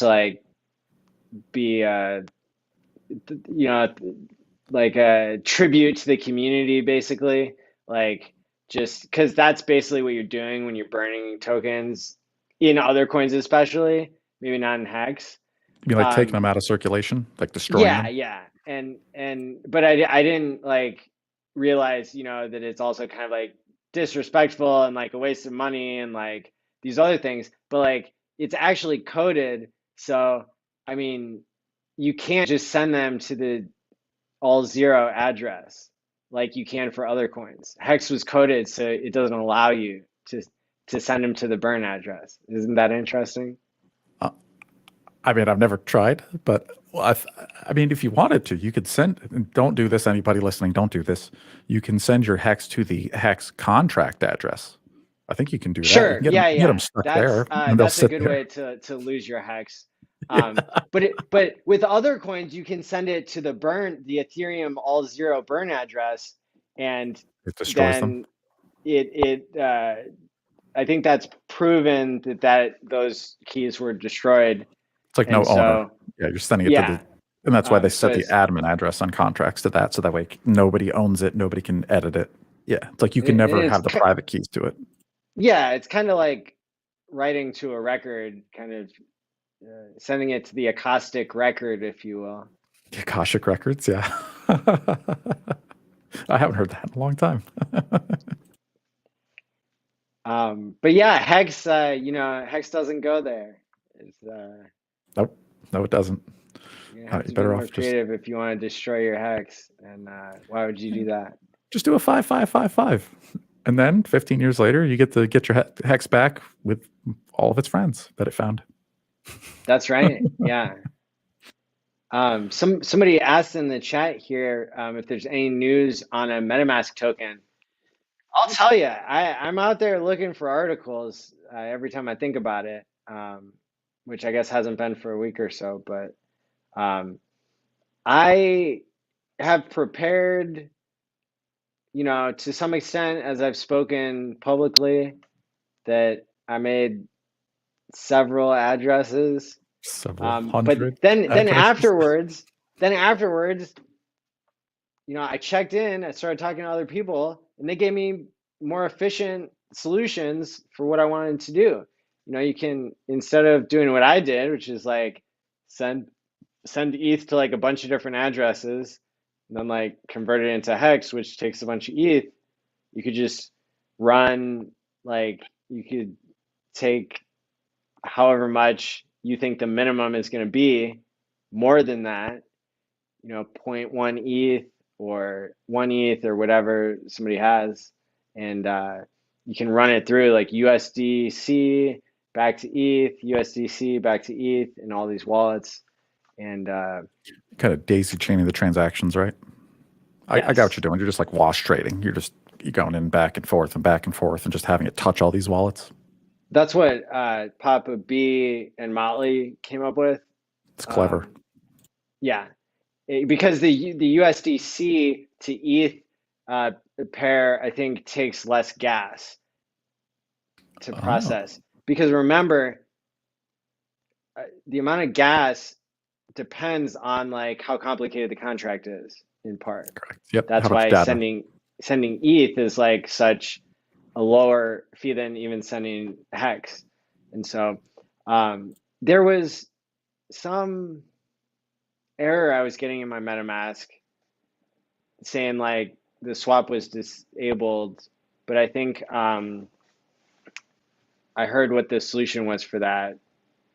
like be, you know, like a tribute to the community, basically. Like just because that's basically what you're doing when you're burning tokens in other coins, especially, maybe not in hex. You mean like taking Um, them out of circulation, like destroying Yeah, them? yeah. And but I didn't like realize, you know, that it's also kind of like disrespectful and like a waste of money and like these other things, but like it's actually coded. So, I mean, you can't just send them to the all zero address like you can for other coins. Hex was coded so it doesn't allow you to send them to the burn address. Isn't that interesting? Uh, I mean, I've never tried, but I mean, if you wanted to, you could send. And don't do this. Anybody listening, don't do this. You can send your hex to the hex contract address. I think you can do that. You Sure. can Yeah, get them yeah. stuck there, and they'll That's a sit good there. way to lose your hex. Yeah, But with other coins, you can send it to the Ethereum all zero burn address, and it destroys them. then I think that's proven that those keys were destroyed. It's like no And owner. so Yeah, you're sending it to the, yeah, and that's why they so set the admin address on contracts to that, so that way nobody owns it, nobody can edit it. Yeah, it's like you can never it's have the private keys to it. yeah, it's kind of like writing to a record, kind of sending it to the acoustic record, if you will. The Akashic records. Yeah, I haven't heard that in a long time. But yeah, Hex, you know, Hex doesn't go there. It's, Nope, no, it doesn't. you have You're to be better more off just creative if you want to destroy your Hex. And why would you do that? just do a 5 5 5 5, and then 15 years later, you get to get your hex back with all of its friends that it found. That's right. Yeah. Somebody asked in the chat here if there's any news on a MetaMask token. I'll tell you, I'm out there looking for articles every time I think about it, which I guess hasn't been for a week or so. But um, I have prepared, you know, to some extent, as I've spoken publicly, that I made several addresses. Several But hundred then addresses. afterwards, you know, I checked in, I started talking to other people, and they gave me more efficient solutions for what I wanted to do. You know, you can, instead of doing what I did, which is like send send ETH to like a bunch of different addresses, and then like convert it into Hex, which takes a bunch of ETH, you could just run like you could take however much you think the minimum is going to be more than that, 0.1 ETH or 1 ETH or whatever somebody has, and you can run it through like USDC back to ETH, USDC back to ETH, and all these wallets. And Kind of daisy chaining the transactions, right? I got what yes, you're doing. You're just like wash trading. You're going in back and forth and back and forth and just having it touch all these wallets. that's what Papa B and Motley came up with. It's clever. Yeah, because the USDC to ETH pair, I think, takes less gas to Oh, process. Because remember, the amount of gas depends on like how complicated the contract is in part. correct. Yep. How That's much why data? sending ETH is like such a lower fee than even sending HEX. And so there was some error I was getting in my MetaMask saying like the swap was disabled, but I think I heard what the solution was for that.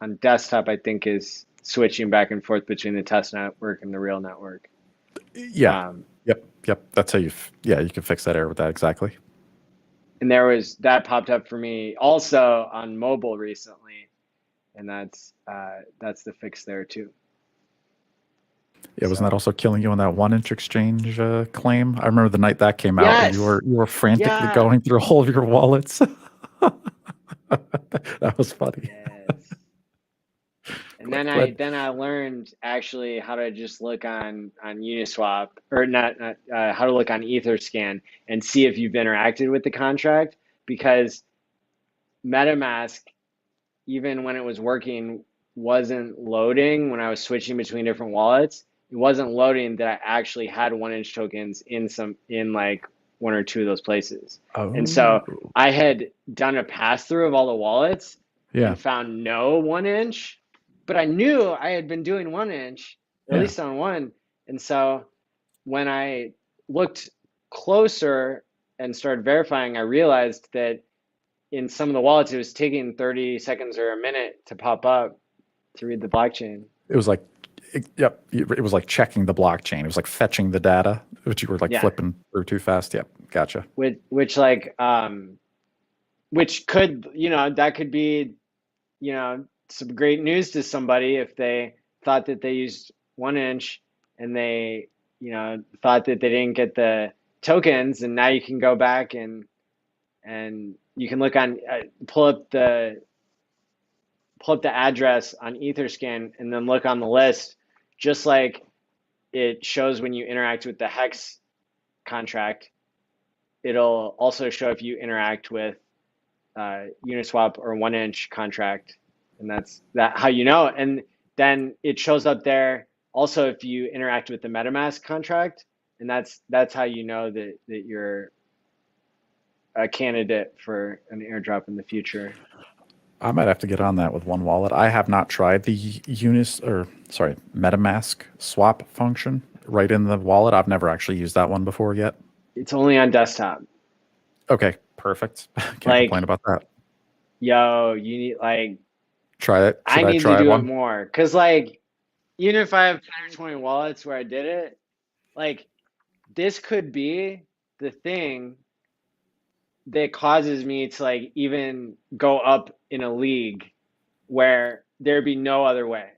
On desktop, I think is switching back and forth between the test network and the real network. Yeah. Um, Yep. Yep. That's how you can fix that error with that. Exactly. and there was that popped up for me also on mobile recently, and that's the fix there too. Yeah. Wasn't that So also killing you on that 1 inch exchange claim? I remember the night that came out and you yes, were frantically yeah, going through all of your wallets. That was funny. yes. And Glad, then I glad. then I learned actually how to just look on Uniswap, or not how to look on Etherscan and see if you've interacted with the contract, because MetaMask, even when it was working, wasn't loading when I was switching between different wallets. It wasn't loading that I actually had 1 inch tokens in like one or two of those places. And Oh, so I had done a pass through of all the wallets yeah. and found no 1 inch, but I knew I had been doing 1 inch, at Yeah. least on one. And so when I looked closer and started verifying, I realized that in some of the wallets, it was taking 30 seconds or a minute to pop up to read the blockchain. It was like, yep. It was like checking the blockchain. It was like fetching the data, which you were like Yeah, flipping through too fast. Yep. Gotcha. which could, that could be, some great news to somebody if they thought that they used 1 inch and they, thought that they didn't get the tokens, and now you can go back and you can look on, pull up the address on Etherscan and then look on the list, just like it shows when you interact with the HEX contract. It'll also show if you interact with Uniswap or 1 inch contract, and that's how you know. And then it shows up there also if you interact with the MetaMask contract, and that's how you know that you're a candidate for an airdrop in the future. I might have to get on that with one wallet. I have not tried the MetaMask swap function right in the wallet. I've never actually used that one before yet. It's only on desktop. Okay, perfect. Can't complain Like, about that. yo, you need like Try it. I Should I need to try do it one? more because like even if I have 10 or 20 wallets where I did it, like this could be the thing that causes me to like even go up in a league where there'd be no other way,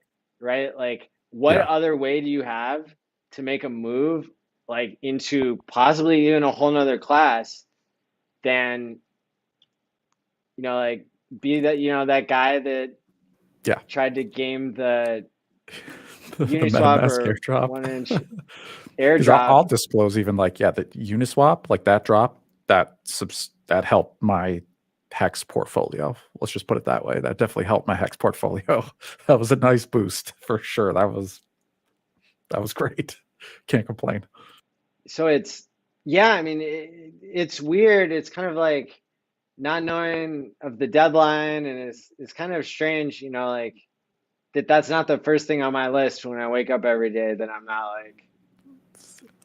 right? Like what Yeah. other way do you have to make a move like into possibly even a whole nother class than, like be that, that guy that Yeah. tried to game the The Uniswap MetaMask or airdrop. 1 inch Because I'll airdrop. disclose even like, yeah, the Uniswap, like that drop, that helped my Hex portfolio. Let's just put it that way. That definitely helped my Hex portfolio. That was a nice boost for sure. That was great. Can't complain. So yeah, I mean, it's weird. It's kind of like not knowing of the deadline, and it's kind of strange, like that's not the first thing on my list when I wake up every day, that I'm not like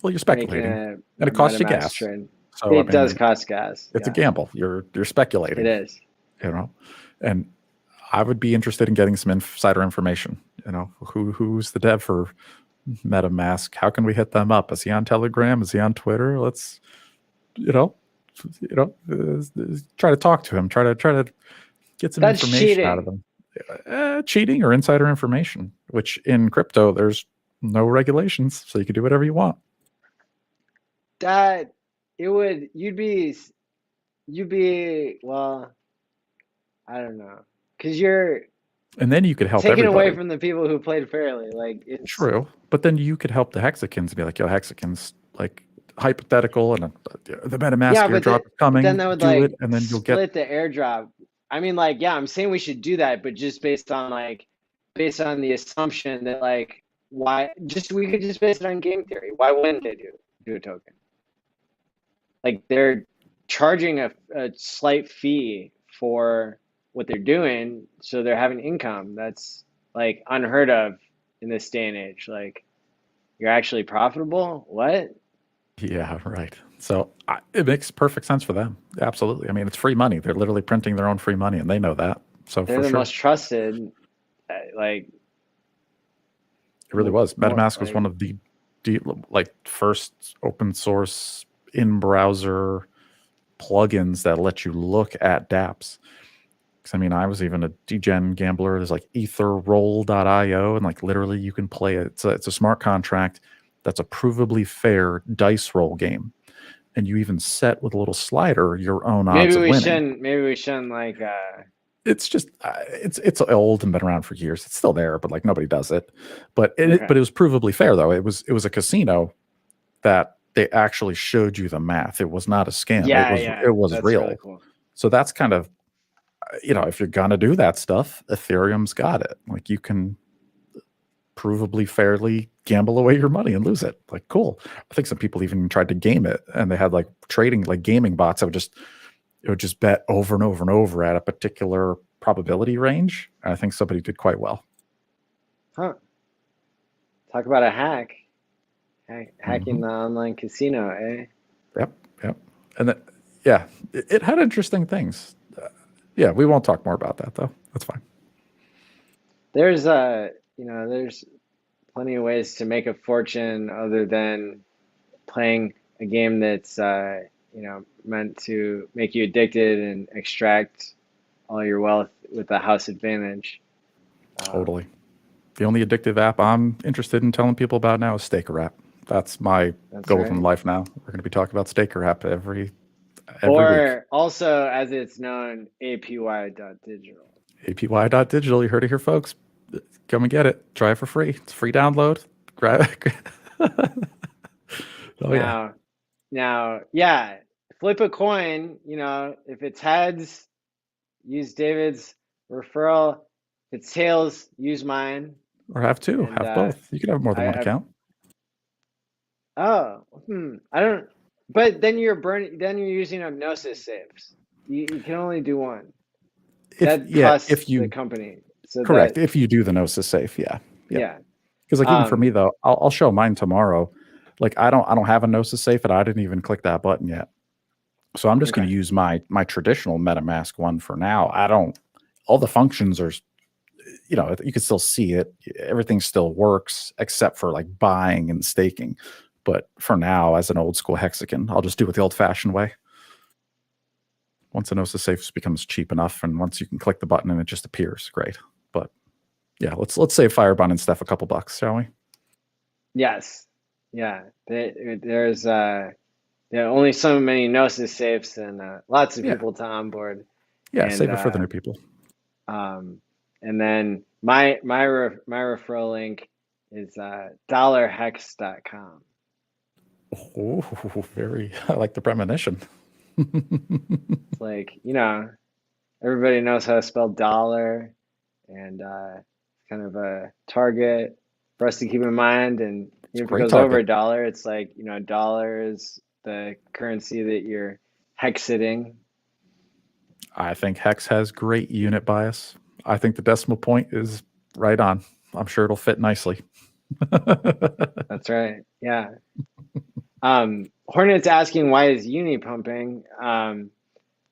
Well, you're making speculating, and a it costs you MetaMask gas. trade. So I It mean, does cost gas. it's a Yeah, gamble. You're it speculating, is. you know. And I would be interested in getting some insider information. Who's the dev for MetaMask? How can we hit them up? Is he on Telegram? Is he on Twitter? Let's you know, try to talk to him. Try to get some That's information out of cheating. them. Cheating or insider information, which in crypto there's no regulations, so you can do whatever you want. That it would you'd be well, I don't know, because you're And then you could help taking away everybody. from the people who played fairly. Like it's True, but then you could help the Hexicans and be like, "Yo, Hexicans, like hypothetical, and the MetaMask yeah, airdrop is but then coming. that would Do it, like and then you'll get." split the airdrop. I mean, like, yeah, I'm saying we should do that, but just based on the assumption that like why just we could just base it on game theory. Why wouldn't they do a token? Like they're charging a slight fee for what they're doing, so they're having income. That's like unheard of in this day and age. Like you're actually profitable? What? Yeah, right. So it makes perfect sense for them. Absolutely. I mean, it's free money. They're literally printing their own free money, and they know that. So They're for the sure, most trusted. Like it really was. more MetaMask was one like of the like first open source in browser plugins that let you look at dApps. Because I mean, I was even a degen gambler. There's like etherroll.io, and like literally you can play it. It's a smart contract that's a provably fair dice roll game. And you even set with a little slider your own odds of winning. maybe we shouldn't like It's just it's old and been around for years. It's still there, but like nobody does it. But okay. it was provably fair though. It was a casino that they actually showed you the math. It was not a scam. Yeah, It yeah, was that's real. really cool. So that's kind of if you're gonna do that stuff, Ethereum's got it. Like you can provably fairly gamble away your money and lose it. Like cool. I think some people even tried to game it, and they had like trading like gaming bots that would just bet over and over and over at a particular probability range. And I think somebody did quite well. Huh. Talk about a hack. Hacking Hmm. the online casino, eh? Yep, yep. And then, yeah, it had interesting things. Yeah, we won't talk more about that though. That's fine. There's there's plenty of ways to make a fortune other than playing a game that's meant to make you addicted and extract all your wealth with a house advantage. Totally. The only addictive app I'm interested in telling people about now is Staker app. That's my That's goal in right. life now. We're going to be talking about Staker app every week. Or also, as it's known, APY.digital. APY.digital. You heard it here, folks. Come and get it. Try it for free. It's a free download. Grab Oh yeah. Yeah, flip a coin. If it's heads, use David's referral. If it's tails, use mine. Or have two. And Have both. You can have more than one I account. I don't. But then you're burning. Then you're using up Gnosis saves. You can only do one. That costs If the you company. So correct. that If you do the Gnosis safe, yeah. Yep. yeah. Because like even for Um. me though, I'll show mine tomorrow. Like I don't have a Gnosis safe, and I didn't even click that button yet. So I'm just going Okay. to use my traditional MetaMask one for now. I don't. All the functions are, you can still see it. Everything still works except for like buying and staking. But for now, as an old school Hexican, I'll just do it the old fashioned way. Once a Gnosis safe becomes cheap enough, and once you can click the button and it just appears, great. But yeah, let's save Firebond and Steph a couple bucks, shall we? Yes. Yeah. There are only so many Gnosis safes and lots of Yeah, people to onboard. yeah. And Save it for the new people. um, and then my referral link is dollarhex.com. Oh, very. I like the premonition. It's like, everybody knows how to spell dollar, and kind of a target for us to keep in mind. And It's a even if it great goes over target. a dollar, it's like, dollar is the currency that you're hexiting. I think Hex has great unit bias. I think the decimal point is right on. I'm sure it'll fit nicely. That's right. Yeah. Hornet's asking, why is Uni pumping?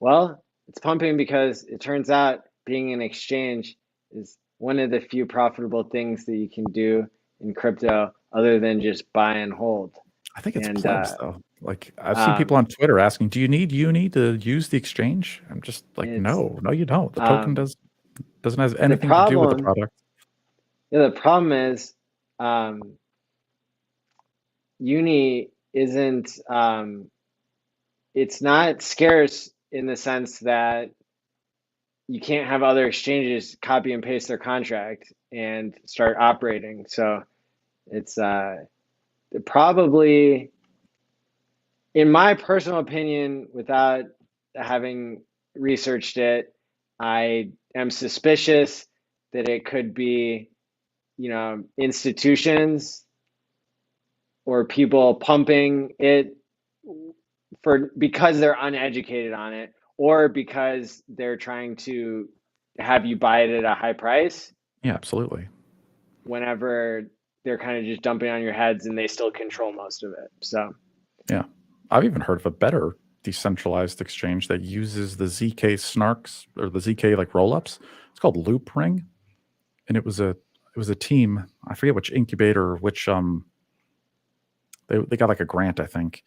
Well, it's pumping because it turns out being an exchange is one of the few profitable things that you can do in crypto other than just buy and hold. I think it's And plebs though. Like I've seen people um, on Twitter asking, "Do you need Uni to use the exchange?" I'm just like, it's "No, no, you don't. The token um, doesn't have the anything to do with the problem. product." Yeah, the problem is um, uni isn't. It's not scarce in the sense that you can't have other exchanges copy and paste their contract and start operating. So it's probably, in my personal opinion, without having researched it, I am suspicious that it could be, institutions or people pumping it for because they're uneducated on it or because they're trying to have you buy it at a high price Yeah, absolutely. whenever they're kind of just dumping on your heads and they still control most of it. So, Yeah. I've even heard of a better decentralized exchange that uses the ZK snarks or the ZK like rollups. It's called Loop Ring, and it was a team. I forget which incubator, or which they got like a grant, I think,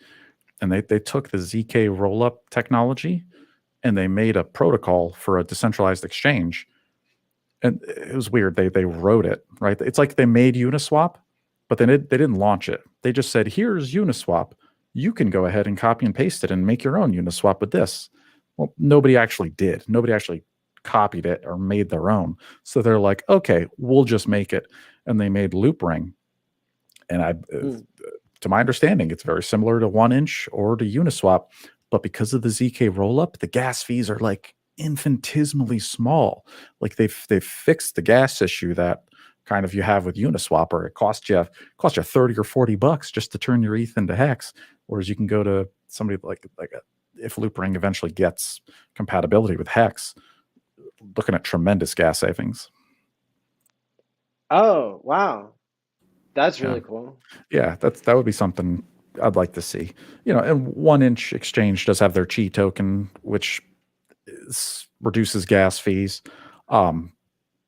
and they took the ZK rollup technology and they made a protocol for a decentralized exchange. And it was weird. They wrote it right. It's like they made Uniswap, but they didn't launch it. They just said, "Here's Uniswap. You can go ahead and copy and paste it and make your own Uniswap with this." Well, nobody actually did. Nobody actually copied it or made their own. So they're like, "Okay, we'll just make it," and they made Loopring. And hmm. to my understanding, it's very similar to 1inch or to Uniswap, but because of the ZK rollup, the gas fees are like infinitesimally small. Like they've fixed the gas issue that kind of you have with Uniswap, or it costs you 30 or $40 just to turn your ETH into Hex. Whereas you can go to somebody if Loopring eventually gets compatibility with Hex, looking at tremendous gas savings. Oh, wow. That's Yeah. really cool. Yeah, that would be something I'd like to see. And 1inch exchange does have their chi token, which reduces gas fees. Um,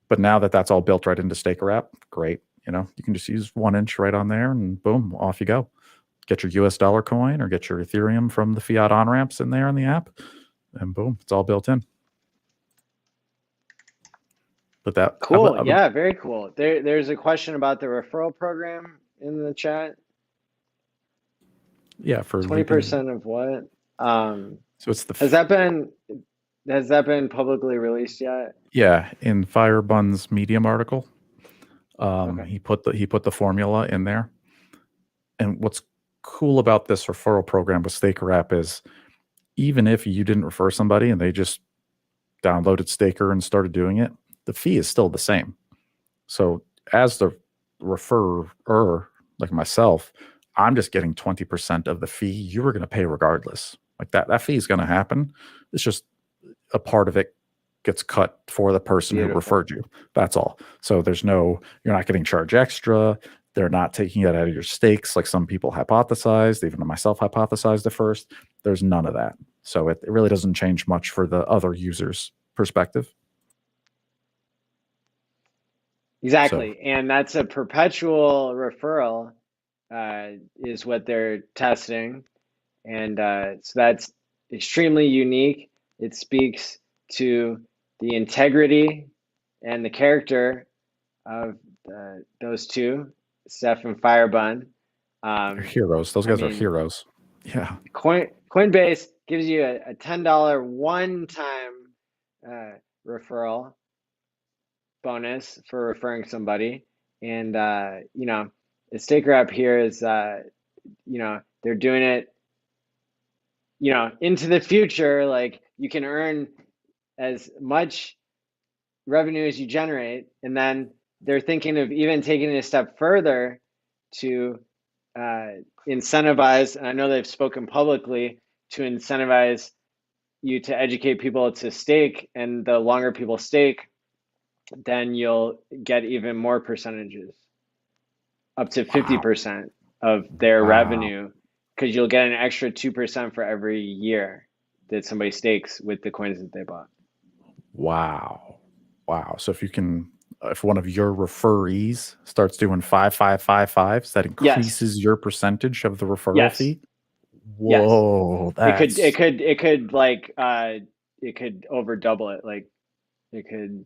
but now that that's all built right into Staker app, great. You can just use 1inch right on there, and boom, off you go. Get your US dollar coin or get your Ethereum from the fiat on ramps in there in the app, and boom, it's all built in. But that Cool. Yeah, very cool. There's a question about the referral program in the chat. yeah, for leaving. 20% of what? Um, So it's the has that been has that been publicly released yet? yeah, in Firebun's Medium article, Okay. he put the formula in there. And what's cool about this referral program with Staker app is even if you didn't refer somebody and they just downloaded Staker and started doing it, the fee is still the same. So as the referrer, like myself, I'm just getting 20% of the fee you were going to pay regardless. Like that fee is going to happen. It's just a part of it gets cut for the person who Beautiful. referred you. That's all. So you're not getting charged extra. They're not taking it out of your stakes like some people hypothesized, even myself hypothesized at first. There's none of that. So it really doesn't change much for the other users' perspective. So Exactly. And that's a perpetual referral, is what they're testing. And so that's extremely unique. It speaks to the integrity and the character of those two, Steph and Firebun. they're heroes. Those I guys are mean, heroes. Yeah. Coinbase gives you a $10 one-time referral bonus for referring somebody, and the Staker app here is they're doing it into the future. Like you can earn as much revenue as you generate, and then they're thinking of even taking it a step further to uh, incentivize, and I know they've spoken publicly to incentivize you to educate people to stake, and the longer people stake, then you'll get even more percentages, up to Wow. 50% of their Wow. revenue, because you'll get an extra 2% for every year that somebody stakes with the coins that they bought. Wow. Wow. So if one of your referees starts doing 5, 5, 5, 5s, that Yes, increases your percentage of the referral yes, fee. yes. Whoa, It that's could, it could like, it could over double it. Like it could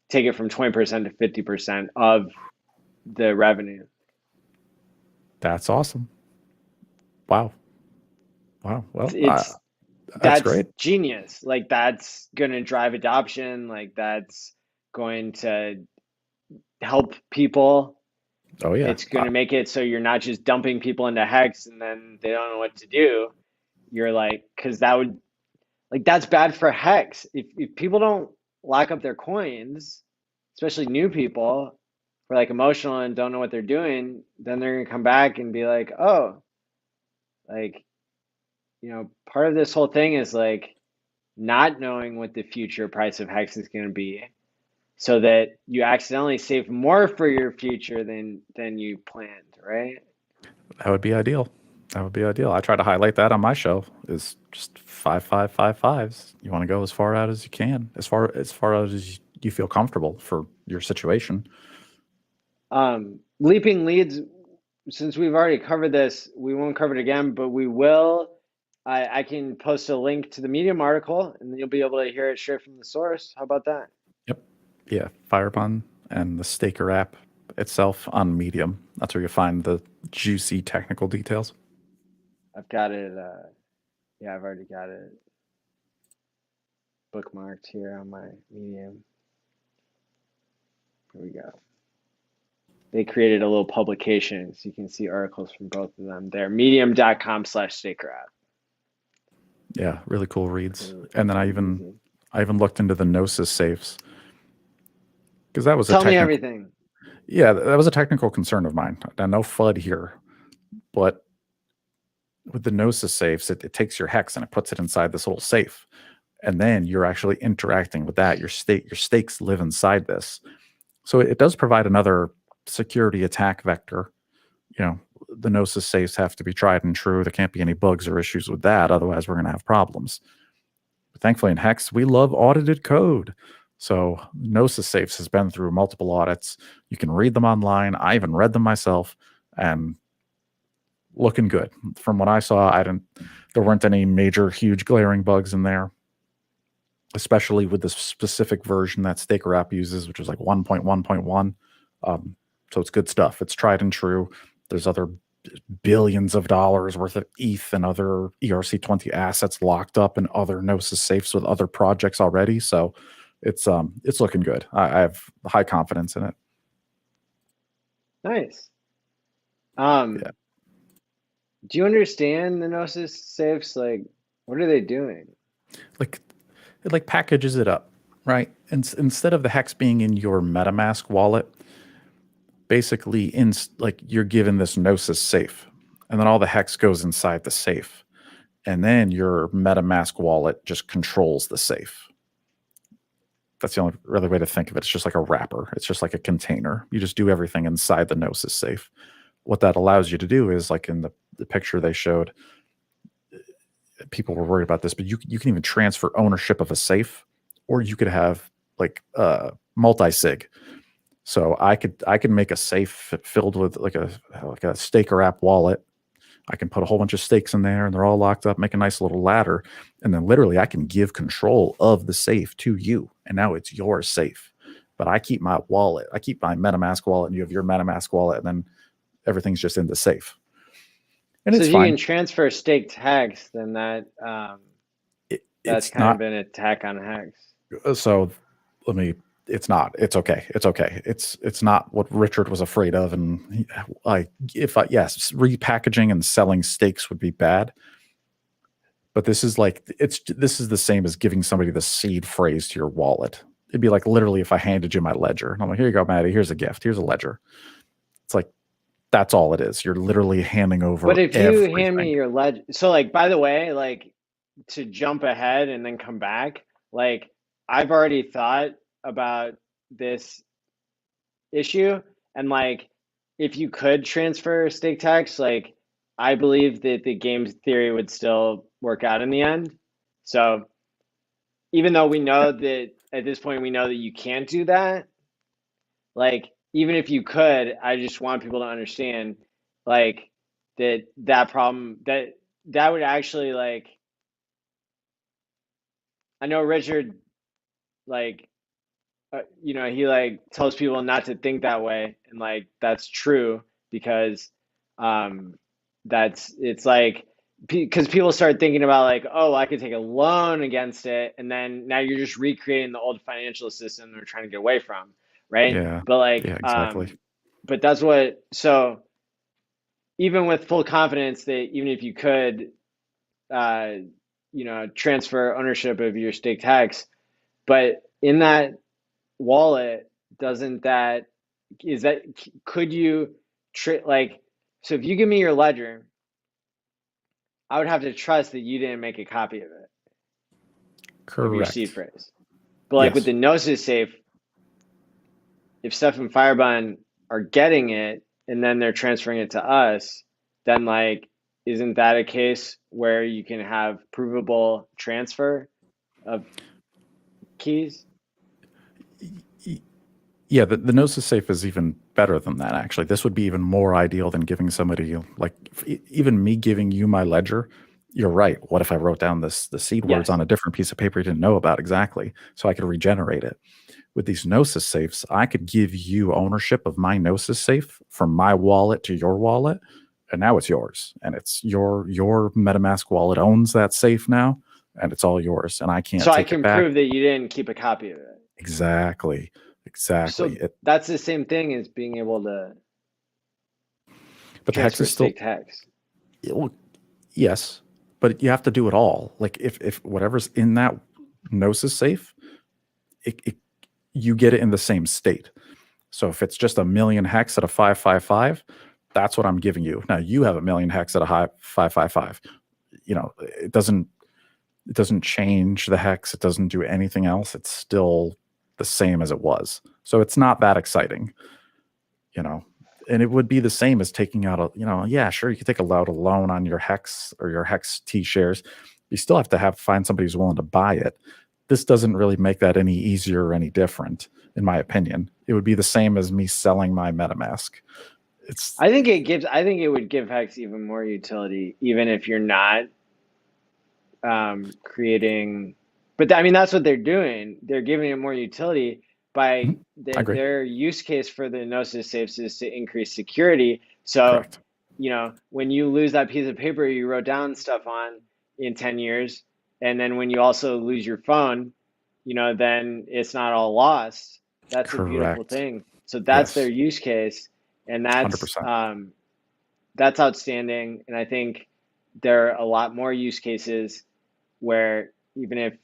take it from 20% to 50% of the revenue. that's awesome. Wow. Wow. Well, It's that's that's great. genius. Like that's going to drive adoption. Like that's going to help people. Oh yeah. It's going to make it so you're not just dumping people into Hex and then they don't know what to do. You're like, because that would, like, that's bad for Hex. If people don't lock up their coins, especially new people who are like emotional and don't know what they're doing, then they're going to come back and be like, oh, like, part of this whole thing is like not knowing what the future price of Hex is going to be so that you accidentally save more for your future than you planned, right? That would be ideal. That would be ideal. I try to highlight that on my show. Is just 5, 5, 5, 5s. You want to go as far out as you can, as far out as you feel comfortable for your situation. Leaping leads, since we've already covered this, we won't cover it again, but we will. I can post a link to the Medium article and you'll be able to hear it straight from the source. How about that? Yep. Yeah. Firebun and the Staker app itself on Medium. That's where you find the juicy technical details. I've got it. Yeah, I've already got it bookmarked here on my Medium. Here we go. They created a little publication so you can see articles from both of them there. Medium.com/Staker app. Yeah, really cool reads. And then Pretty I even easy. I even looked into the Gnosis safes because that was a Tell me technical. everything. Yeah, that was a technical concern of mine. Now, no FUD here, but with the Gnosis safes, it takes your hex and it puts it inside this little safe, and then you're actually interacting with that. Your stakes live inside this, so it does provide another security attack vector. You know, the Gnosis safes have to be tried and true. There can't be any bugs or issues with that, otherwise we're going to have problems. But thankfully, in Hex, we love audited code. So Gnosis Safes has been through multiple audits. You can read them online. I even read them myself, and looking good. From what I saw, there weren't any major, huge, glaring bugs in there, especially with the specific version that Staker app uses, which is like 1.1.1. So it's good stuff. It's tried and true. There's other billions of dollars worth of ETH and other ERC20 assets locked up in other Gnosis safes with other projects already. So it's looking good. I have high confidence in it. Nice. Yeah. Do you understand the Gnosis safes? Like, what are they doing? Like it like packages it up, right? And instead of the hex being in your MetaMask wallet, basically like you're given this Gnosis safe, and then all the hex goes inside the safe, and then your MetaMask wallet just controls the safe. That's the only really way to think of it. It's just like a wrapper. It's just like a container. You just do everything inside the Gnosis safe. What that allows you to do is, like in the picture they showed, people were worried about this, but you can even transfer ownership of a safe, or you could have like multi-sig. So I could make a safe filled with like a Staker app wallet. I can put a whole bunch of stakes in there and they're all locked up, make a nice little ladder. And then literally I can give control of the safe to you. And now it's your safe. But I keep my wallet. I keep my MetaMask wallet and you have your MetaMask wallet, and then everything's just in the safe. And So it's if you can fine. transfer staked Hex, then that's It's kind of not. an attack on Hex. So let me. It's not. It's okay. It's okay. It's not what Richard was afraid of. And yes, repackaging and selling stakes would be bad. But this is the same as giving somebody the seed phrase to your wallet. It'd be like literally if I handed you my ledger and I'm like, here you go, Maddie, here's a gift, here's a ledger. It's like that's all it is. You're literally handing But over if you hand me everything. your ledger, so like, by the way, like to jump ahead and then come back, like I've already thought about this issue, and like if you could transfer stake tax, like I believe that the game theory would still work out in the end. So even though we Yeah, know that at this point we know that you can't do that. Like, even if you could, I just want people to understand, like, that problem, that would actually, like, I know Richard, like, he like tells people not to think that way, and like that's true because um it's like because people start thinking about like, oh, I could take a loan against it, and then now you're just recreating the old financial system they're trying to get away from, right? Yeah. But like Yeah, exactly. but that's what, so even with full confidence that even if you could uh transfer ownership of your staked HEX, but in that wallet, doesn't that is that could you like, so if you give me your ledger, I would have to trust that you didn't make a copy of it, of your seed Correct. phrase. But like with Yes. the Gnosis safe, if Steph and Firebun are getting it and then they're transferring it to us, then like isn't that a case where you can have provable transfer of keys? Yeah, the Gnosis safe is even better than that, actually. This would be even more ideal than giving somebody, like, even me giving you my ledger. You're right. What if I wrote down the seed words Yes. on a different piece of paper you didn't know about exactly, so I could regenerate it? With these Gnosis safes, I could give you ownership of my Gnosis safe from my wallet to your wallet, and now it's yours. And it's your MetaMask wallet owns that safe now, and it's all yours, and I So can't I take it can back. prove that you didn't keep a copy of it. Exactly. Exactly. So that's the same thing as being able to But the hex transfer is still, staked HEX. well, yes, but you have to do it all. Like, if whatever's in that Gnosis safe, it you get it in the same state. So if it's just a million hex at a 555, that's what I'm giving you. Now you have a million hex at a high 555. It doesn't change the hex. It doesn't do anything else. It's still the same as it was. So it's not that exciting, you know. And it would be the same as taking out yeah, sure, you could take out a loan on your hex or your hex T shares. You still have to find somebody who's willing to buy it. This doesn't really make that any easier or any different, in my opinion. It would be the same as me selling my MetaMask. It's I think it would give HEX even more utility, even if you're not creating. But I mean, that's what they're doing. They're giving it more utility by I agree. their use case for the Gnosis safes is to increase security. So, Correct. when you lose that piece of paper you wrote down stuff on in 10 years, and then when you also lose your phone, then it's not all lost. That's a beautiful Correct. thing. So that's their Yes. use case, and 100%. that's outstanding. And I think there are a lot more use cases where even if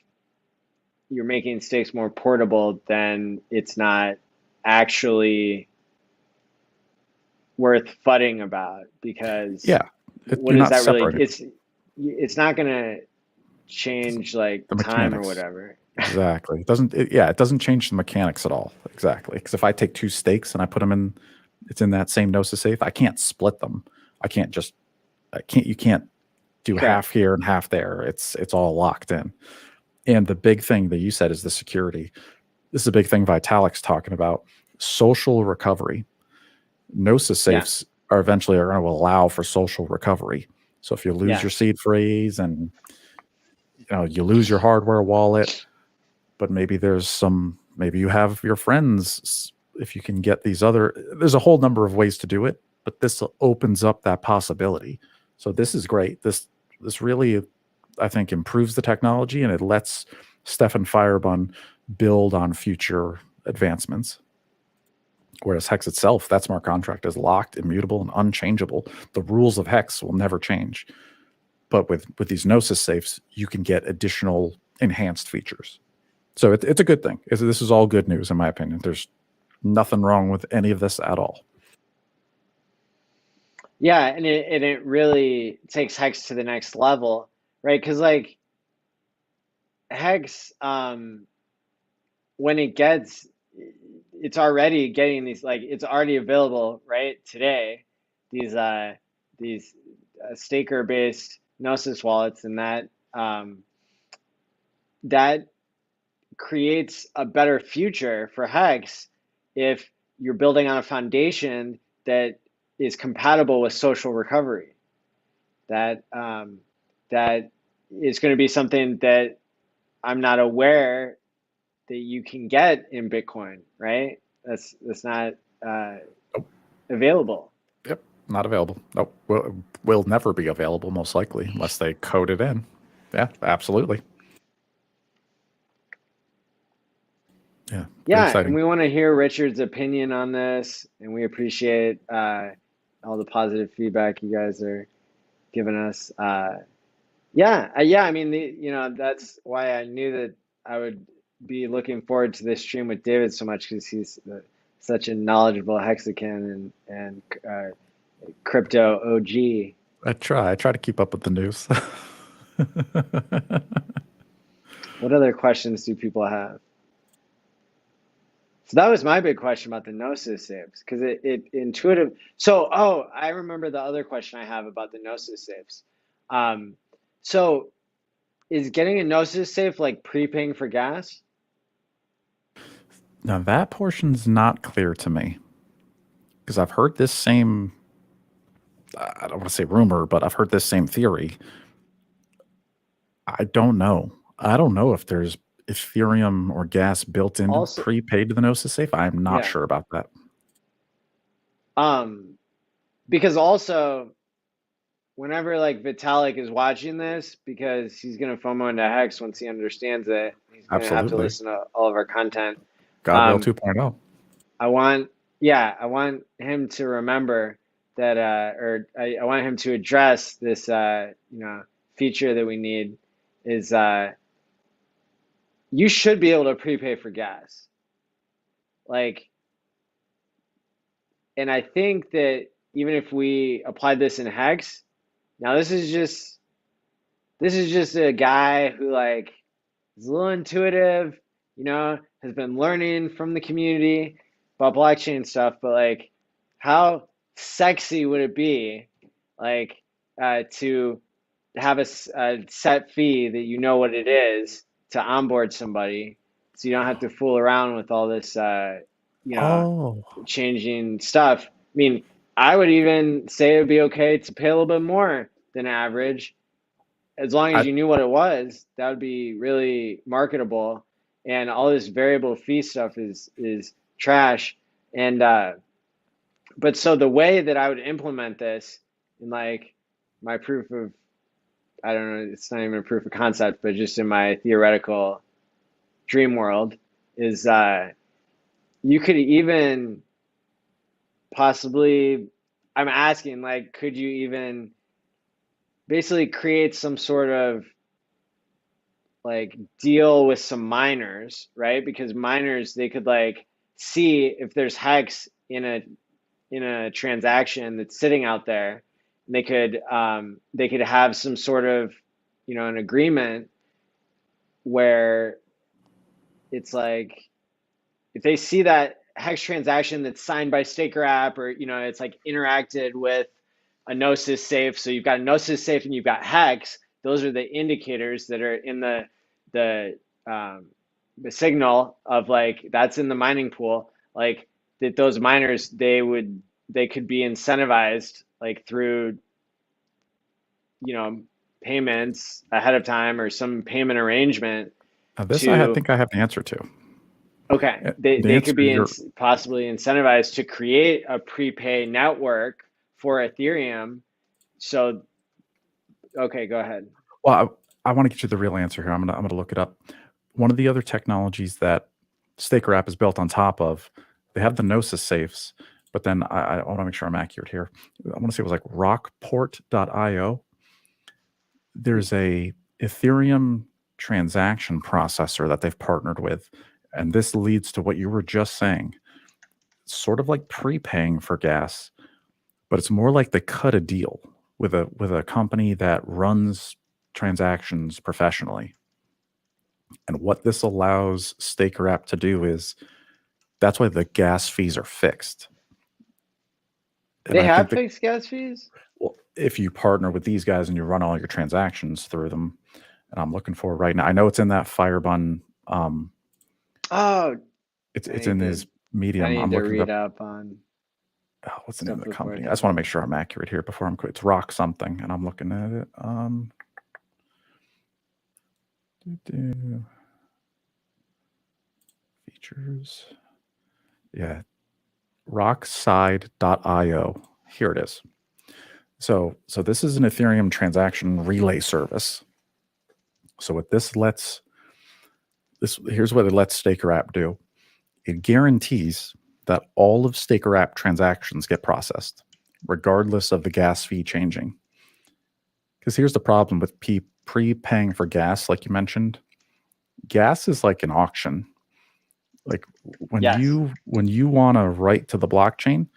you're making stakes more portable, then it's not actually worth fudding about, because Yeah. what You're is not that really? separating It's not gonna change like the time or mechanics. whatever. Exactly. It doesn't change the mechanics at all. Exactly. Because if I take two stakes and I put them in, it's in that same Gnosis safe. I can't split them. I can't just. I can't. You can't do half Correct. here and half there. It's all locked in. And the big thing that you said is the security. This is a big thing Vitalik's talking about. Social recovery. Gnosis Yeah. safes are eventually going to allow for social recovery. So if you lose your Yes. seed phrase and you lose your hardware wallet, but maybe you have your friends, if you can get there's a whole number of ways to do it, but this opens up that possibility. So this is great. This really, I think, improves the technology, and it lets Stefan Firebun build on future advancements. Whereas Hex itself, that smart contract is locked, immutable, and unchangeable. The rules of Hex will never change. But with these Gnosis safes, you can get additional enhanced features. So it's a good thing. This is all good news, in my opinion. There's nothing wrong with any of this at all. Yeah, and it really takes HEX to the next level, right? Because like HEX, when it's already getting these, like, it's already available right today, these staker based Gnosis wallets, and that creates a better future for HEX if you're building on a foundation that is compatible with social recovery. That that is going to be something that I'm not aware that you can get in Bitcoin, right? That's not available. Yep, not available. Nope, will never be available, most likely, unless they code it in. Yeah, absolutely. Yeah, pretty Yeah, and exciting. we want to hear Richard's opinion on this, and we appreciate all the positive feedback you guys are giving us. Yeah. I mean, that's why I knew that I would be looking forward to this stream with David so much because he's such a knowledgeable hexagon and crypto OG. I try to keep up with the news. What other questions do people have? So that was my big question about the Gnosis safes because it intuitive. So, I remember the other question I have about the Gnosis safes. So is getting a Gnosis safe like prepaying for gas? Now that portion's not clear to me because I've heard this same, I don't want to say rumor, but I've heard this same theory. I don't know. I don't know if there's Ethereum or gas built in Also, prepaid to the Gnosis safe. I'm not yeah. sure about that. Because also whenever like Vitalik is watching this, because he's gonna FOMO into Hex once he understands it, he's gonna have to Absolutely. listen to all of our content. God will Um, 2.0. I want, I want him to remember that, I want him to address this, feature that we need is you should be able to prepay for gas. Like, and I think that even if we applied this in Hex, now this is just a guy who like is a little intuitive, has been learning from the community about blockchain stuff, but like how sexy would it be like to have a set fee that you know what it is to onboard somebody so you don't have to fool around with all this you know Oh, changing stuff. I mean, I would even say it would be okay to pay a little bit more than average as long as I, you knew what it was. That would be really marketable. And all this variable fee stuff is trash. And but so the way that I would implement this in like my proof of, I don't know, it's not even a proof of concept, but just in my theoretical dream world is you could even possibly, I'm asking like, could you even basically create some sort of like deal with some miners, right? Because miners, they could like see if there's hex in a transaction that's sitting out there, and they could have some sort of an agreement where it's like if they see that hex transaction that's signed by staker app, or it's like interacted with a Gnosis safe. So you've got a Gnosis safe and you've got hex. Those are the indicators that are in the um, the signal of like that's in the mining pool. Like that, those miners they could be incentivized like through payments ahead of time or some payment arrangement this I to. think I have the answer to. Okay, The they could answer be you're possibly incentivized to create a prepay network for Ethereum. So, okay, go ahead. well, I want to get you the real answer here. I'm gonna look it up. One of the other technologies that Staker app is built on top of, they have the Gnosis safes, but then I want to make sure I'm accurate here. I want to say it was like rockport.io. There's a Ethereum transaction processor that they've partnered with, and this leads to what you were just saying. Sort of like prepaying for gas, but it's more like they cut a deal with a company that runs transactions professionally. And what this allows Staker app to do is that's why the gas fees are fixed. And They I think have that, fixed gas fees? well, if you partner with these guys and you run all your transactions through them, and I'm looking for it right now. I know it's in that Firebun Oh, I It's need in to his Medium. I'm looking it read up. up on Oh, what's the name stuff of the before company? I just want to taking make sure I'm accurate here before I'm quit. It's Rock something, and I'm looking at it. Do features. Yeah, rockside.io. Here it is. So this is an Ethereum transaction relay service. So what this lets this here's what it lets Staker app do. It guarantees that all of Staker app transactions get processed, regardless of the gas fee changing. Because here's the problem with prepaying for gas, like you mentioned. Gas is like an auction. Like yes. when you want to write to the blockchain,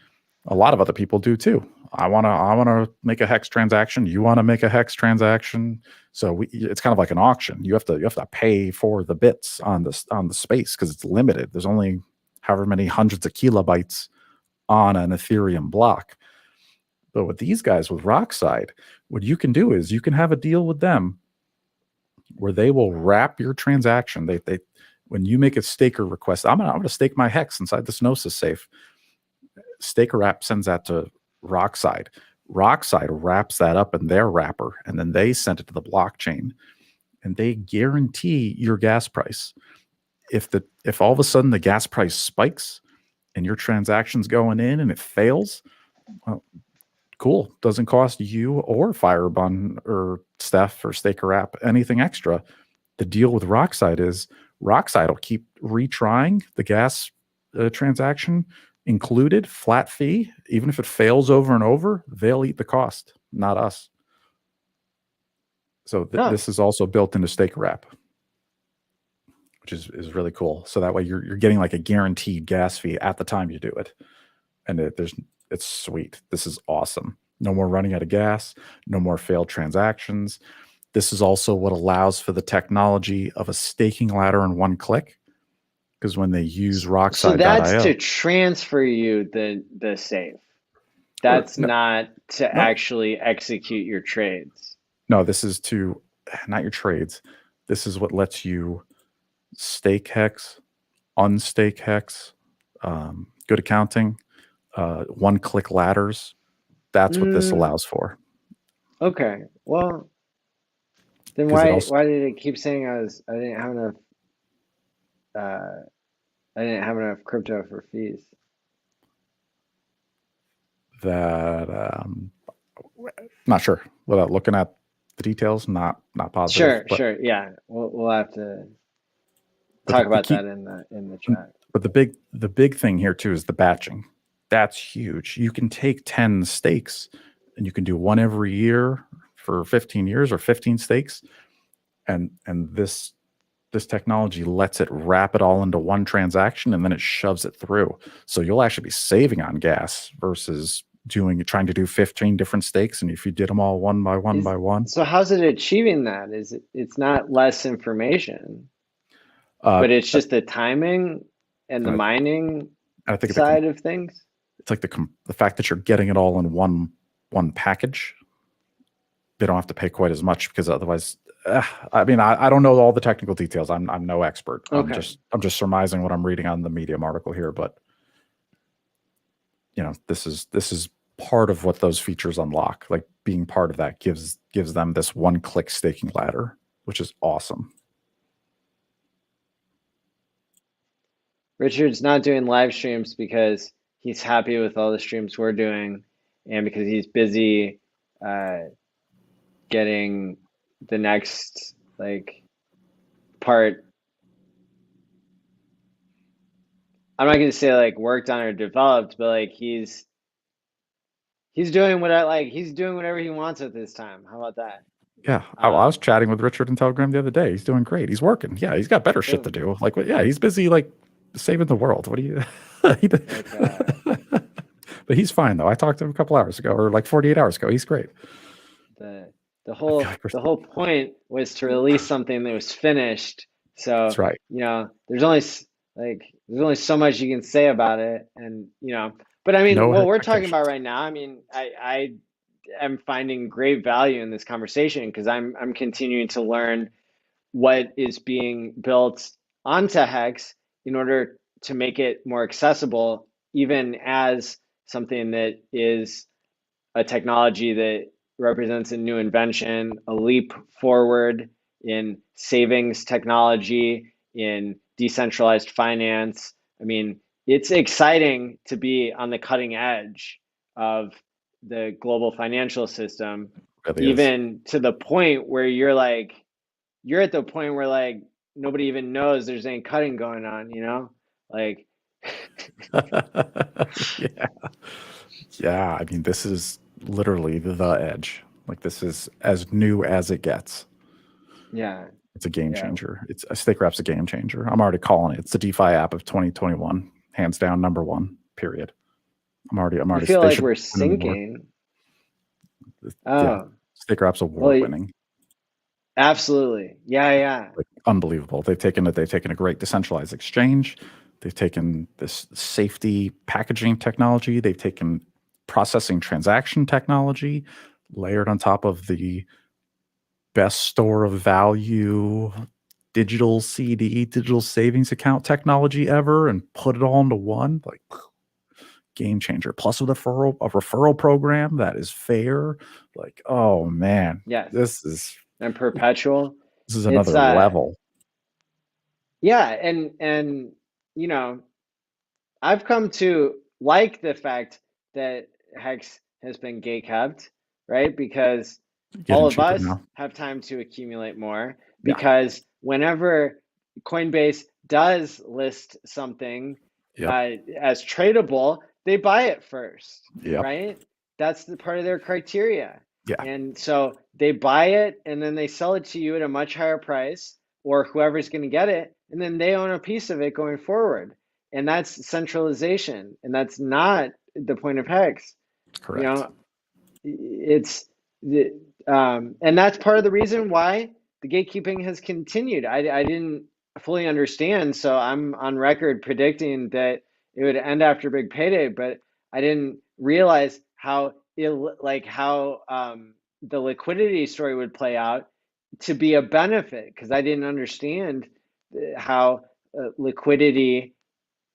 a lot of other people do too. I wanna make a hex transaction. You want to make a hex transaction. So it's kind of like an auction. You have to pay for the bits on the space because it's limited. There's only however many hundreds of kilobytes on an Ethereum block. But with these guys with Rockside, what you can do is you can have a deal with them where they will wrap your transaction. They when you make a staker request, I'm gonna stake my hex inside the Gnosis safe. Staker app sends that to Rockside. Rockside wraps that up in their wrapper, and then they send it to the blockchain, and they guarantee your gas price. If all of a sudden the gas price spikes and your transaction's going in and it fails, well, cool. Doesn't cost you or Firebun or Steph or Staker app anything extra. The deal with Rockside is Rockside will keep retrying the gas transaction included, flat fee. Even if it fails over and over, they'll eat the cost, not us. So Oh, this is also built into Staker app, which is really cool. So that way you're getting like a guaranteed gas fee at the time you do it, and it's sweet. This is awesome. No more running out of gas. No more failed transactions. This is also what allows for the technology of a staking ladder in one click. Because when they use so that's to rockside.io, transfer you the safe. or That's not to no, actually execute your trades. no, this is to not your trades. This is what lets you stake hex, unstake hex, good accounting, one click ladders. That's what this Mm, allows for. okay. Well, then Because it also why did it keep saying I didn't have enough uh I didn't have enough crypto for fees? that not sure without looking at the details, not positive, Sure, sure. Yeah. We'll have to but talk the about key that in the chat. but the big thing here too is the batching. That's huge. You can take 10 stakes and you can do one every year for 15 years or 15 stakes, and this technology lets it wrap it all into one transaction and then it shoves it through. So you'll actually be saving on gas versus trying to do 15 different stakes, and if you did them all one by one Is by one. so how's it achieving that? It's not less information, uh, but it's just the timing and the and mining I think side of things? it's like the fact that you're getting it all in one package. They don't have to pay quite as much because otherwise, I mean, I don't know all the technical details. I'm no expert. Okay. I'm just surmising what I'm reading on the Medium article here. But this is part of what those features unlock. Like being part of that gives them this one click staking ladder, which is awesome. Richard's not doing live streams because he's happy with all the streams we're doing and because he's busy uh, getting the next like part. I'm not going to say like worked on or developed, but like he's doing what I like. He's doing whatever he wants at this time. How about that? Yeah, I was Um, chatting with Richard in Telegram the other day. He's doing great. He's working. Yeah, he's got better shit to cool. do. Like, yeah, he's busy like saving the world. What do you? he, Like but he's fine though. I talked to him a couple hours ago, or like 48 hours ago. He's great. the I feel like the whole point was to release something that was finished. that's So, right. there's only so much you can say about it, and but I mean, No what we're talking about expectations. right now, I mean, I am finding great value in this conversation because I'm continuing to learn what is being built onto Hex in order to make it more accessible, even as something that is a technology that represents a new invention, a leap forward in savings technology, in decentralized finance. I mean, it's exciting to be on the cutting edge of the global financial system, It really is. even to the point where you're at the point where like nobody even knows there's any cutting going on, you know? Like, Yeah. Yeah. I mean, this is literally the edge. Like, this is as new as it gets. yeah, It's a game yeah. changer. It's a Stake Wrap's a game changer. I'm already calling it. It's the DeFi app of 2021, hands down, number one. Period. I'm You already. feel They like should we're win an award. sinking. Yeah, Oh, Stake Wrap's well, award winning. absolutely. Yeah, yeah. Like, unbelievable. They've taken a great decentralized exchange. They've taken this safety packaging technology. They've taken processing transaction technology, layered on top of the best store of value digital CD, digital savings account technology ever, and put it all into one. Like, game changer. Plus with a referral program that is fair. Like, oh man, Yes. this is And perpetual. this is It's another level. yeah, and you know, I've come to like the fact that Hex has been gay kept, right? Because all Getting of cheaper us now. have time to accumulate more. Yeah. Because whenever Coinbase does list something Yep. as tradable, they buy it first, Yep. right? That's the part of their criteria. Yeah. And so they buy it and then they sell it to you at a much higher price, or whoever's going to get it, and then they own a piece of it going forward. And that's centralization, and that's not the point of Hex. You Correct. know, it's the and that's part of the reason why the gatekeeping has continued. I didn't fully understand, so I'm on record predicting that it would end after big payday, but I didn't realize how how the liquidity story would play out to be a benefit, because I didn't understand how liquidity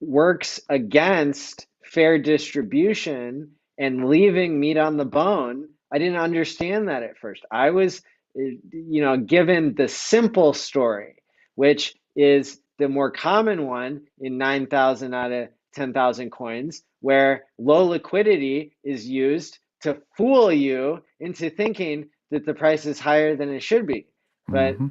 works against fair distribution and leaving meat on the bone. I didn't understand that at first. I was, given the simple story, which is the more common one in 9,000 out of 10,000 coins, where low liquidity is used to fool you into thinking that the price is higher than it should be. But Hmm.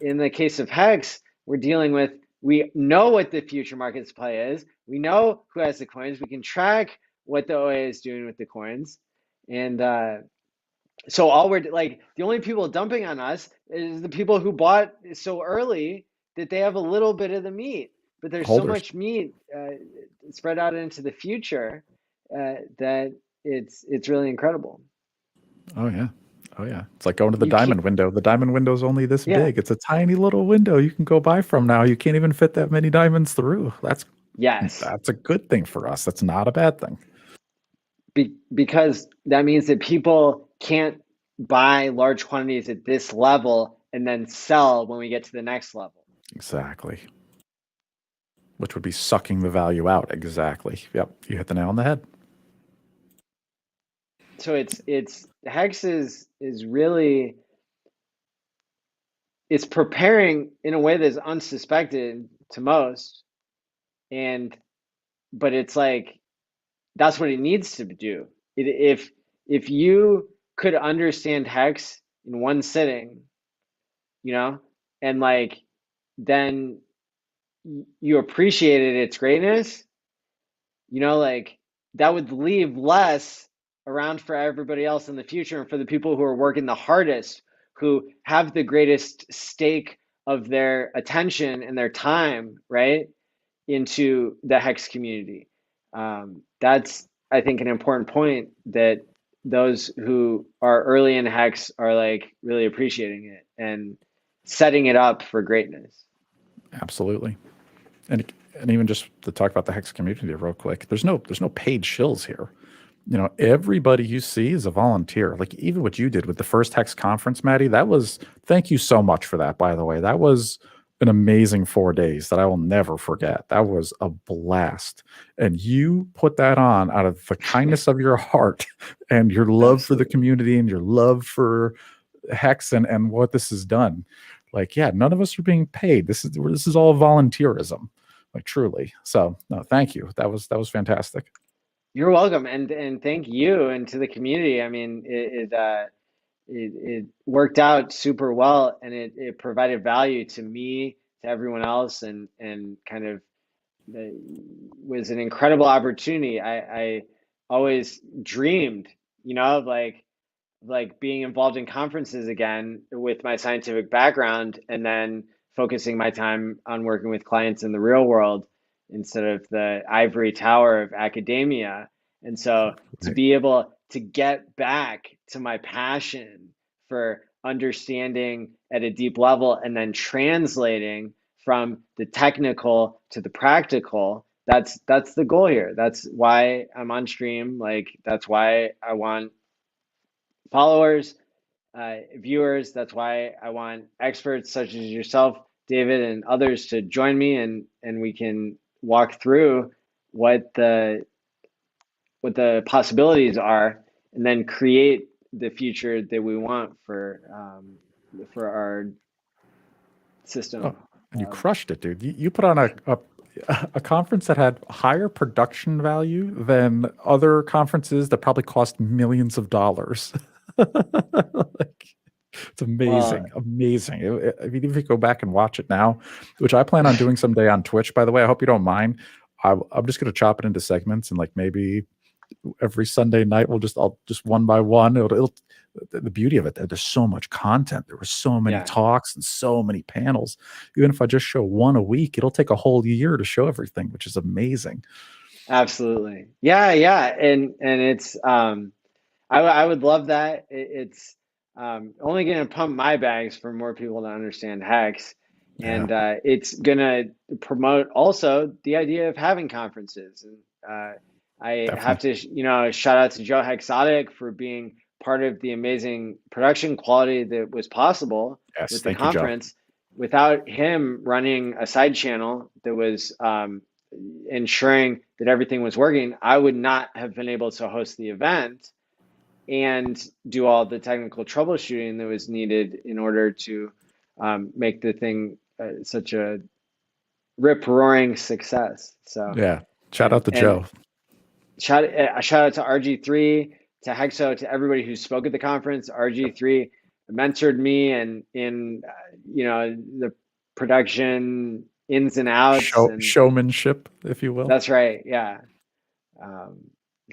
in the case of Hex, we're dealing with, we know what the future market supply is. We know who has the coins. We can track what the OA is doing with the coins. And so all we're like, the only people dumping on us is the people who bought so early that they have a little bit of the meat. But there's so Holders. much meat spread out into the future that it's really incredible. Oh yeah. Oh yeah. It's like going to the You can't, diamond window. The diamond window is only this yeah, big. It's a tiny little window you can go buy from now. You can't even fit that many diamonds through. yes. That's a good thing for us. That's not a bad thing. Because that means that people can't buy large quantities at this level and then sell when we get to the next level. Exactly. Which would be sucking the value out. Exactly. Yep. You hit the nail on the head. So it's Hex is really, it's preparing in a way that's unsuspected to most, and but it's like that's what it needs to do. If you could understand Hex in one sitting, you know, and like then you appreciated its greatness, like that would leave less around for everybody else in the future, and for the people who are working the hardest, who have the greatest stake of their attention and their time, right, into the Hex community. That's, I think, an important point, that those who are early in Hex are like really appreciating it and setting it up for greatness. Absolutely. And even just to talk about the Hex community real quick, there's no paid shills here. Everybody you see is a volunteer. Like, even what you did with the first Hex conference, Maddie, thank you so much for that, by the way. That was an amazing 4 days that I will never forget. That was a blast. And you put that on out of the kindness of your heart and your love for the Absolutely. community and your love for Hex and what this has done. Like, yeah, none of us are being paid. This is all volunteerism, like truly. So no, thank you. That was fantastic. You're welcome, and thank you and to the community. I mean, it worked out super well, and it provided value to me, to everyone else, and kind of was an incredible opportunity. I always dreamed, of like being involved in conferences again with my scientific background, and then focusing my time on working with clients in the real world instead of the ivory tower of academia. And so to Right. be able to get back to my passion for understanding at a deep level and then translating from the technical to the practical, that's the goal here. That's why I'm on stream. Like, that's why I want followers, viewers. That's why I want experts such as yourself, David, and others to join me, and we can walk through what the possibilities are, and then create the future that we want for our Oh, system and you of. crushed it, dude. You put on a conference that had higher production value than other conferences that probably cost millions of dollars. Like, it's Well, amazing, amazing. I mean, if you go back and watch it now, which I plan on doing someday on Twitch, by the way, I hope you don't mind. I'm just going to chop it into segments and like maybe every Sunday night I'll just one by one. The beauty of it, there's so much content. There were so many yeah. talks and so many panels. Even if I just show one a week, it'll take a whole year to show everything, which is amazing. Absolutely. Yeah, yeah. And it's I would love that. It's only going to pump my bags for more people to understand HEX. Yeah, And it's going to promote also the idea of having conferences. And I have definitely. to, shout out to Joe Hexotic for being part of the amazing production quality that was possible Yes, with the thank you, Joe. conference. Without him running a side channel that was ensuring that everything was working, I would not have been able to host the event and do all the technical troubleshooting that was needed in order to make the thing such a rip roaring success. So, Yeah, shout and out to and Joe. shout out to RG3, to Hexo, to everybody who spoke at the conference. RG3 mentored me and in the production ins and outs, and Showmanship, if you will. that's right, yeah. Um,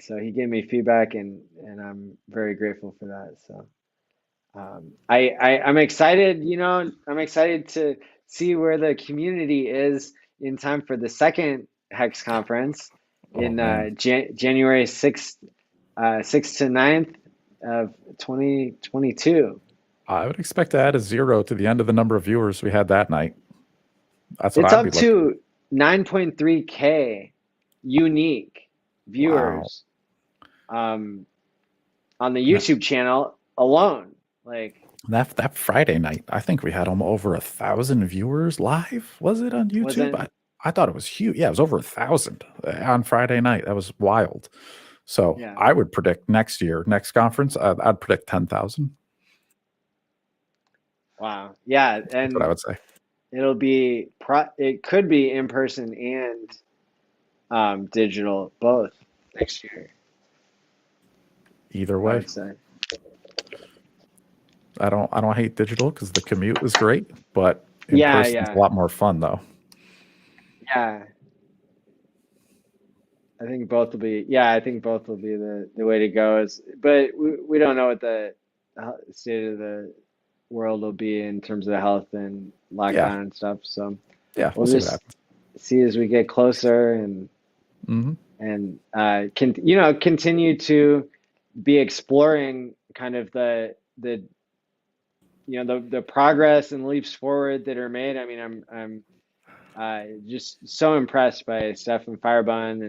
so he gave me feedback, and I'm very grateful for that. So. I'm excited, I'm excited to see where the community is in time for the second HEX conference Oh in man, January 6th to 9th of 2022. I would expect to add a zero to the end of the number of viewers we had that night. That's what It's I'd be up looking. to 9.3K unique Wow. viewers on the YouTube channel alone. Like, That Friday night, I think we had over 1,000 viewers live. Was it on YouTube? wasn't, I thought it was huge. Yeah, it was over 1,000 on Friday night. That was wild. So yeah, I would predict next year, next conference, I'd predict 10,000. wow. Yeah, That's what I and would say. it could be in person and digital, both next year, Either I way, would say. I don't hate digital because the commute is great, but in Yeah, person it's a yeah, lot more fun though. yeah. I think both will be the way to go. But we don't know what the state of the world will be in terms of health and Yeah, lockdown and stuff. So yeah, we'll we'll see what just happens. see as we get closer, Hmm. and continue to be exploring kind of the the progress and leaps forward that are made. I mean, I'm just so impressed by Stefan Firebun,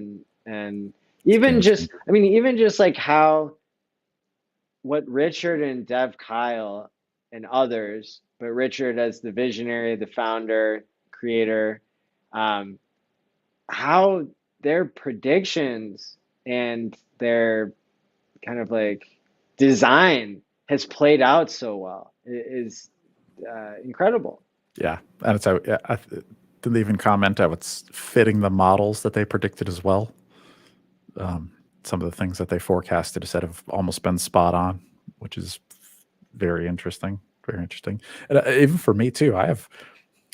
and It's a even game just, changer. I mean, even just like how what Richard and Dev Kyle and others Richard as the visionary, the founder, creator, um, how their predictions and their kind of like design has played out so well is incredible. Yeah, and it's I didn't even comment how it's fitting the models that they predicted as well. Some of the things that they forecasted said have almost been spot on, which is very interesting. Very interesting. And even for me too, I have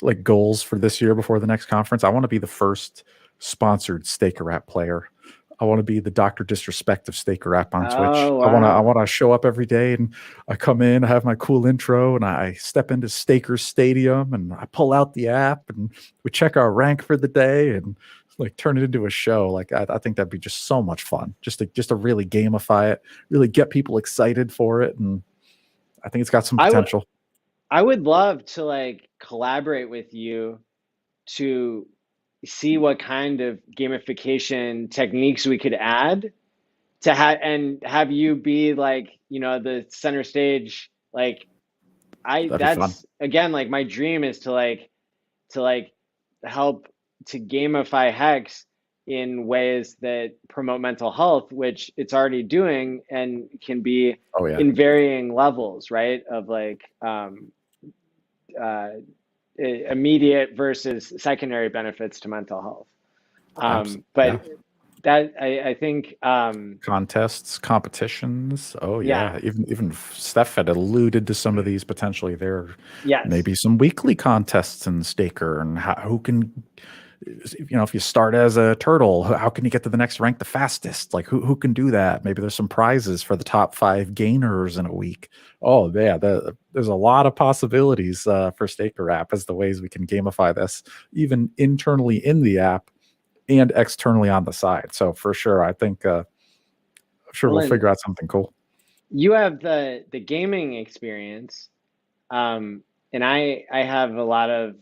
like goals for this year before the next conference. I want to be the first sponsored Staker app player. I want to be the Dr. Disrespect of Staker app on Twitch. Oh, I wow. want to show up every day and I come in, I have my cool intro and I step into Staker Stadium and I pull out the app and we check our rank for the day and like turn it into a show. Like I think that'd be just so much fun. Just to really gamify it, really get people excited for it. And I think it's got some I would potential. I would love to like collaborate with you to see what kind of gamification techniques we could add to have you be like, the center stage. Like That'd be fun. that's again like my dream is to like help to gamify Hex in ways that promote mental health, which it's already doing and can be Oh yeah. in varying levels, right? Of like uh, immediate versus secondary benefits to mental health. Yeah. But that I think Contests, competitions. Oh yeah, yeah. Even Steph had alluded to some of these potentially. There yes. maybe some weekly contests in Staker and who can, if you start as a turtle, how can you get to the next rank the fastest? Like who can do that? Maybe there's some prizes for the top 5 gainers in a week. Oh yeah, there's a lot of possibilities for Staker app as the ways we can gamify this, even internally in the app and externally on the side. So for sure, I think I'm sure Well, we'll and figure out something cool. you have the gaming experience, and I have a lot of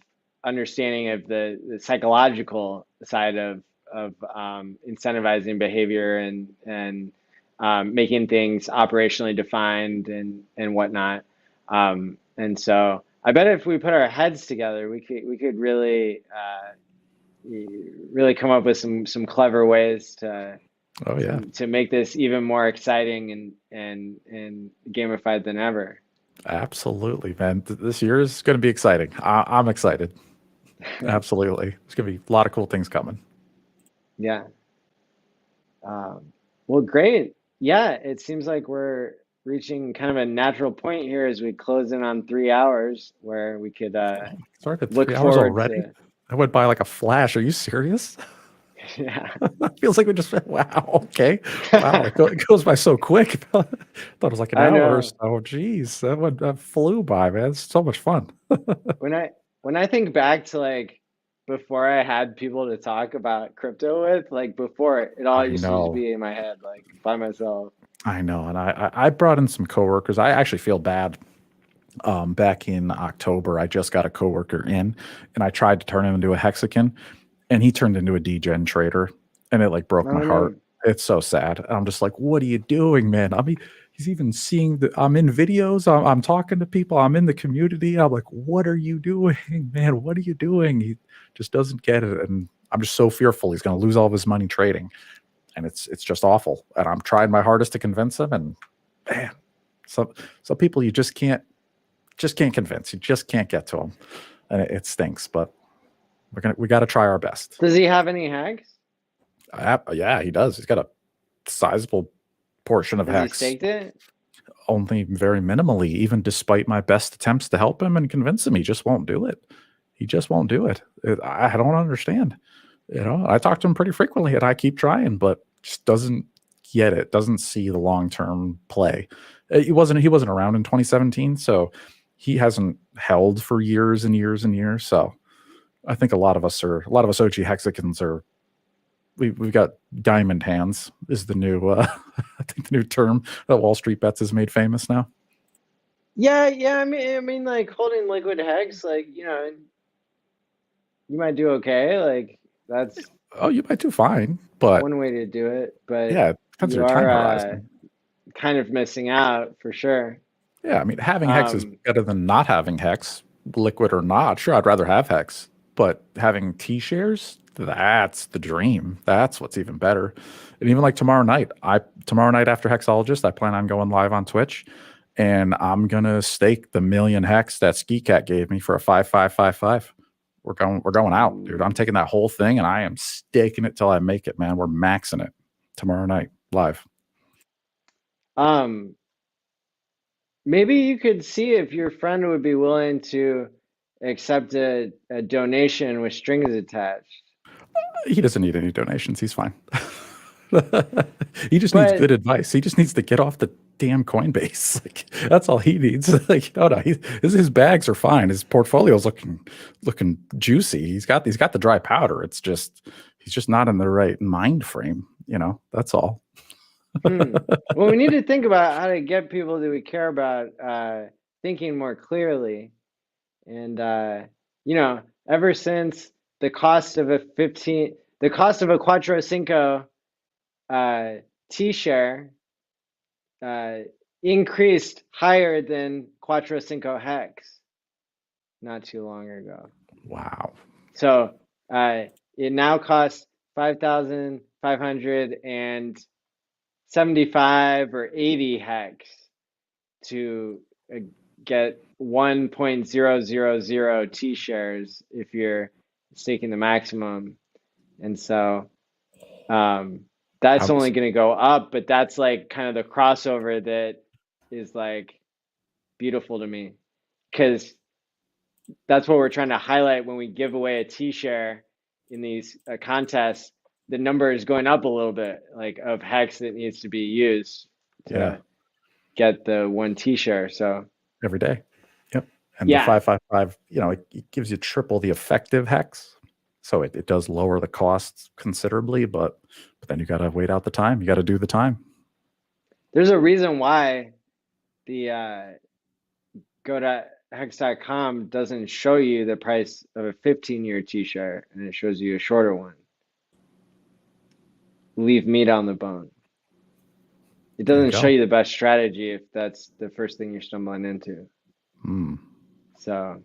understanding of the psychological side of incentivizing behavior and making things operationally defined and whatnot. And so I bet if we put our heads together, we could really come up with some clever ways to Oh yeah, to make this even more exciting and gamified than ever. absolutely, man. This year is going to be exciting. I'm excited. Absolutely, there's going to be a lot of cool things coming. Yeah. Well, great. Yeah, it seems like we're reaching kind of a natural point here as we close in on 3 hours where we could Started look 3 hours forward already. to, I went by like a flash. Are you serious? yeah. Feels like we just wow. Okay, wow. It goes by so quick. Thought it was like an I hour or know. so. Geez, that flew by, man. It's so much fun. When I think back to like before I had people to talk about crypto with, like before it all I used to just know. be in my head, like by myself. I know, and I brought in some coworkers. I actually feel bad. Back in October, I just got a coworker in, and I tried to turn him into a hexagon, and he turned into a degen trader, and it like broke my Oh heart. no. It's so sad. I'm just like, what are you doing, man? I mean, he's even seeing the. I'm in videos. I'm talking to people. I'm in the community. I'm like, what are you doing, man? What are you doing? He just doesn't get it, and I'm just so fearful he's going to lose all of his money trading, and it's just awful. And I'm trying my hardest to convince him, and man, some people you just can't convince. You just can't get to them, and it stinks. But we got to try our best. Does he have any hacks? Yeah, he does. He's got a sizable portion of Has he hex, staked it? only very minimally. Even despite my best attempts to help him and convince him, he just won't do it. He just won't do it. I don't understand. I talk to him pretty frequently, and I keep trying, but just doesn't get it. Doesn't see the long term play. He wasn't around in 2017, so he hasn't held for years and years and years. So I think a lot of us OG hexagons are we've got diamond hands is the new I think the new term that Wall Street Bets has made famous now. Yeah, yeah. I mean, like holding liquid hex, like you might do okay. Like that's Oh, you might do fine, but one way to do it, but yeah, it depends on you your are time horizon. kind of missing out for sure. Yeah, I mean, having hex is Um, better than not having hex, liquid or not. Sure, I'd rather have hex, but having T shares, that's the dream. That's what's even better. And even like tomorrow night after Hexologist, I plan on going live on Twitch, and I'm gonna stake the million hex that Ski Cat gave me for a 5555. We're going out, dude. I'm taking that whole thing and I am staking it till I make it, man. We're maxing it tomorrow night live. um, maybe you could see if your friend would be willing to accept a donation with strings attached. He doesn't need any donations. He's fine. He just needs good But advice. He just needs to get off the damn Coinbase. Like that's all he needs. Like no, his bags are fine. His portfolio's looking juicy. He's got the dry powder. It's just he's just not in the right mind frame. That's all. well, we need to think about how to get people that we care about thinking more clearly. And ever since the cost of a Quattro Cinco T-share uh, increased higher than Quattro Cinco Hex not too long ago. Wow. So it now costs 5,575 or 80 hex to get 1.000 T shares if you're staking the maximum. And so that's I only was going to go up, but that's like kind of the crossover that is like beautiful to me because that's what we're trying to highlight when we give away a T share in these contests. The number is going up a little bit, like of hex that needs to be used yeah, to get the one T share. So every day. Yep. And the yeah, 555, it gives you triple the effective hex. So it does lower the costs considerably, but then you got to wait out the time. You got to do the time. there's a reason why the go to hex.com doesn't show you the price of a 15-year T-share and it shows you a shorter one. Leave meat on the bone. It There you doesn't show go. you the best strategy if that's the first thing you're stumbling into. Mm. So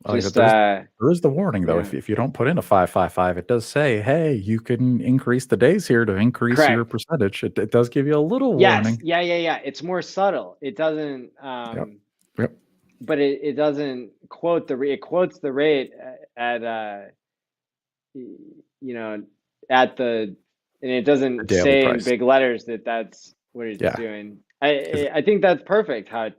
Like just there is the warning though. yeah, If you don't put in a 555, it does say, hey, you can increase the days here to increase your correct. percentage. It does give you a little Yes, warning. yeah. It's more subtle. It doesn't Yep. Yep. but it doesn't quote it quotes the rate at you know, at the, and it The doesn't daily say in price. big letters that that's what it's Yeah. doing. Is I think that's perfect. I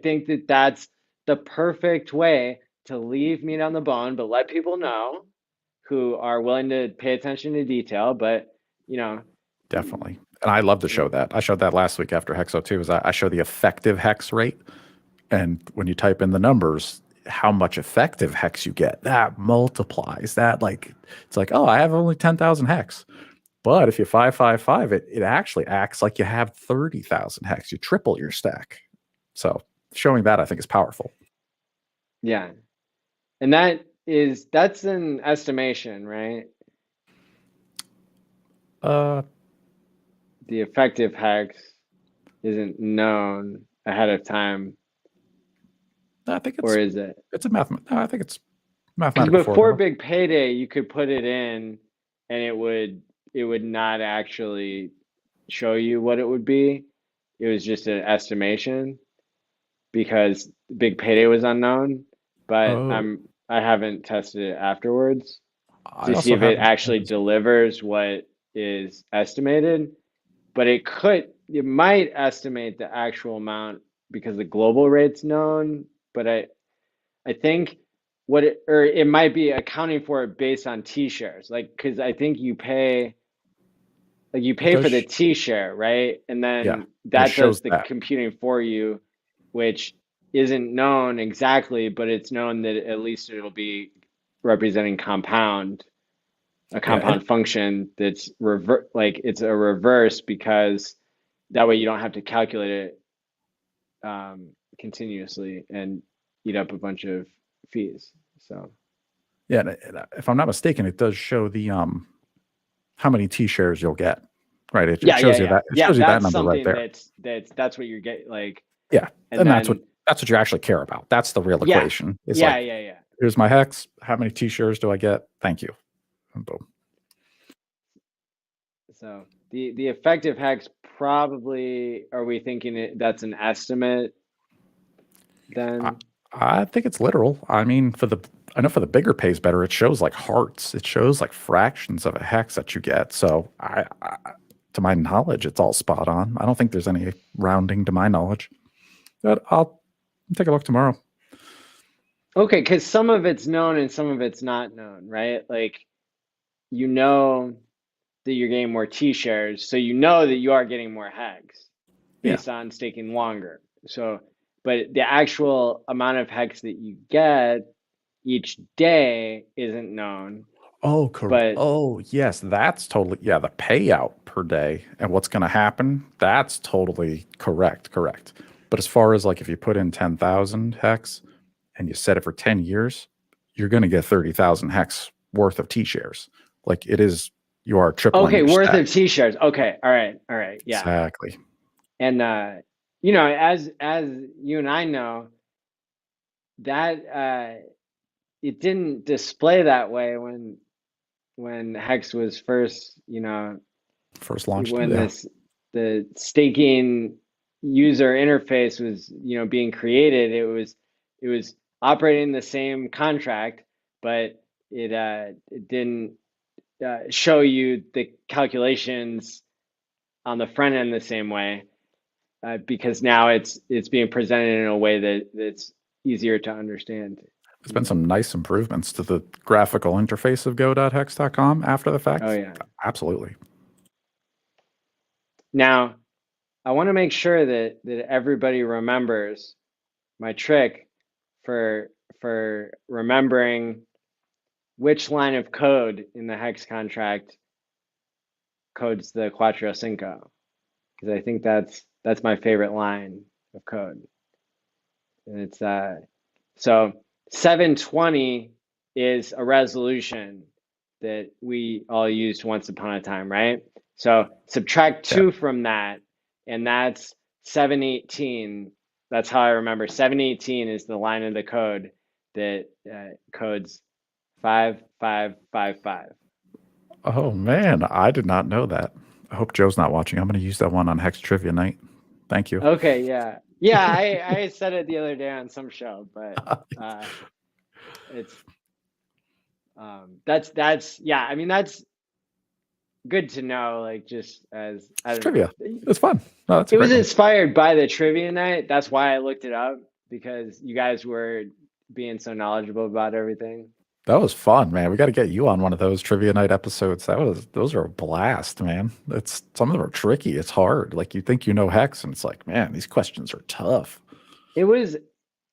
think that that's the perfect way to leave meat on the bone, but let people know who are willing to pay attention to detail. But you know, definitely. And I love to show that. I showed that last week after Hexo 2 is I show the effective hex rate. And when you type in the numbers, how much effective hex you get, that multiplies that. Like, it's like, oh, I have only 10,000 hex. But if you 555 it, it actually acts like you have 30,000 hex. You triple your stack. So showing that I think is powerful. yeah, and that's an estimation, right? Uh, The effective hex isn't known ahead of time, I think or is it? it's a no, I think it's Because mathematical before formula. big payday, you could put it in and it would not actually show you what it would be. It was just an estimation because big payday was unknown, but Oh, I haven't tested it afterwards I to see also if it haven't. actually delivers what is estimated. But it might estimate the actual amount because the global rate's known, but I think or it might be accounting for it based on T shares, like because I think you It pay for the does. T share, right? And Yeah, then and it that does shows the that. computing for you, which isn't known exactly, but it's known that at least it'll be representing a Yeah, and compound function that's like it's a reverse because that way you don't have to calculate it continuously and eat up a bunch of fees. So. yeah, and if I'm not mistaken, it does show the how many T shares you'll get. Right. It shows you that. It Yeah. shows you that That's number right something there. that's what you're getting. Like Yeah, And and that's what then, you actually care about. That's the real yeah, equation. It's yeah, like, yeah, yeah. here's my hex. How many t-shirts do I get? Thank you. And boom. So the effective hex probably, are we thinking that's an estimate I, then? I think it's literal. I mean, I know for the bigger pays better, it shows like hearts. It shows like fractions of a hex that you get. So to my knowledge, it's all spot on. I don't think there's any rounding to my knowledge. But I'll take a look tomorrow. Okay, because some of it's known and some of it's not known, right? Like, you know that you're getting more T-shares, so you know that you are getting more hex Yeah. based on staking longer. So, but the actual amount of hex that you get each day isn't known. Oh, correct. But Oh, yes, that's totally, yeah, the payout per day and what's going to happen, that's totally correct, correct. But as far as like if you put in 10,000 hex and you set it for 10 years, you're going to get 30,000 hex worth of T-shares. Like it is, you are tripling okay, your worth stack. of T-shares. Okay, all right, yeah. Exactly. And you know, as you and I know, that it didn't display that way when Hex was first, you know, First launched. when Yeah. the staking user interface was, you know, being created. It was operating the same contract, but it didn't show you the calculations on the front end the same way, because now it's being presented in a way that's easier to understand. There's been some nice improvements to the graphical interface of go.hex.com after the Oh fact. yeah. Absolutely. Now, I want to make sure that everybody remembers my trick for remembering which line of code in the hex contract codes the Quattro Cinco, because I think that's my favorite line of code. And it's so 720 is a resolution that we all used once upon a time, right? So subtract Yeah. 2 from that, and that's 718. That's how I remember. 718 is the line of the code that codes 5555. Oh man, I did not know that. I hope Joe's not watching. I'm going to use that one on Hex Trivia Night. Thank you. Okay, yeah. Yeah, I said it the other day on some show, but it's that's yeah, I mean that's good to know, like just as I It's don't know. trivia. It's fun. No, that's a It was great one. inspired by the trivia night. That's why I looked it up, because you guys were being so knowledgeable about everything. That was fun, man. We got to get you on one of those Trivia Night episodes. Those are a blast, man. It's some of them are tricky. It's hard. Like you think you know Hex, and it's like, man, these questions are tough. It was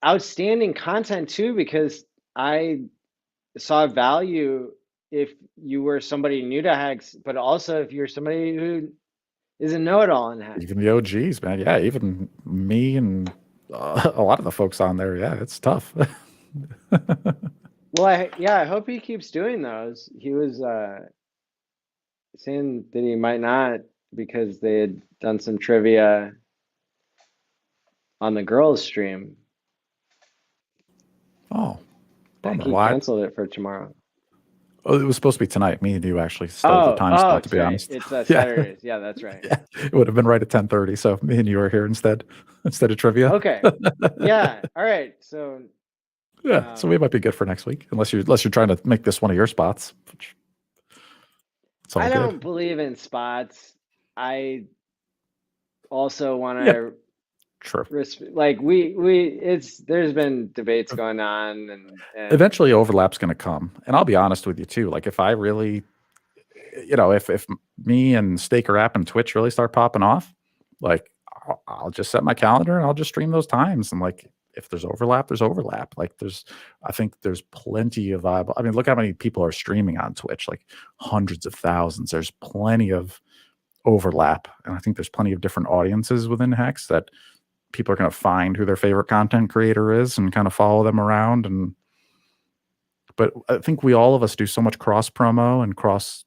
outstanding content too, because I saw value if you were somebody new to Hex, but also if you're somebody who is a know-it-all in Hex. Even the OGs, man. Yeah, even me and a lot of the folks on there. Yeah, it's tough. Well, I hope he keeps doing those. He was saying that he might not, because they had done some trivia on the girls' stream. Oh, I think bummer. he Why? canceled it for tomorrow. Oh, it was supposed to be tonight. Me and you actually stole the time slot, to be Tonight. honest. It's Yeah. Saturdays. Yeah, that's right. Yeah. It would have been right at 10:30. So me and you are here instead of trivia. Okay. Yeah. All right. So Yeah. So we might be good for next week, unless you're trying to make this one of your spots. Which it's all I good. don't believe in spots. I also want Yeah. to True. like there's been debates going on, and Eventually overlap's going to come. And I'll be honest with you too. Like if I really, if me and Staker App and Twitch really start popping off, like I'll just set my calendar and I'll just stream those times. And like if there's overlap, there's overlap. Like I think there's plenty of viable. I mean, look how many people are streaming on Twitch, like hundreds of thousands. There's plenty of overlap. And I think there's plenty of different audiences within Hex that people are going to find who their favorite content creator is and kind of follow them around. But I think all of us do so much cross promo and cross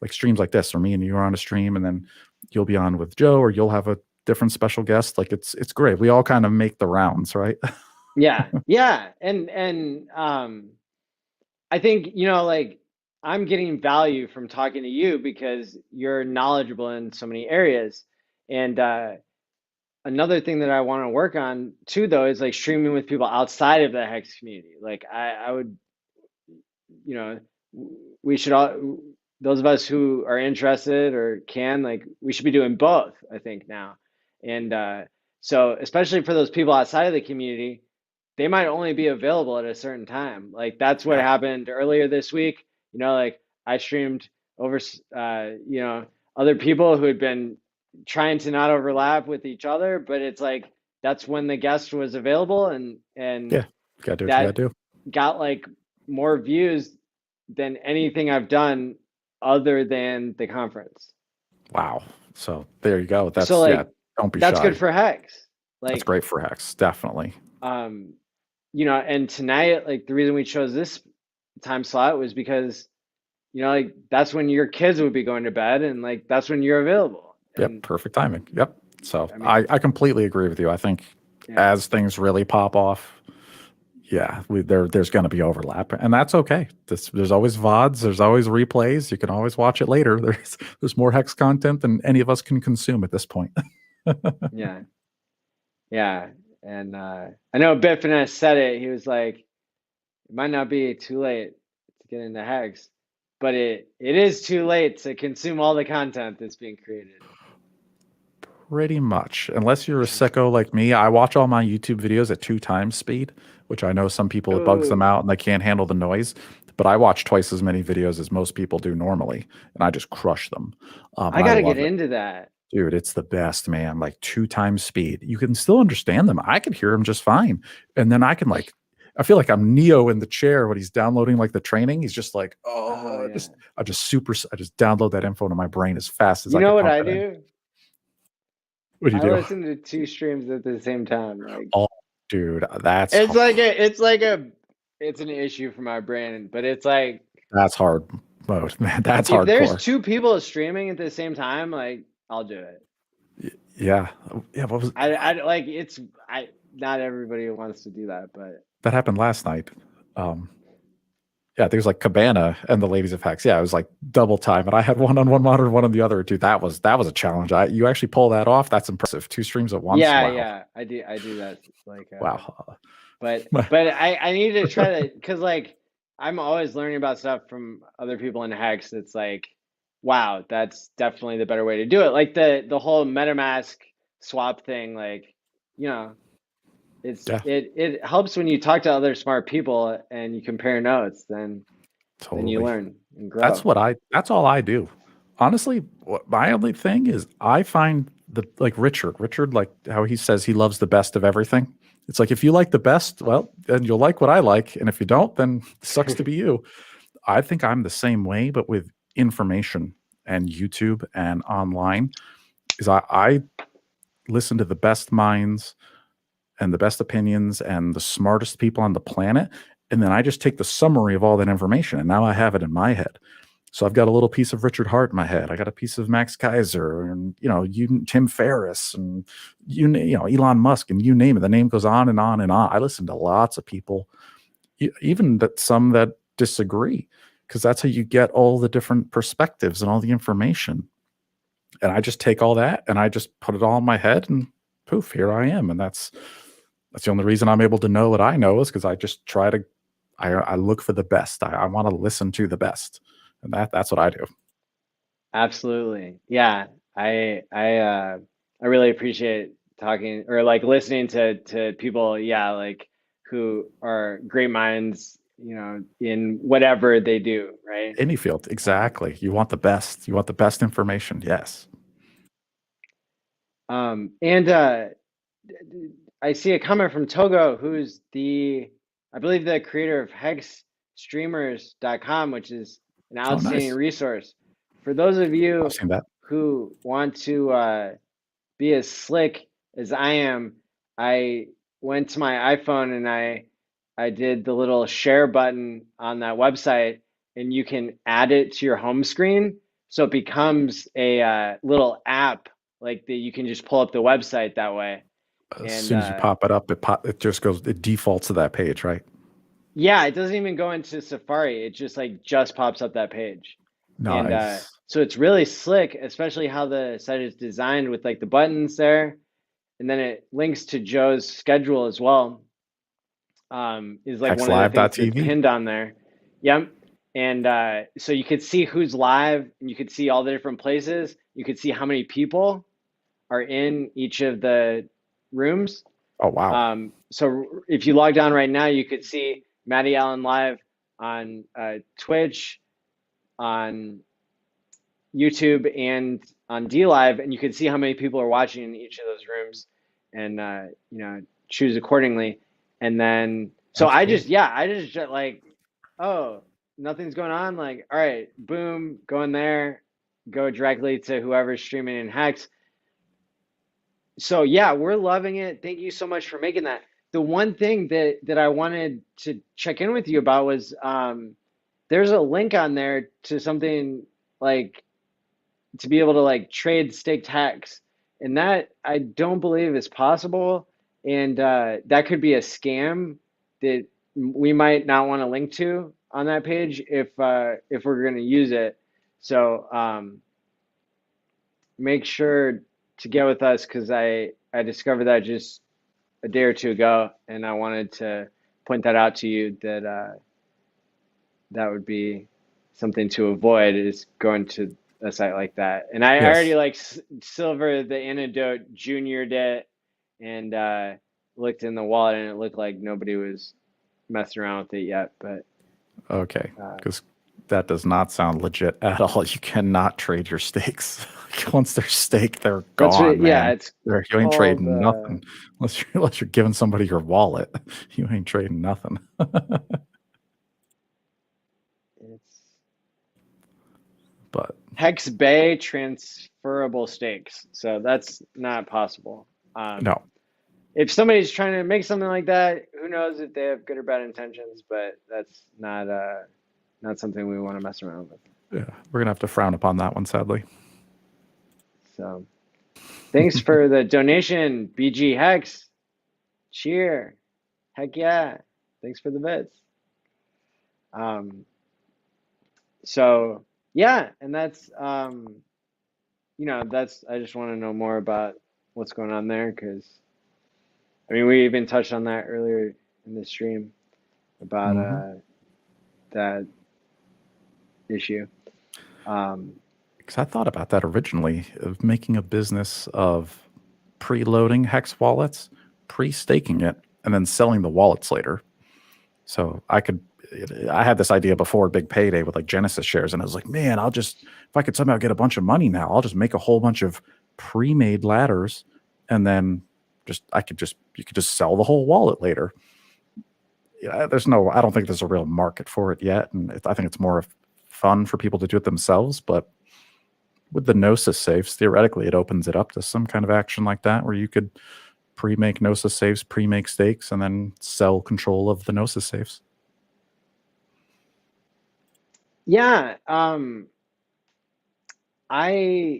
like streams like this, or me and you are on a stream and then you'll be on with Joe, or you'll have a different special guests. Like it's great. We all kind of make the rounds, right? Yeah, yeah, and I think, like I'm getting value from talking to you because you're knowledgeable in so many areas. And another thing that I want to work on too, though, is like streaming with people outside of the Hex community. Like I would, you know, we should all, those of us who are interested or can, like, we should be doing both, I think now. And so, especially for those people outside of the community, they might only be available at a certain time. Like that's what Yeah. happened earlier this week. Like I streamed over, other people who had been trying to not overlap with each other, but it's like that's when the guest was available, and Yeah. You gotta do what you that gotta do. got like more views than anything I've done other than the conference. Wow. So there you go. So That's yeah. like Don't be that's good shy. for Hex. That's Like great for Hex. Definitely. um and tonight, like the reason we chose this time slot was because, like that's when your kids would be going to bed and like that's when you're available. Yep. And Perfect timing. Yep. So I mean, I completely agree with you. I think yeah. as things really pop off, yeah, there's going to be overlap, and that's okay. There's always VODs, there's always replays. You can always watch it later. There's more Hex content than any of us can consume at this point. Yeah. Yeah. And I know Biffin said it. He was like, it might not be too late to get into Hex, but it is too late to consume all the content that's being created. Pretty much, unless you're a sicko like me. I watch all my YouTube videos at 2 times speed, which I know some people it bugs them Ooh, out and they can't handle the noise. But I watch twice as many videos as most people do normally, and I just crush them. I And I gotta get love it. into that. Dude, it's the best, man. Like 2 times speed. You can still understand them. I could hear them just fine. And then I can like I feel like I'm Neo in the chair when he's downloading like the training. He's just like, Oh oh, yeah. I just download that info into my brain as fast as You I know could what pump I it in. do? What do you I do? listen to two streams at the same time. Like Oh, dude, it's like it's an issue for my brain, but it's like that's hard mode, man. That's if there's hardcore. two people streaming at the same time, like I'll do it. Yeah. Yeah, what was I like it's I not everybody wants to do that, but that happened last night. Um, yeah, there's like Cabana and the Ladies of Hex. Yeah, it was like double time, and I had one on one monitor, one on the other. Dude, that was a challenge. You actually pull that off. That's impressive. 2 streams at once. yeah, Wow, yeah, I do that like wow. but My- I need to try to because like I'm always learning about stuff from other people in Hex. It's like, wow, that's definitely the better way to do it. Like the whole MetaMask swap thing, like, you know, yeah, it helps when you talk to other smart people and you compare notes, then you totally. learn and grow. That's all I do. Honestly, my only thing is I find the like Richard, like how he says he loves the best of everything. It's like if you like the best, well, then you'll like what I like, and if you don't, then sucks to be you. I think I'm the same way, but with information and YouTube and online. Is I listen to the best minds and the best opinions and the smartest people on the planet, and then I just take the summary of all that information, and now I have it in my head. So I've got a little piece of Richard Hart in my head. I got a piece of Max Kaiser, and Tim Ferriss, and Elon Musk, and you name it. The name goes on and on and on. I listen to lots of people, even some that disagree, because that's how you get all the different perspectives and all the information. And I just take all that and I just put it all in my head, and poof, here I am. And that's the only reason I'm able to know what I know is because I just try to I look for the best. I want to listen to the best, and that's what I do. Absolutely. Yeah. I really appreciate talking or like listening to people, yeah, like who are great minds, in whatever they do, right? Any field, Um, exactly. You want the best. You want the best information. Yes. and I see a comment from Togo, who's I believe the creator of hexstreamers.com, which is an Oh, outstanding nice. resource. For those of I've you seen that. who want to be as slick as I am, I went to my iPhone and I did the little share button on that website, and you can add it to your home screen, so it becomes a little app like that you can just pull up the website that way. As And soon as you pop it up, it just goes, it defaults to that page, right? yeah, it doesn't even go into Safari. It just like just pops up that page. And Nice. so it's really slick, especially how the site is designed with like the buttons there. And then it links to Joe's schedule as well. Is like one of the things that's HexLive.tv. pinned on there. Yep. And so you could see who's live, and you could see all the different places. You could see how many people are in each of the rooms. Oh, wow. So if you log down right now, you could see Mati Allin live on Twitch, on YouTube, and on D Live, and you can see how many people are watching in each of those rooms, and choose accordingly. And then so That's I cool. just like, oh, nothing's going on. Like, all right, boom, go in there, go directly to whoever's streaming in Hex. So yeah, we're loving it. Thank you so much for making that. The one thing that I wanted to check in with you about was there's a link on there to something like to be able to like trade staked hex, and that I don't believe is possible, and that could be a scam that we might not want to link to on that page if we're going to use it. So make sure to get with us because I discovered that just a day or two ago, and I wanted to point that out to you that that would be something to avoid is going to a site like that. And I already Yes. like Silver the Antidote Junior it and looked in the wallet, and it looked like nobody was messing around with it yet. But Okay. Because that does not sound legit at all. You cannot trade your stakes. Once they're staked, they're that's what, gone, yeah, man. it's You ain't called. trading nothing unless you're giving somebody your wallet. You ain't trading nothing. It's But Hex Bay transferable stakes, so that's not possible. no. If somebody's trying to make something like that, who knows if they have good or bad intentions, but that's not something we want to mess around with. Yeah, we're gonna have to frown upon that one, sadly. So thanks for the donation, BG Hex. Cheer. Heck yeah. Thanks for the bits. So yeah, and that's that's I just want to know more about what's going on there because I mean we even touched on that earlier in the stream about Hmm. that issue. Because I thought about that originally of making a business of preloading hex wallets, pre-staking it, and then selling the wallets later. So I had this idea before Big Payday with like Genesis shares, and I was like, man, if I could somehow get a bunch of money now, I'll just make a whole bunch of pre-made ladders, and then you could just sell the whole wallet later. Yeah, I don't think there's a real market for it yet, and I think it's more fun for people to do it themselves. But with the Gnosis safes, theoretically, it opens it up to some kind of action like that, where you could pre-make Gnosis safes, pre-make stakes, and then sell control of the Gnosis safes. Yeah, I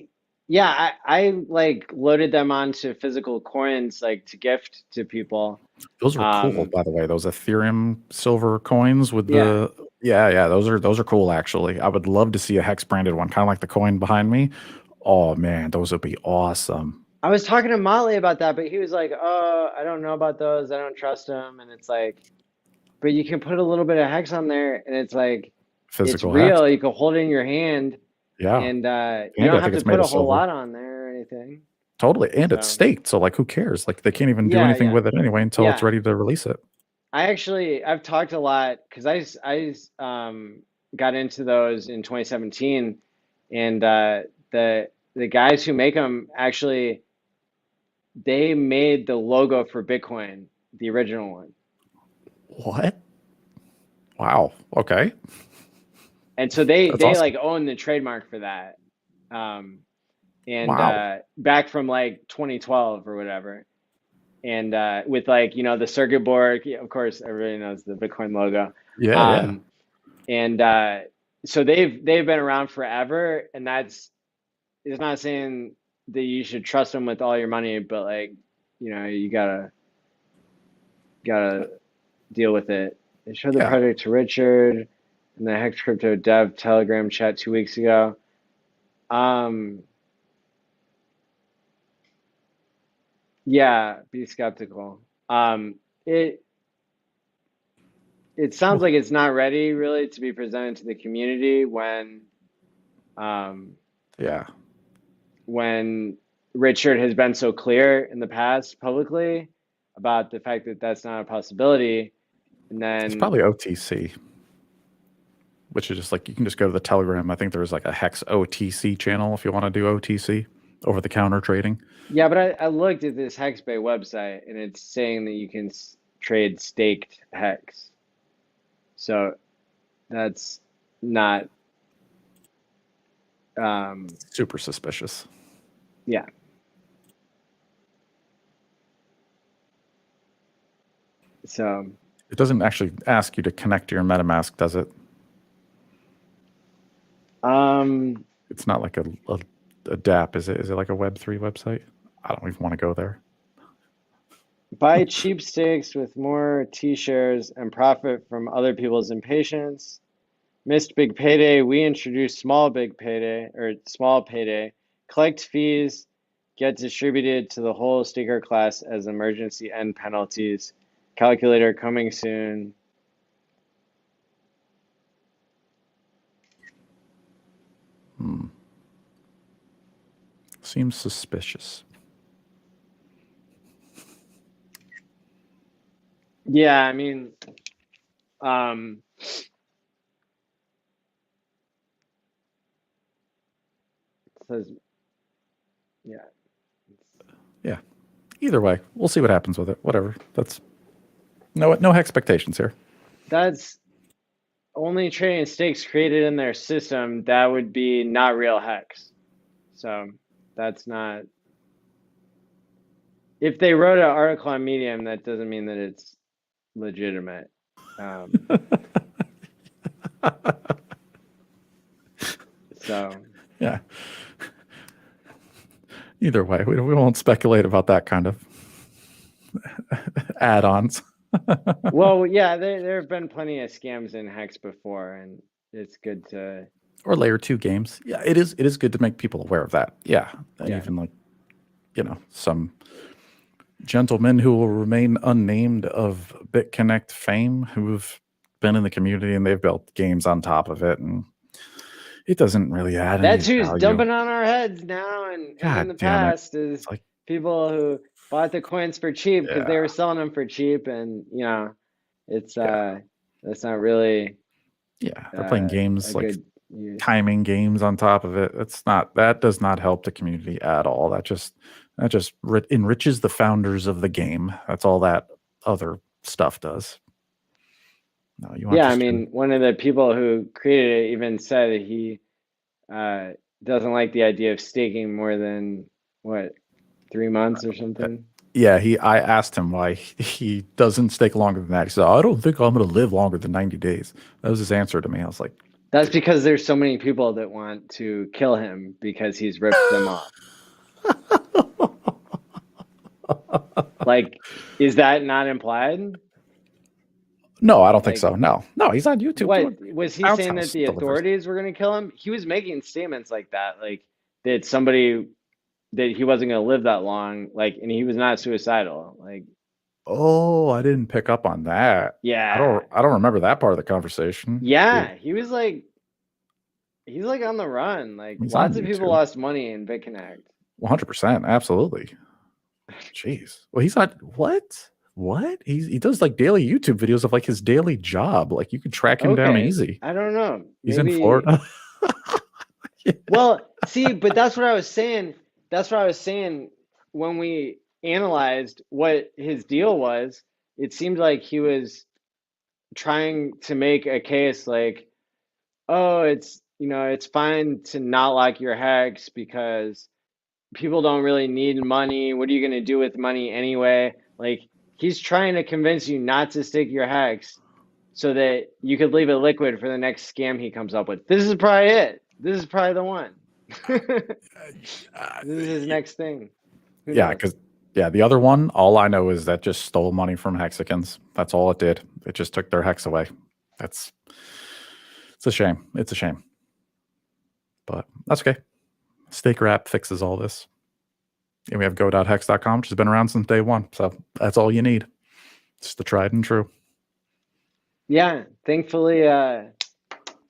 I like loaded them onto physical coins like to gift to people. Those were cool, Um, by the way. Those Ethereum silver coins with yeah, the those are cool actually. I would love to see a hex branded one, kind of like the coin behind me. Oh man, those would be awesome. I was talking to Motley about that, but he was like, "Oh, I don't know about those. I don't trust them." And it's like, but you can put a little bit of hex on there, and it's like, it's Physical hex. real. You can hold it in your hand, Yeah. and you And don't I have think to it's put made a of whole silver. lot on there or anything. Totally. And it's So staked, so like who cares? Like they can't even do yeah, anything yeah, with it anyway until it's yeah. ready to release it. I've talked a lot because got into those in 2017, and the guys who make them actually they made the logo for Bitcoin, the original one, What? Wow. Okay. and so That's they awesome. like own the trademark for that, um, and Wow. back from like 2012 or whatever, and with like the circuit board, yeah, of course everybody knows the Bitcoin logo. Yeah, yeah. Um, and so they've been around forever, and that's it's not saying that you should trust him with all your money, but like, you gotta deal with it. They showed the Yeah, project to Richard in the Hex Crypto Dev Telegram chat 2 weeks ago. Um, yeah, be skeptical. Um, it it sounds well, like it's not ready really to be presented to the community um, yeah. when Richard has been so clear in the past publicly about the fact that that's not a possibility. And It's then, probably OTC, which is just like you can just go to the Telegram. I think there's like a Hex OTC channel if you want to do OTC, over the counter trading. yeah, but I looked at this HexBay website and it's saying that you can trade staked Hex. So that's not, Super suspicious. yeah, so, It doesn't actually ask you to connect to your MetaMask, does it? um, It's not like a DApp, is it? Is it like a Web3 website? I don't even want to go there. buy cheap stakes with more T-shares and profit from other people's impatience. Missed big payday. We introduced small payday. Collect fees, get distributed to the whole staker class as emergency end penalties. Calculator coming soon. Seems suspicious. Yeah, I mean, um, says, yeah, Yeah. Either way, we'll see what happens with it. Whatever. That's no expectations here. that's only trading stakes created in their system. That would be not real hex. So that's not. If they wrote an article on Medium, that doesn't mean that it's legitimate. Um, so Yeah. Either way, we won't speculate about that kind of add-ons. well, yeah, there have been plenty of scams in Hex before, and it's good to, Or layer 2 games. Yeah, it is good to make people aware of that. Yeah. And yeah. even like, some gentlemen who will remain unnamed of BitConnect fame who've been in the community and they've built games on top of it, and it doesn't really add any That's who's value. dumping on our heads now and in God the damn it. past is It's like, people who bought the coins for cheap because they yeah, were selling them for cheap, and it's yeah, that's not really yeah. They're playing games a like good use. timing games on top of it. That does not help the community at all. That just enriches the founders of the game. That's all that other stuff does. No, you want Yeah, I just your mean, one of the people who created it even said that he uh, doesn't like the idea of staking more than what, 3 months or something. yeah. I asked him why he doesn't stake longer than that. He said, "I don't think I'm going to live longer than 90 days." That was his answer to me. I was like, That's because there's so many people that want to kill him because he's ripped them off. Like, is that not implied? "No, I don't think Like, so. No, he's on YouTube what doing was he bounce saying that house the delivers." authorities were going to kill him? He was making statements like that, like that somebody that he wasn't going to live that long, like, and he was not suicidal. Like, Oh, I didn't pick up on that. yeah, I don't remember that part of the conversation. yeah, he was like, he's like on the run. Like, He's on lots of people YouTube. lost money in BitConnect. 100%, absolutely. Jeez. Well, he's not what? What? He does like daily YouTube videos of like his daily job. Like you could track him down Okay, easy. I don't know. He's in Maybe. Florida. Yeah. Well, see, but that's what I was saying. That's what I was saying when we analyzed what his deal was. It seemed like he was trying to make a case like, oh, it's fine to not like your hex because people don't really need money. What are you going to do with money anyway? Like, he's trying to convince you not to stake your hex so that you could leave it liquid for the next scam he comes up with. This is probably it. This is probably the one. This is his next thing. Who Yeah, knows? because the other one, all I know is that just stole money from Hexicans. That's all it did. It just took their hex away. It's a shame. It's a shame. But that's okay. Stake Wrap fixes all this. And we have go.hex.com, which has been around since day one. So that's all you need. It's the tried and true. Yeah, thankfully,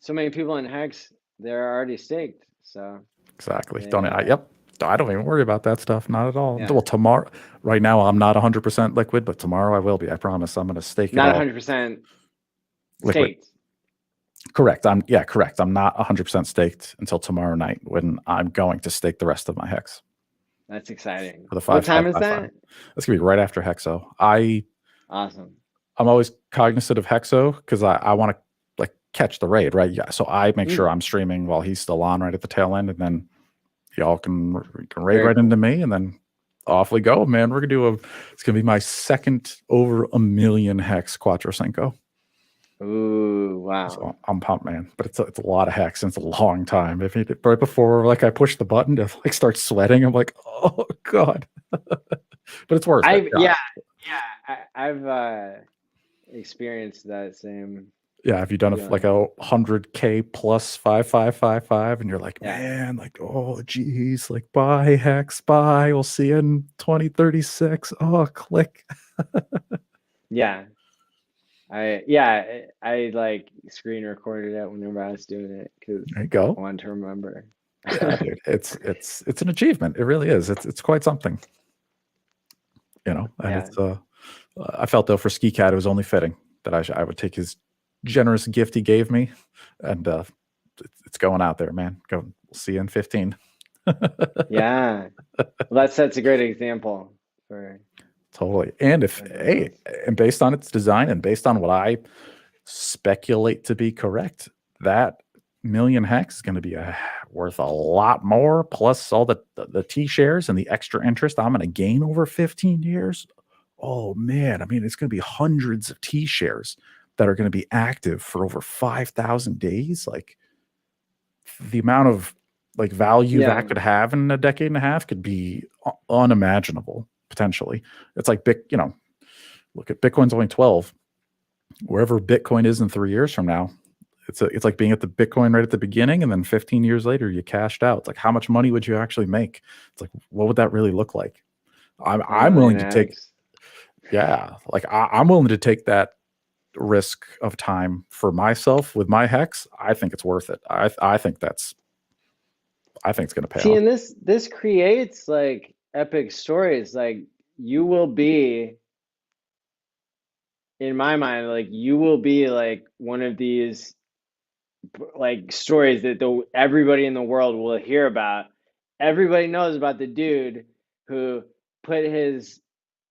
so many people in Hex, they're already staked. So Exactly. they, Yep. I don't even worry about that stuff. Not at all. yeah, Well, tomorrow, right now, I'm not 100% liquid, but tomorrow I will be. I promise. I'm going to stake it not all 100% liquid. staked. Correct. Correct. I'm not 100% staked until tomorrow night when I'm going to stake the rest of my hex That's exciting. for the What time 5-5-5-5. is that? That's gonna be right after Hexo. Awesome. I'm always cognizant of Hexo because I want to like catch the raid, right? Yeah. So I make sure I'm streaming while he's still on right at the tail end, and then y'all can raid Very right cool. into me, and then off we go, man. We're gonna it's gonna be my second over 1,000,000 hex Quattro Cinco. Ooh, wow. So I'm pumped, man. But it's a lot of hex and it's a long time. If it, right before like I push the button to like start sweating, I'm like, oh god. But it's worth it. I've experienced that same. Yeah, have you done like a 100K plus 5-5-5-5, and you're like, Yeah. man, like, oh geez, like bye hex, bye. We'll see you in 2036. Oh, click. Yeah. I like screen recorded it whenever I was doing it because There you go. I wanted to remember. Yeah, dude, it's an achievement. It really is. It's quite something. You know, and Yeah. it's I felt though for Ski Cat it was only fitting that I would take his generous gift he gave me, and it's going out there, man. We'll see you in 15. Yeah. Well, that sets a great example for Totally. And everyone else. and based on its design and based on what I speculate to be correct, that 1,000,000 hex is going to be worth a lot more. Plus all the T shares and the extra interest I'm going to gain over 15 years. Oh man, I mean, it's going to be hundreds of T shares that are going to be active for over 5,000 days. Like the amount of like value that could have in a decade and a half could be unimaginable potentially. It's like look at Bitcoin's only 12. Wherever Bitcoin is in 3 years from now, it's like being at the Bitcoin right at the beginning, and then 15 years later you cashed out. It's like, how much money would you actually make? It's like, what would that really look like? I'm willing to take, I'm willing to take that risk of time for myself with my hex. I think it's worth it. I think it's going to pay off. And this creates like epic stories. Like you will be, in my mind, like you will be like one of these like stories that everybody in the world will hear about. Everybody knows about the dude who put his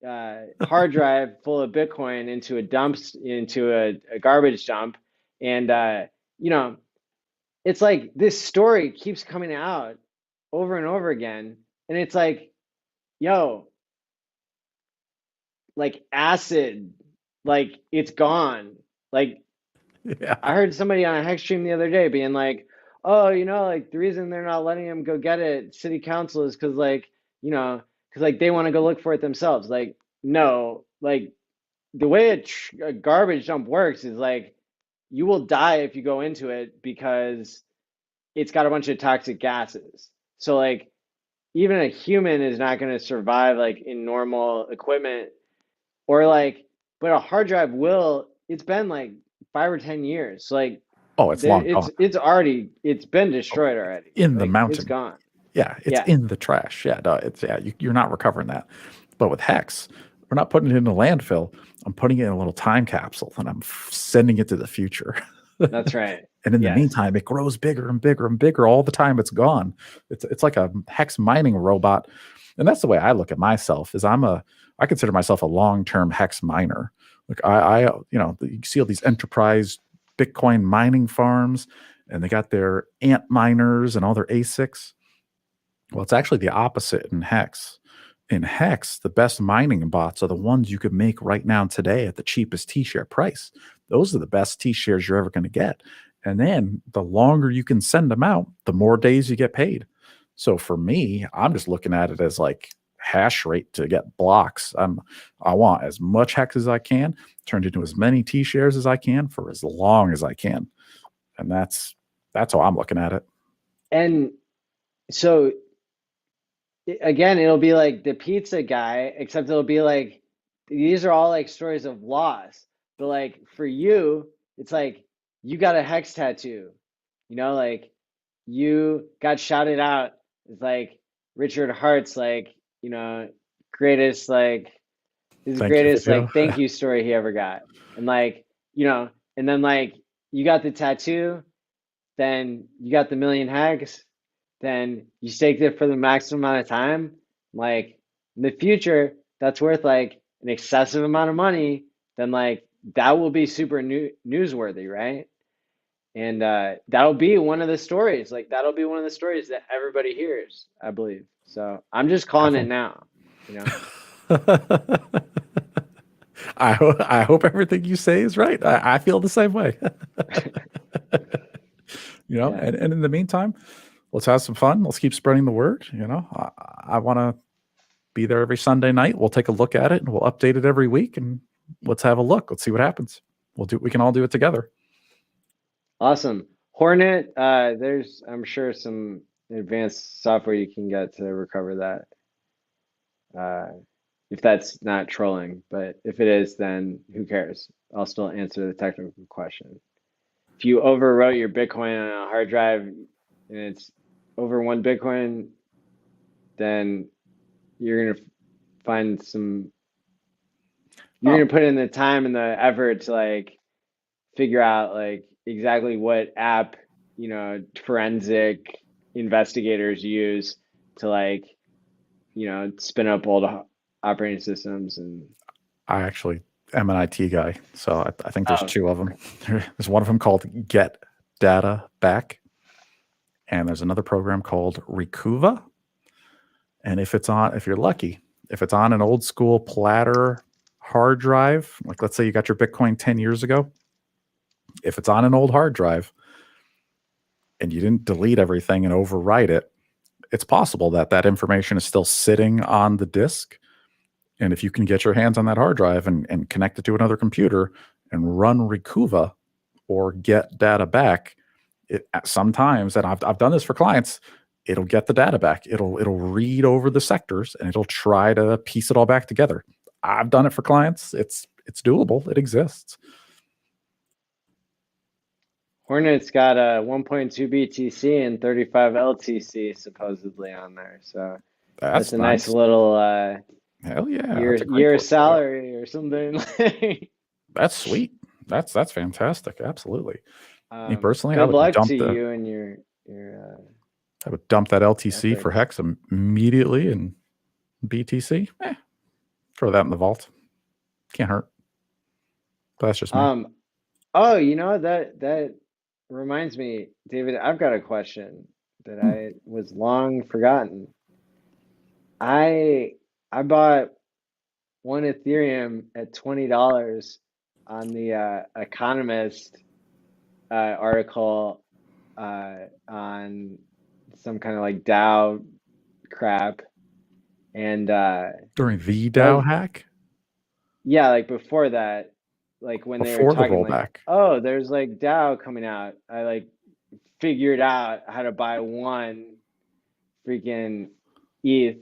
hard drive full of Bitcoin into a garbage dump, and it's like this story keeps coming out over and over again, and it's like, yo, like acid, like it's gone. Like I heard somebody on a Hex stream the other day being like, oh, like the reason they're not letting him go get it, city council, is because like, because like they want to go look for it themselves. Like, no, like the way a garbage dump works is like you will die if you go into it because it's got a bunch of toxic gases. So like even a human is not going to survive like in normal equipment, or like, but a hard drive will. It's been like 5 or 10 years. So like, it's long gone. It's been destroyed already. In like, the mountain. It's gone. Yeah, it's in the trash. Yeah, no, you're not recovering that. But with Hex, we're not putting it in a landfill. I'm putting it in a little time capsule, and I'm sending it to the future. That's right. And in the meantime, it grows bigger and bigger and bigger all the time it's gone. It's like a Hex mining robot. And that's the way I look at myself, is I consider myself a long-term Hex miner. Like you see all these enterprise Bitcoin mining farms, and they got their ant miners and all their ASICs. Well, it's actually the opposite in Hex. In Hex, the best mining bots are the ones you could make right now today at the cheapest T-share price. Those are the best T-shares you're ever going to get. And then the longer you can send them out, the more days you get paid. So for me, I'm just looking at it as like hash rate to get blocks. I want as much hex as I can, turned into as many T shares as I can for as long as I can. And that's how I'm looking at it. And so again, it'll be like the pizza guy, except it'll be like these are all like stories of loss. But like for you, it's like you got a hex tattoo, like you got shouted out. It's like Richard Hart's like, greatest like his Thank you, greatest video. like thank you story he ever got. And like, and then like you got the tattoo, then you got the million hex, then you staked it for the maximum amount of time. Like in the future, that's worth like an excessive amount of money, then like that will be super newsworthy, right? And that'll be one of the stories. Like that'll be one of the stories that everybody hears, I believe. So I'm just calling it Definitely. now, you know. I hope everything you say is right. I feel the same way. Yeah. And in the meantime, let's have some fun. Let's keep spreading the word. I want to be there every Sunday night. We'll take a look at it and we'll update it every week and let's have a look. Let's see what happens. We can all do it together. Awesome. Hornet, there's I'm sure some advanced software you can get to recover that. If that's not trolling, but if it is, then who cares? I'll still answer the technical question. If you overwrote your Bitcoin on a hard drive and it's over 1 Bitcoin, then you're gonna find some. You're Oh, gonna put in the time and the effort to like figure out like exactly what app, forensic investigators use to like, spin up old operating systems and. I actually am an IT guy, so I think there's Oh, two of them. okay. There's one of them called Get Data Back, and there's another program called Recuva. And if you're lucky, if it's on an old school platter hard drive, like let's say you got your Bitcoin 10 years ago, if it's on an old hard drive and you didn't delete everything and overwrite it, it's possible that that information is still sitting on the disk. And if you can get your hands on that hard drive and connect it to another computer and run Recuva or Get Data Back, it sometimes, and I've done this for clients, it'll get the data back. It'll read over the sectors and it'll try to piece it all back together. I've done it for clients. It's doable. It exists. Hornet's got a 1.2 BTC and 35 LTC supposedly on there, so that's That's a nice nice. little Hell yeah. year That's a great portfolio. salary or something. That's sweet. That's fantastic. Absolutely. Me personally, Good luck to you and your I would dump that LTC for efforts. HEX immediately and BTC. Throw that in the vault. Can't hurt. But that's just me. Oh, that reminds me, David, I've got a question that Hmm. I was long forgotten. I I bought one Ethereum at $20 on the Economist article on some kind of like DAO crap, and During the that was DAO hack, yeah, like before that, like when they were before the talking like, rollback oh, there's like DAO coming out. I like figured out how to buy one freaking ETH,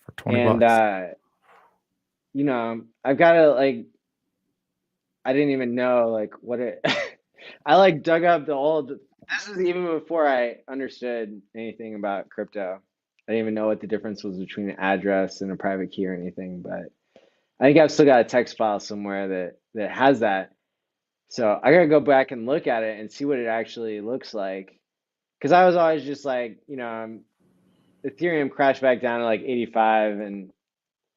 for 20 and bucks. I've got to like I didn't even know like what it. I like dug up the old. This is even before I understood anything about crypto. I didn't even know what the difference was between an address and a private key or anything, but I think I've still got a text file somewhere that has that. So I gotta go back and look at it and see what it actually looks like. Because I was always just like, Ethereum crashed back down to like 85, and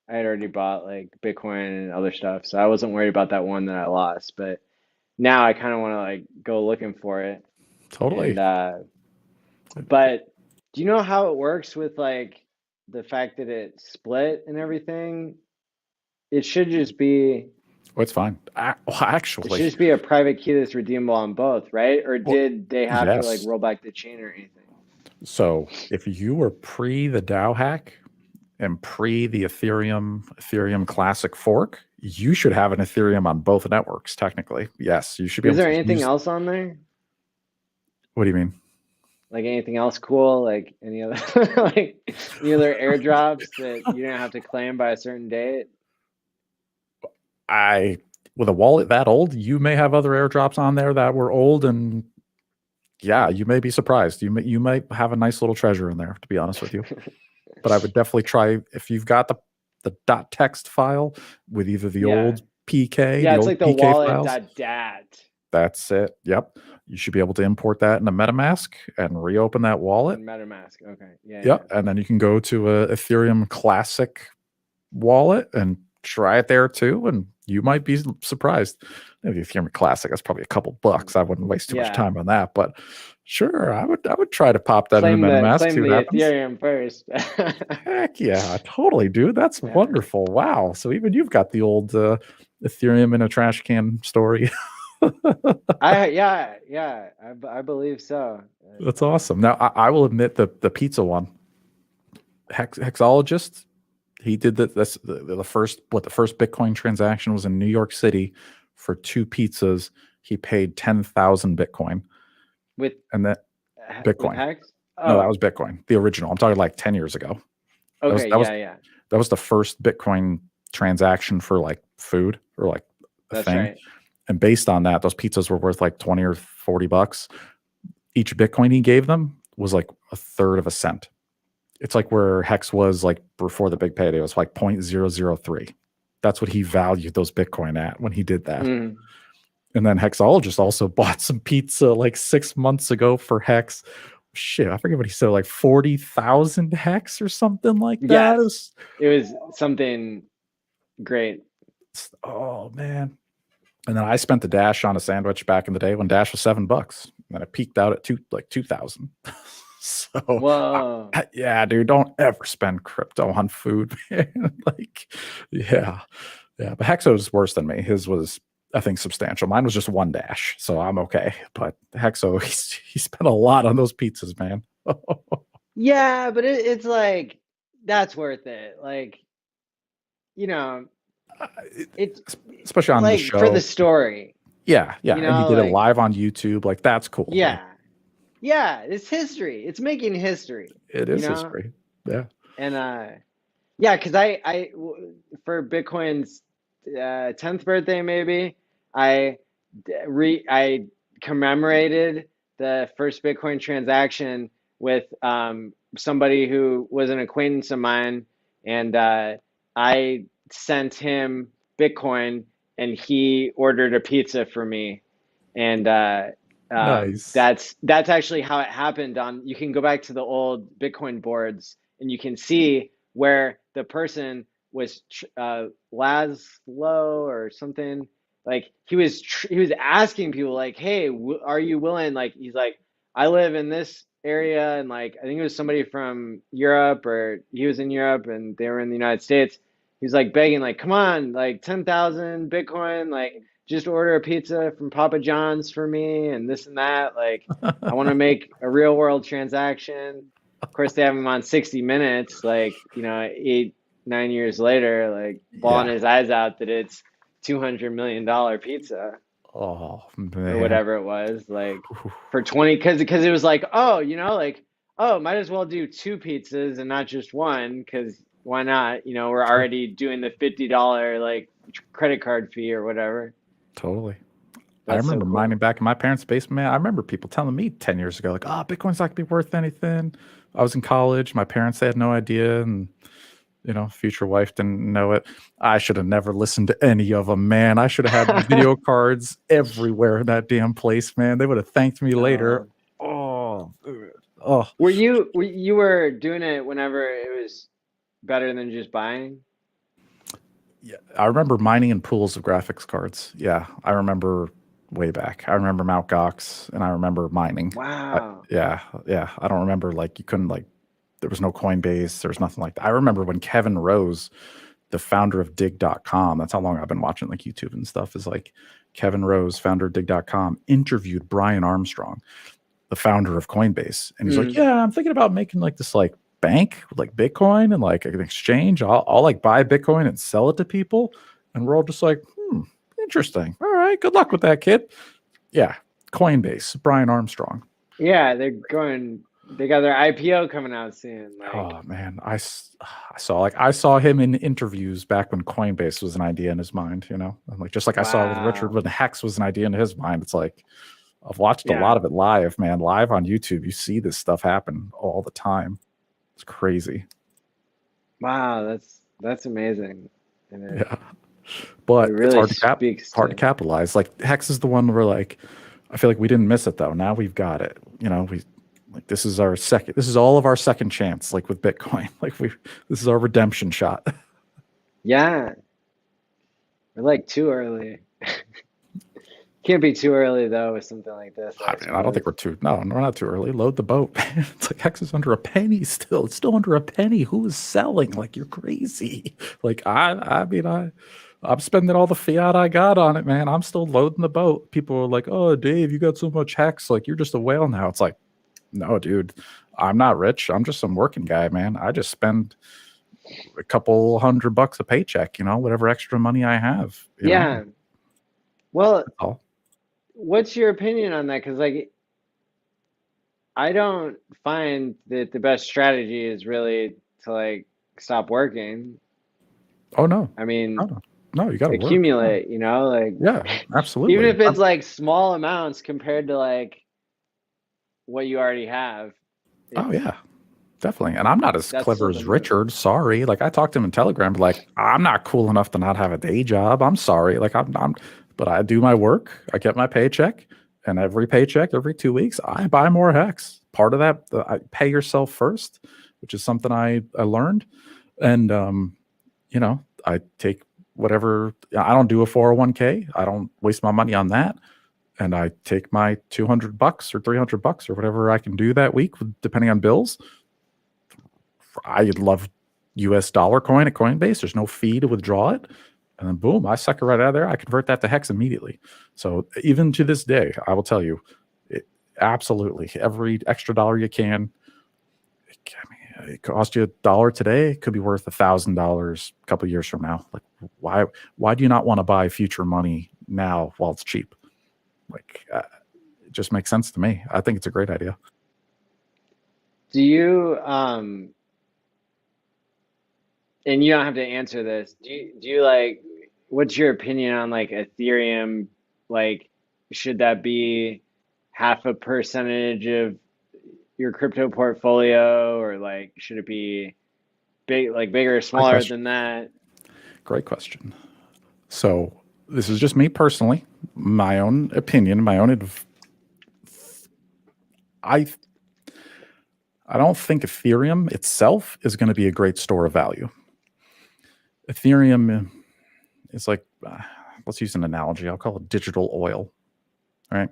I had already bought like Bitcoin and other stuff, so I wasn't worried about that one that I lost. But now I kind of want to like go looking for it. Totally. And but do you know how it works with like the fact that it split and everything? It should just be Oh, it's fine. Well, it should actually, just be a private key that's redeemable on both, right? Or well, did they have to like yes. roll back the chain or anything? So if you were pre the DAO hack and pre the Ethereum Classic fork, you should have an Ethereum on both networks. Technically, yes, you should be Is able there to anything use. else on there? What do you mean? Like anything else cool? Like any other like any other airdrops that you don't have to claim by a certain date? I with a wallet that old, you may have other airdrops on there that were old, and yeah, you may be surprised. You might have a nice little treasure in there, to be honest with you. But I would definitely try if you've got the .text file with either the Yeah. old PK, Yeah, the it's old like the PK files. wallet.dat That's it. Yep. You should be able to import that into MetaMask and reopen that wallet. in MetaMask. Okay. Yeah, Yep. yeah. And then you can go to a Ethereum Classic wallet and try it there too. And you might be surprised. Maybe Ethereum Classic, that's probably a couple bucks. I wouldn't waste too much Yeah. time on that. But sure, I would try to pop that into MetaMask, Claim see what the happens. Ethereum first. Heck yeah, totally, dude. That's Yeah. wonderful. Wow. So even you've got the old Ethereum in a trash can story. I believe so. That's awesome. Now I will admit the pizza one, Hexologist. He did the first the first Bitcoin transaction was in New York City for 2 pizzas. He paid 10,000 Bitcoin, With and that with Bitcoin. Hex? No, that Oh, was Bitcoin, the original. I'm talking like 10 years ago. That was okay, that was yeah. that was the first Bitcoin transaction for like food or like a That's thing. right. And based on that, those pizzas were worth like 20 or 40 bucks. Each Bitcoin he gave them was like a third of a cent. It's like where Hex was like before the big payday. It was like 0.003. That's what he valued those Bitcoin at when he did that. Mm. And then Hexologist also bought some pizza like 6 months ago for Hex. Shit, I forget what he said, like 40,000 Hex or something like that. Yes. It was something great. Oh man. And then I spent the Dash on a sandwich back in the day when Dash was $7. And it peaked out at 2,000. So Whoa. yeah, dude, don't ever spend crypto on food, man. Like, yeah. But Hexo's worse than me. His was, I think, substantial. Mine was just one Dash, so I'm okay. But Hexo, he spent a lot on those pizzas, man. Yeah, but it's like that's worth it. Like, you know, it's Especially on the like for the show. story, Yeah, you and he know, did it like live on YouTube. Like, that's cool. Like, yeah, it's history. It's making history, it you is know? history. Yeah. And yeah, because for Bitcoin's 10th birthday, maybe I commemorated the first Bitcoin transaction with somebody who was an acquaintance of mine, and I sent him Bitcoin, and he ordered a pizza for me, and Nice. that's actually how it happened. You can go back to the old Bitcoin boards, and you can see where the person was Laszlo or something. Like he was asking people like, "Hey, are you willing?" Like he's like, "I live in this area," and like I think it was somebody from Europe, or he was in Europe and they were in the United States. He's like begging, like, "Come on, like 10,000 Bitcoin, like just order a pizza from Papa John's for me and this and that. Like I want to make a real world transaction." Of course, they have him on 60 Minutes, like, 8, 9 years later, like bawling Yeah. his eyes out that it's $200 million pizza Oh or man. whatever it was, like for 20, because it was like, oh, like, oh, might as well do 2 pizzas and not just one, because why not? We're Sure. already doing the $50 like credit card fee or whatever. Totally. I That's so remember mining cool. back in my parents' basement. Man, I remember people telling me 10 years ago, like, oh, Bitcoin's not gonna be worth anything. I was in college. My parents, they had no idea. And, future wife didn't know it. I should have never listened to any of them, man. I should have had video cards everywhere in that damn place, man. They would have thanked me later. Oh. Oh, oh. You were doing it whenever it was better than just buying? Yeah, I remember mining in pools of graphics cards. Yeah, I remember way back. I remember Mt. Gox, and I remember mining. Wow. Yeah. I don't remember like you couldn't like there was no Coinbase. There was nothing like that. I remember when Kevin Rose, the founder of Dig.com, that's how long I've been watching like YouTube and stuff. Is like Kevin Rose, founder of Dig.com, interviewed Brian Armstrong. the founder of Coinbase, and he's like, Mm. "Yeah, I'm thinking about making like this like bank with like Bitcoin and like an exchange. I'll like buy Bitcoin and sell it to people." And we're all just like, interesting. All right, good luck with that, kid. Yeah, Coinbase, Brian Armstrong. Yeah, they got their IPO coming out soon. Like, Oh man, I saw him in interviews back when Coinbase was an idea in his mind. And like just like I saw with Richard wow. when HEX was an idea in his mind. It's like I've watched a Yeah. lot of it live, man. Live on YouTube, you see this stuff happen all the time. It's crazy. Wow, that's amazing. And Yeah, it but it's really speaks hard to to, capitalize. Like HEX is the one where like I feel like we didn't miss it though. Now we've got it. We like this is our second. This is all of our second chance. Like with Bitcoin, this is our redemption shot. yeah, we're like too early. Can't be too early though with something like this, I I don't suppose. think we're too. No, we're not too early. Load the boat. It's like HEX is under a penny still. It's still under a penny. Who is selling? Like you're crazy. Like I'm spending all the fiat I got on it, man. I'm still loading the boat. People are like, "Oh, Dave, you got so much HEX. Like you're just a whale now." It's like, no, dude. I'm not rich. I'm just some working guy, man. I just spend a couple $100 a paycheck. Whatever extra money I have. Yeah. Well, That's all. what's your opinion on that? Because like I don't find that the best strategy is really to like stop working. Oh no, I no, mean, no, no. You got to work. Yeah, accumulate, like yeah, even absolutely. if it's like small amounts compared to like what you already have, Oh it's yeah, definitely. And I'm not as that's clever still the as move. Richard. Sorry. Like I talked to him in Telegram, but like I'm not cool enough to not have a day job. I'm sorry. Like but I do my work. I get my paycheck, and every paycheck, every 2 weeks, I buy more HEX. Part of that, I pay yourself first, which is something I learned. And I take whatever. I don't do a 401k. I don't waste my money on that. And I take my $200 or $300 or whatever I can do that week, depending on bills. I love US dollar coin at Coinbase. There's no fee to withdraw it. And then boom, I suck it right out of there. I convert that to HEX immediately. So even to this day, I will tell you, absolutely, every extra dollar you can. It cost you $1 today. It could be worth $1,000 a couple of years from now. Like, why do you not want to buy future money now while it's cheap? Like, it just makes sense to me. I think it's a great idea. Do you and you don't have to answer this. Do you like what's your opinion on like Ethereum? Like, should that be half a percentage of your crypto portfolio, or like should it be big, like bigger or Great smaller question. than that? Great question. So this is just me personally, my own opinion, I don't think Ethereum itself is going to be a great store of value. Ethereum is like, let's use an analogy. I'll call it digital oil, right?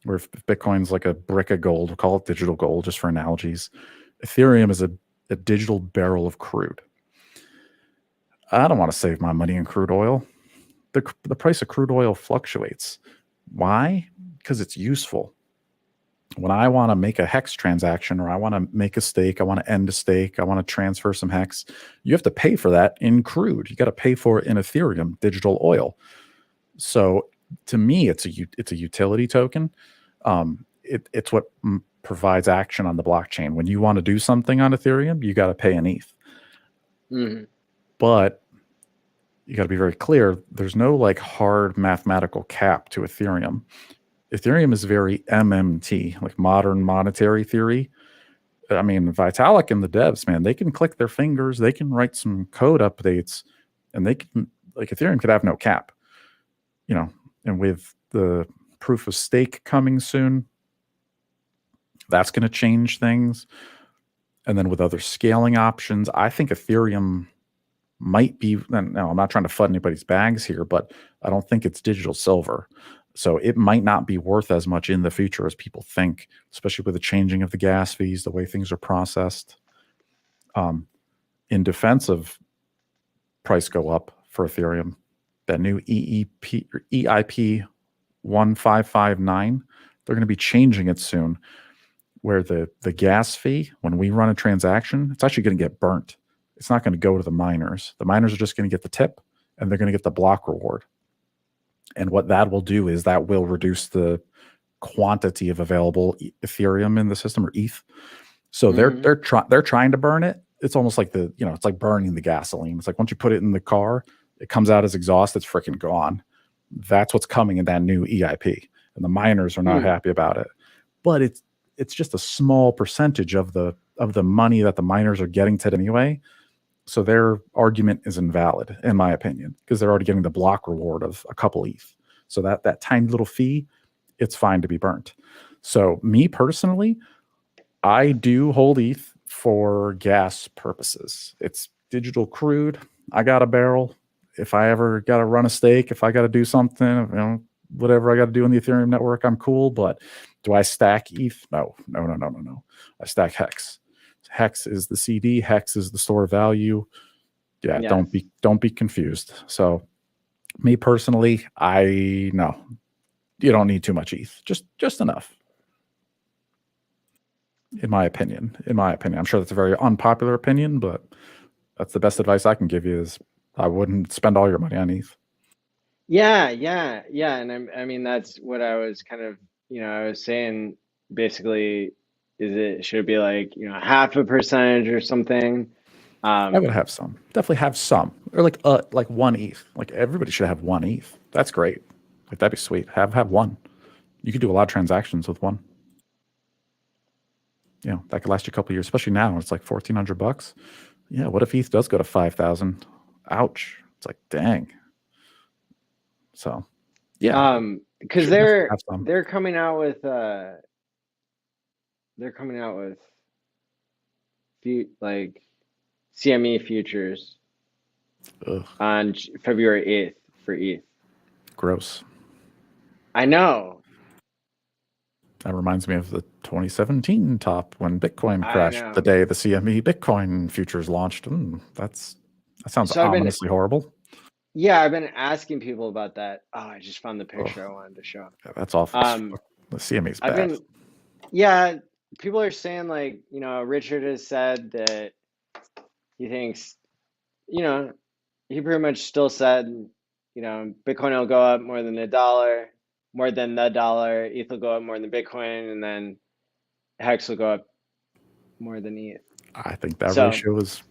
Where if Bitcoin's like a brick of gold, we'll call it digital gold just for analogies. Ethereum is a digital barrel of crude. I don't want to save my money in crude oil. The price of crude oil fluctuates. Why? Because it's useful. When I want to make a HEX transaction or I want to make a stake, I want to end a stake, I want to transfer some HEX, you have to pay for that in crude. You got to pay for it in Ethereum, digital oil. So to me, it's a utility token. It's what provides action on the blockchain. When you want to do something on Ethereum, you got to pay an ETH. Mm-hmm. But you got to be very clear. There's no like hard mathematical cap to Ethereum. Ethereum is very MMT, like modern monetary theory. I mean, Vitalik and the devs, man, they can click their fingers, they can write some code updates, and they can, like, Ethereum could have no cap, and with the proof of stake coming soon, that's going to change things. And then with other scaling options, I think Ethereum might be, now I'm not trying to flood anybody's bags here, but I don't think it's digital silver. So it might not be worth as much in the future as people think, especially with the changing of the gas fees, the way things are processed. In defense of price go up for Ethereum, that new EIP 1559 they're going to be changing it soon, where the gas fee, when we run a transaction, it's actually going to get burnt. It's not going to go to the miners. The miners are just going to get the tip, and they're going to get the block reward. And what that will do is that will reduce the quantity of available Ethereum in the system, or ETH. So they're trying to burn it. It's almost like it's like burning the gasoline. It's like once you put it in the car, it comes out as exhaust. It's freaking gone. That's what's coming in that new EIP, and the miners are not happy about it. But it's just a small percentage of the money that the miners are getting today anyway. So their argument is invalid, in my opinion, because they're already getting the block reward of a couple ETH. So that tiny little fee, it's fine to be burnt. So me personally, I do hold ETH for gas purposes. It's digital crude. I got a barrel. If I ever got to run a stake, if I got to do something, whatever I got to do in the Ethereum network, I'm cool. But do I stack ETH? No. I stack HEX. HEX is the CD. HEX is the store of value. Yeah, yes. Don't be confused. So, me personally, no, you don't need too much ETH. Just enough. In my opinion, I'm sure that's a very unpopular opinion, but that's the best advice I can give you. Is I wouldn't spend all your money on ETH. Yeah, and I mean that's what I was kind of, I was saying basically. Should it be like, 0.5% or something? I would have some. Definitely have some. Or like 1 ETH. Like everybody should have 1 ETH. That's great. Like that'd be sweet. Have one. You could do a lot of transactions with one. That could last you a couple of years, especially now. It's like $1,400. Yeah, what if ETH does go to 5,000? Ouch. It's like, dang. So, yeah. Because they're coming out with like CME futures on February 8th for ETH. Gross. I know. That reminds me of the 2017 top when Bitcoin crashed the day the CME Bitcoin futures launched. That sounds ominously horrible. Yeah, I've been asking people about that. Oh, I just found the picture I wanted to show. Yeah, that's awful. The CME's bad. People are saying like, Richard has said that he thinks, he pretty much still said, Bitcoin will go up more than the dollar. ETH will go up more than Bitcoin, and then HEX will go up more than ETH. I think that ratio is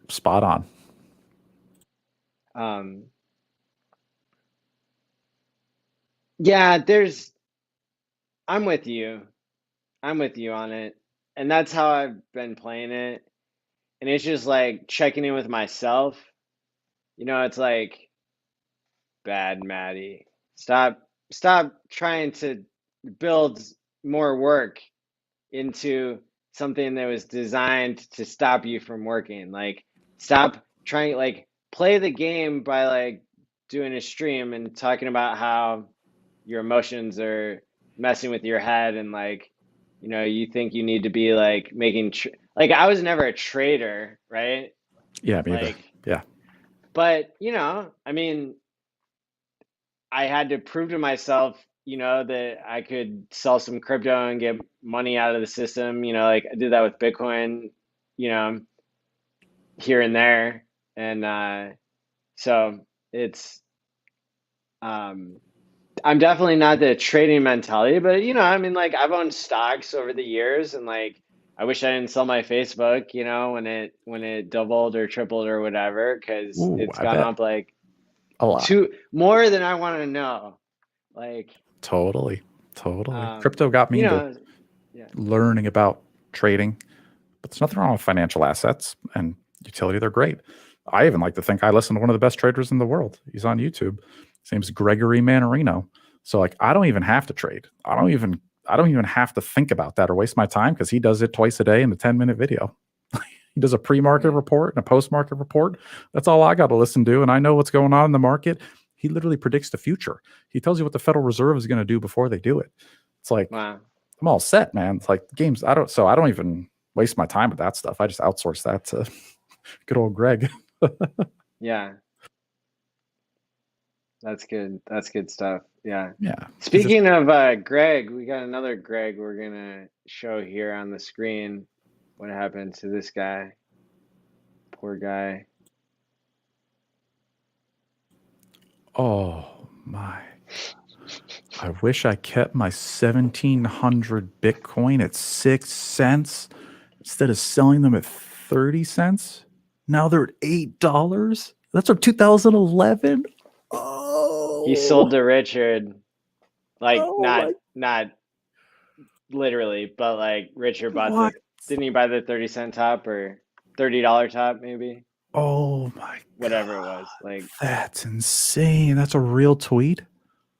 spot on. Yeah, I'm with you on it. And that's how I've been playing it. And it's just like checking in with myself. It's like, bad Mati. Stop trying to build more work into something that was designed to stop you from working. Like, stop trying, like, play the game by like doing a stream and talking about how your emotions are messing with your head, and like, you think you need to be like making like, I was never a trader, right? Yeah, me either. Yeah. But, I mean, I had to prove to myself, that I could sell some crypto and get money out of the system. Like I did that with Bitcoin, here and there. And so it's, I'm definitely not the trading mentality, but I mean, like I've owned stocks over the years, and like I wish I didn't sell my Facebook, when it doubled or tripled or whatever, because it's gone up like a lot, more than I want to know. Like totally. Crypto got me into learning about trading, but there's nothing wrong with financial assets and utility. They're great. I even like to think I listen to one of the best traders in the world. He's on YouTube. His name's Gregory Mannarino. So like, I don't even have to trade. I don't even have to think about that or waste my time, because he does it twice a day in a 10-minute video. He does a pre-market report and a post-market report. That's all I got to listen to. And I know what's going on in the market. He literally predicts the future. He tells you what the Federal Reserve is going to do before they do it. It's like, wow. I'm all set, man. It's like games. I don't even waste my time with that stuff. I just outsource that to good old Greg. Yeah. That's good. That's good stuff. Yeah. Yeah, he's just Speaking of Greg, we got another Greg we're gonna show here on the screen. What happened to this guy? Poor guy. oh my. I wish I kept my 1,700 Bitcoin at 6 cents instead of selling them at 30 cents. Now they're at $8. That's from 2011. He sold Oh, to Richard, like oh not my, not literally, but like Richard bought what? the, didn't he buy the 30-cent top or $30 top maybe? Oh my Whatever it God. was. Like, That's insane. That's a real tweet.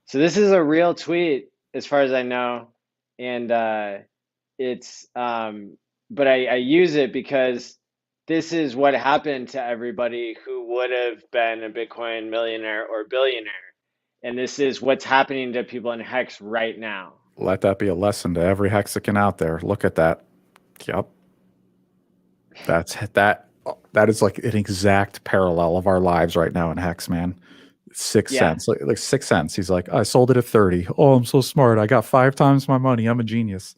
so this is a real tweet as far as I know. And it's but I use it because this is what happened to everybody who would have been a Bitcoin millionaire or billionaire. And this is what's happening to people in Hex right now. Let that be a lesson to every Hexican out there. Look at that. Yep. That is like an exact parallel of our lives right now in Hex, man. 6 Yeah. cents. Like 6 cents. He's like, I sold it at 30. Oh, I'm so smart. I got 5 times my money. I'm a genius.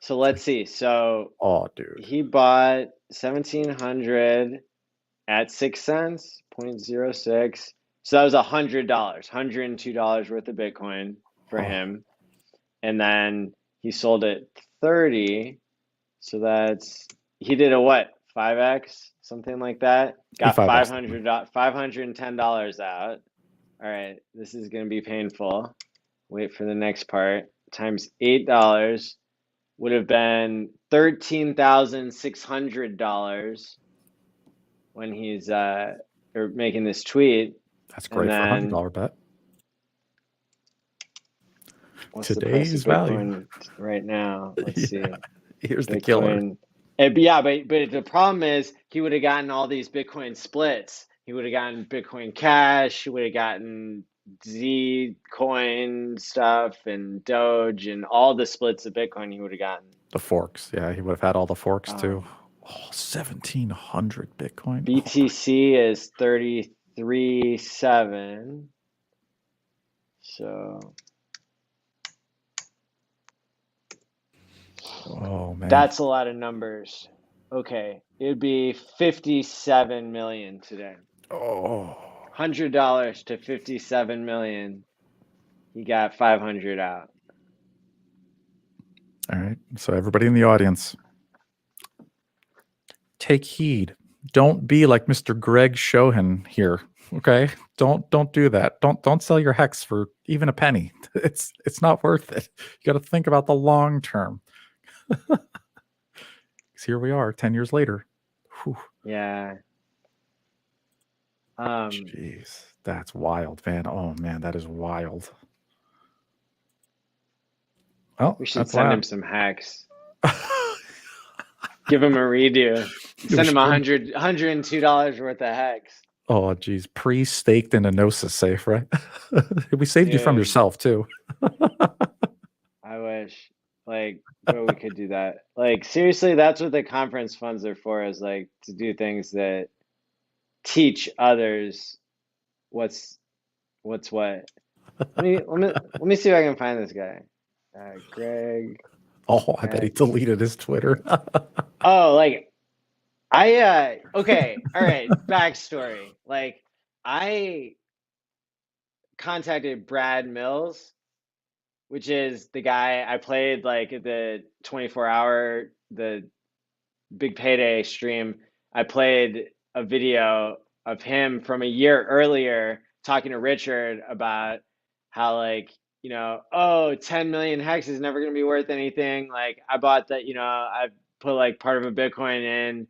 So It's let's like, see. So oh, dude. he bought 1,700 at 6 cents, 0.06. So that was $100, $102 worth of Bitcoin for Oh, him. And then he sold it 30. So that's, he did a what? 5x, something like that. he Got 5x. $510 out. All right, this is going to be painful. Wait for the next part. Times $8 would have been $13,600 when he's or making this tweet. That's And great for a then $100 bet. what's the price of Today's value. Bitcoin right now? Let's Yeah. see. Here's the killer. Bitcoin. Yeah, but the problem is he would have gotten all these Bitcoin splits. He would have gotten Bitcoin Cash. He would have gotten Z coin stuff and Doge and all the splits of Bitcoin he would have gotten. The forks. Yeah, he would have had all the forks too. Um, Oh, 1,700 Bitcoin. Oh my. BTC is 33.7. So Oh man. that's a lot of numbers. Okay, it'd be 57 million today. Oh. $100 to 57 million. He got 500 out. All right. So everybody in the audience, take heed. Don't be like Mr. Greg Shohan here. Okay? Don't do that. Don't sell your hex for even a penny. It's not worth it. You got to think about the long term. 'Cause here we are 10 years later. Whew. Yeah. Jeez. That's wild, man. Oh man, that is wild. Well, We should that's send wild. him some hacks. Give him a redo. We Send him should. $102 worth of hacks. Oh, geez. Pre-staked in a Gnosis safe, right? We saved you from Dude, yourself, too. I wish. Like, bro, we could do that. Like, seriously, that's what the conference funds are for, is like to do things that teach others what's what. Let me see if I can find this guy. Greg. Oh, I bet he deleted his Twitter. Oh, like okay, all right, backstory. Like I contacted Brad Mills, which is the guy I played like at the 24-hour, the big payday stream. I played a video of him from a year earlier talking to Richard about how like, oh, 10 million hex is never going to be worth anything. Like I bought that, I put like part of a Bitcoin in.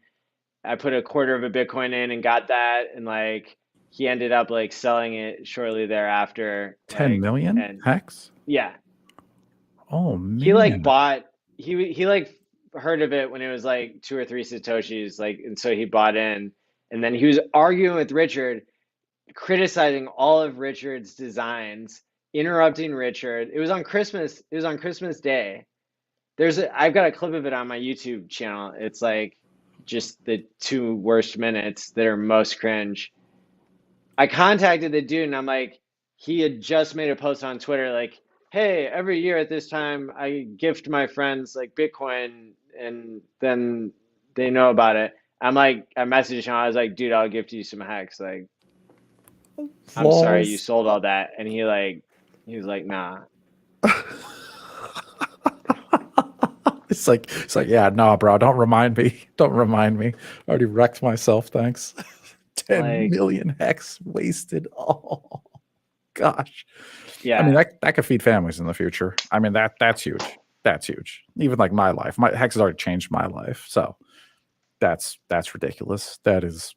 I put a quarter of a Bitcoin in and got that, and like he ended up like selling it shortly thereafter. 10 Like, million and hex? yeah, Oh, he like man. bought he like heard of it when it was like 2 or 3 satoshis, like, and so he bought in, and then he was arguing with Richard, criticizing all of Richard's designs, interrupting Richard. It was on Christmas. It was on Christmas Day. I've got a clip of it on my YouTube channel. It's like just the 2 worst minutes that are most cringe. I contacted the dude and I'm like, he had just made a post on Twitter like, "Hey, every year at this time, I gift my friends like Bitcoin, and then they know about it." I'm like, I messaged him. I was like, "Dude, I'll gift you some hacks. Like, I'm sorry you Lols. sold all that." And he was like, "Nah." It's like, yeah, no, bro, don't remind me. Don't remind me. I already wrecked myself, thanks. 10 Like, million hex wasted. Oh gosh. I mean, yeah. that could feed families in the future. I mean, that's huge. That's huge. Even like my life. My hex has already changed my life. So that's ridiculous. That's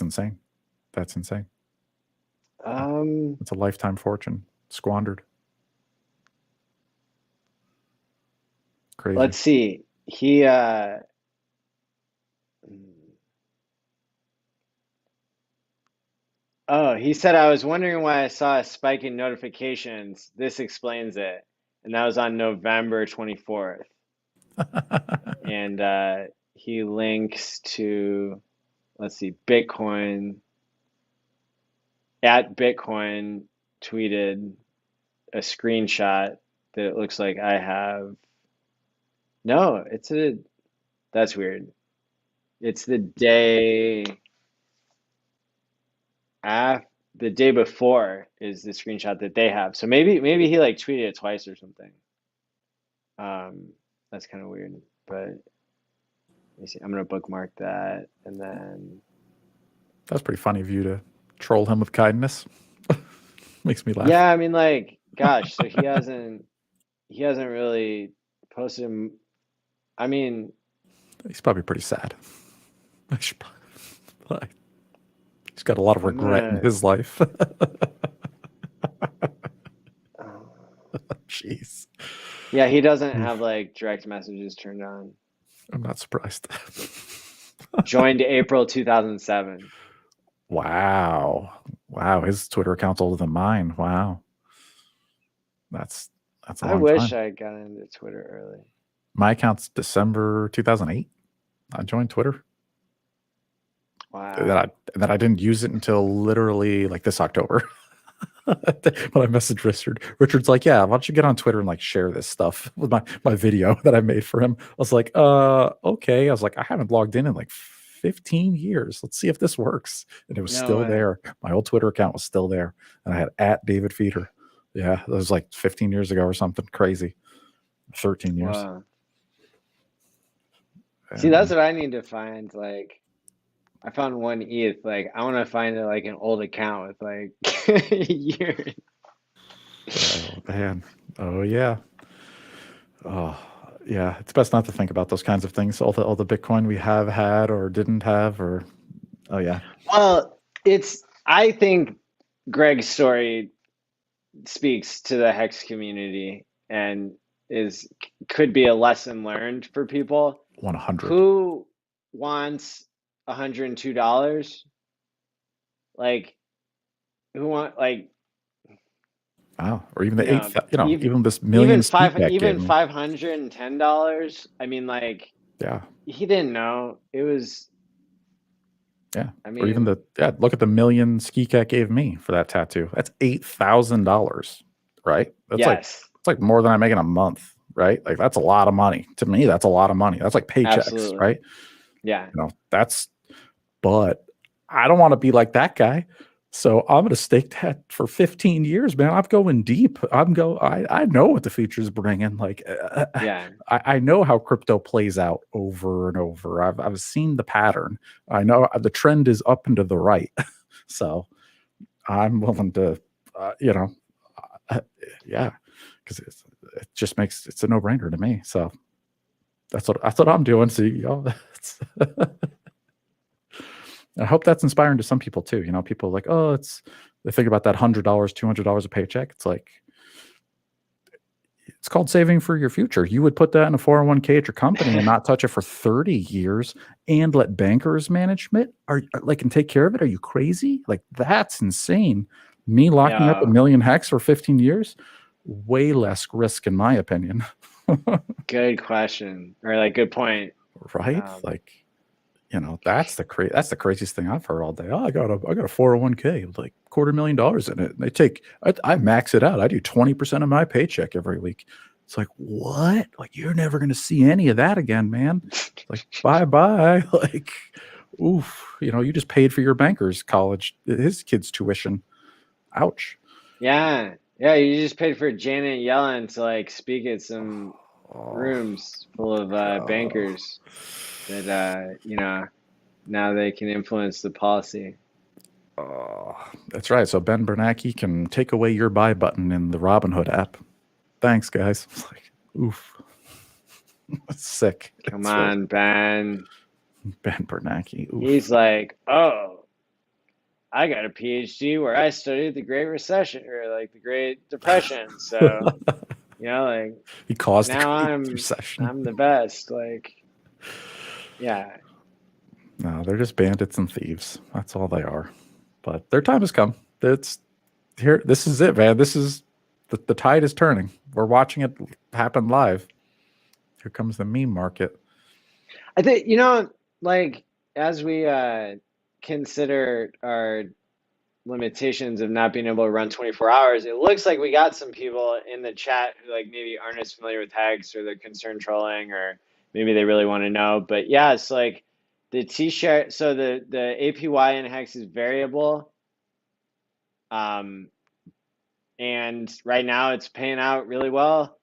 insane. That's insane. Um, It's a lifetime fortune squandered. Crazy. let's see. He said, "I was wondering why I saw a spike in notifications. This explains it." And that was on November 24th. And he links to, let's see, Bitcoin. At Bitcoin tweeted a screenshot that it looks like I have. No, that's weird. It's af the day before is the screenshot that they have. So maybe he like tweeted it twice or something. Um, that's kind of weird. But let me see. I'm gonna bookmark that, and then That's pretty funny of you to troll him with kindness. Makes me laugh. yeah, I mean like, gosh, so he hasn't really posted I mean, He's probably pretty sad. I should probably- He's got a lot of I'm regret in gonna his life. uh, Jeez. yeah, he doesn't have Oof. like direct messages turned on. I'm not surprised. Joined April 2007. Wow. Wow. His Twitter account's older than mine. Wow. That's a I long wish time. I got into Twitter early. My account's December 2008. I joined Twitter. Wow. That I didn't use it until literally like this October. When I messaged Richard, Richard's like, "Yeah, why don't you get on Twitter and like share this stuff with my video that I made for him?" I was like, okay." I was like, "I haven't logged in like 15 years. Let's see if this works." And it was No still way. there. My old Twitter account was still there, and I had at David Feeder. Yeah, that was like 15 years ago or something crazy. 13 years. Wow. See, that's And what I need to find. Like, I found one ETH. Like, I want to find like an old account with like years. oh man, oh yeah. Oh, yeah. It's best not to think about those kinds of things. All the Bitcoin we have had or didn't have, or oh yeah, Well, I think Greg's story speaks to the Hex community and is could be a lesson learned for people 100. who wants $102. Like, who want like Wow. Or even the eight. even Even this million ski pack gave even me. $510. I mean, like Yeah, he didn't know it was. yeah. I Or even mean, look at the million ski cat gave me for that tattoo. That's $8,000, right? That's like yes, it's like more than I make in a month, right? Like that's a lot of money to me. That's a lot of money. That's like paychecks, absolutely, right? yeah. That's. But I don't want to be like that guy. So I'm going to stake that for 15 years, man. I'm going deep. I know what the future's bringing. Like, Yeah. I know how crypto plays out over and over. I've seen the pattern. I know the trend is up and to the right. So I'm willing to, uh, yeah, because it just makes it's a no brainer to me. So that's what I'm doing. So I hope that's inspiring to some people too. People like, oh, they think about that $100, $200 a paycheck. It's like, it's called saving for your future. You would put that in a 401k at your company and not touch it for 30 years and let bankers manage it and take care of it. Are you crazy? Like, that's insane. Me locking up a Yeah. million hex for 15 years, way less risk in my opinion. Good question, or like good point. Right? Um, Like, That's the craziest thing I've heard all day. Oh, I got a 401k with like $250,000 in it. And I max it out. I do 20% of my paycheck every week. It's like, what? Like, you're never gonna see any of that again, man. Like, bye. Like, oof, you just paid for your banker's college, his kid's tuition. Ouch. Yeah, yeah, you just paid for Janet Yellen to like speak at some Oh, rooms full of God. bankers that now they can influence the policy. Oh, that's right. So Ben Bernanke can take away your buy button in the Robinhood app. Thanks, guys. It's like, oof. It's sick. Come It's really on, Ben. Ben Bernanke. He's Oof. like, oh, I got a PhD where I studied the Great Recession or like the Great Depression. So, like He caused the now Great I'm Recession. I'm the best. Like, yeah. No, they're just bandits and thieves. That's all they are. But their time has come. It's here. This is it, man. This is the tide is turning. We're watching it happen live. Here comes the meme market. I think, like as we consider our limitations of not being able to run 24 hours, it looks like we got some people in the chat who like maybe aren't as familiar with HEX or they're concerned trolling or maybe they really want to know. But yeah, it's like the T-share, so the APY in HEX is variable. And right now it's paying out really well.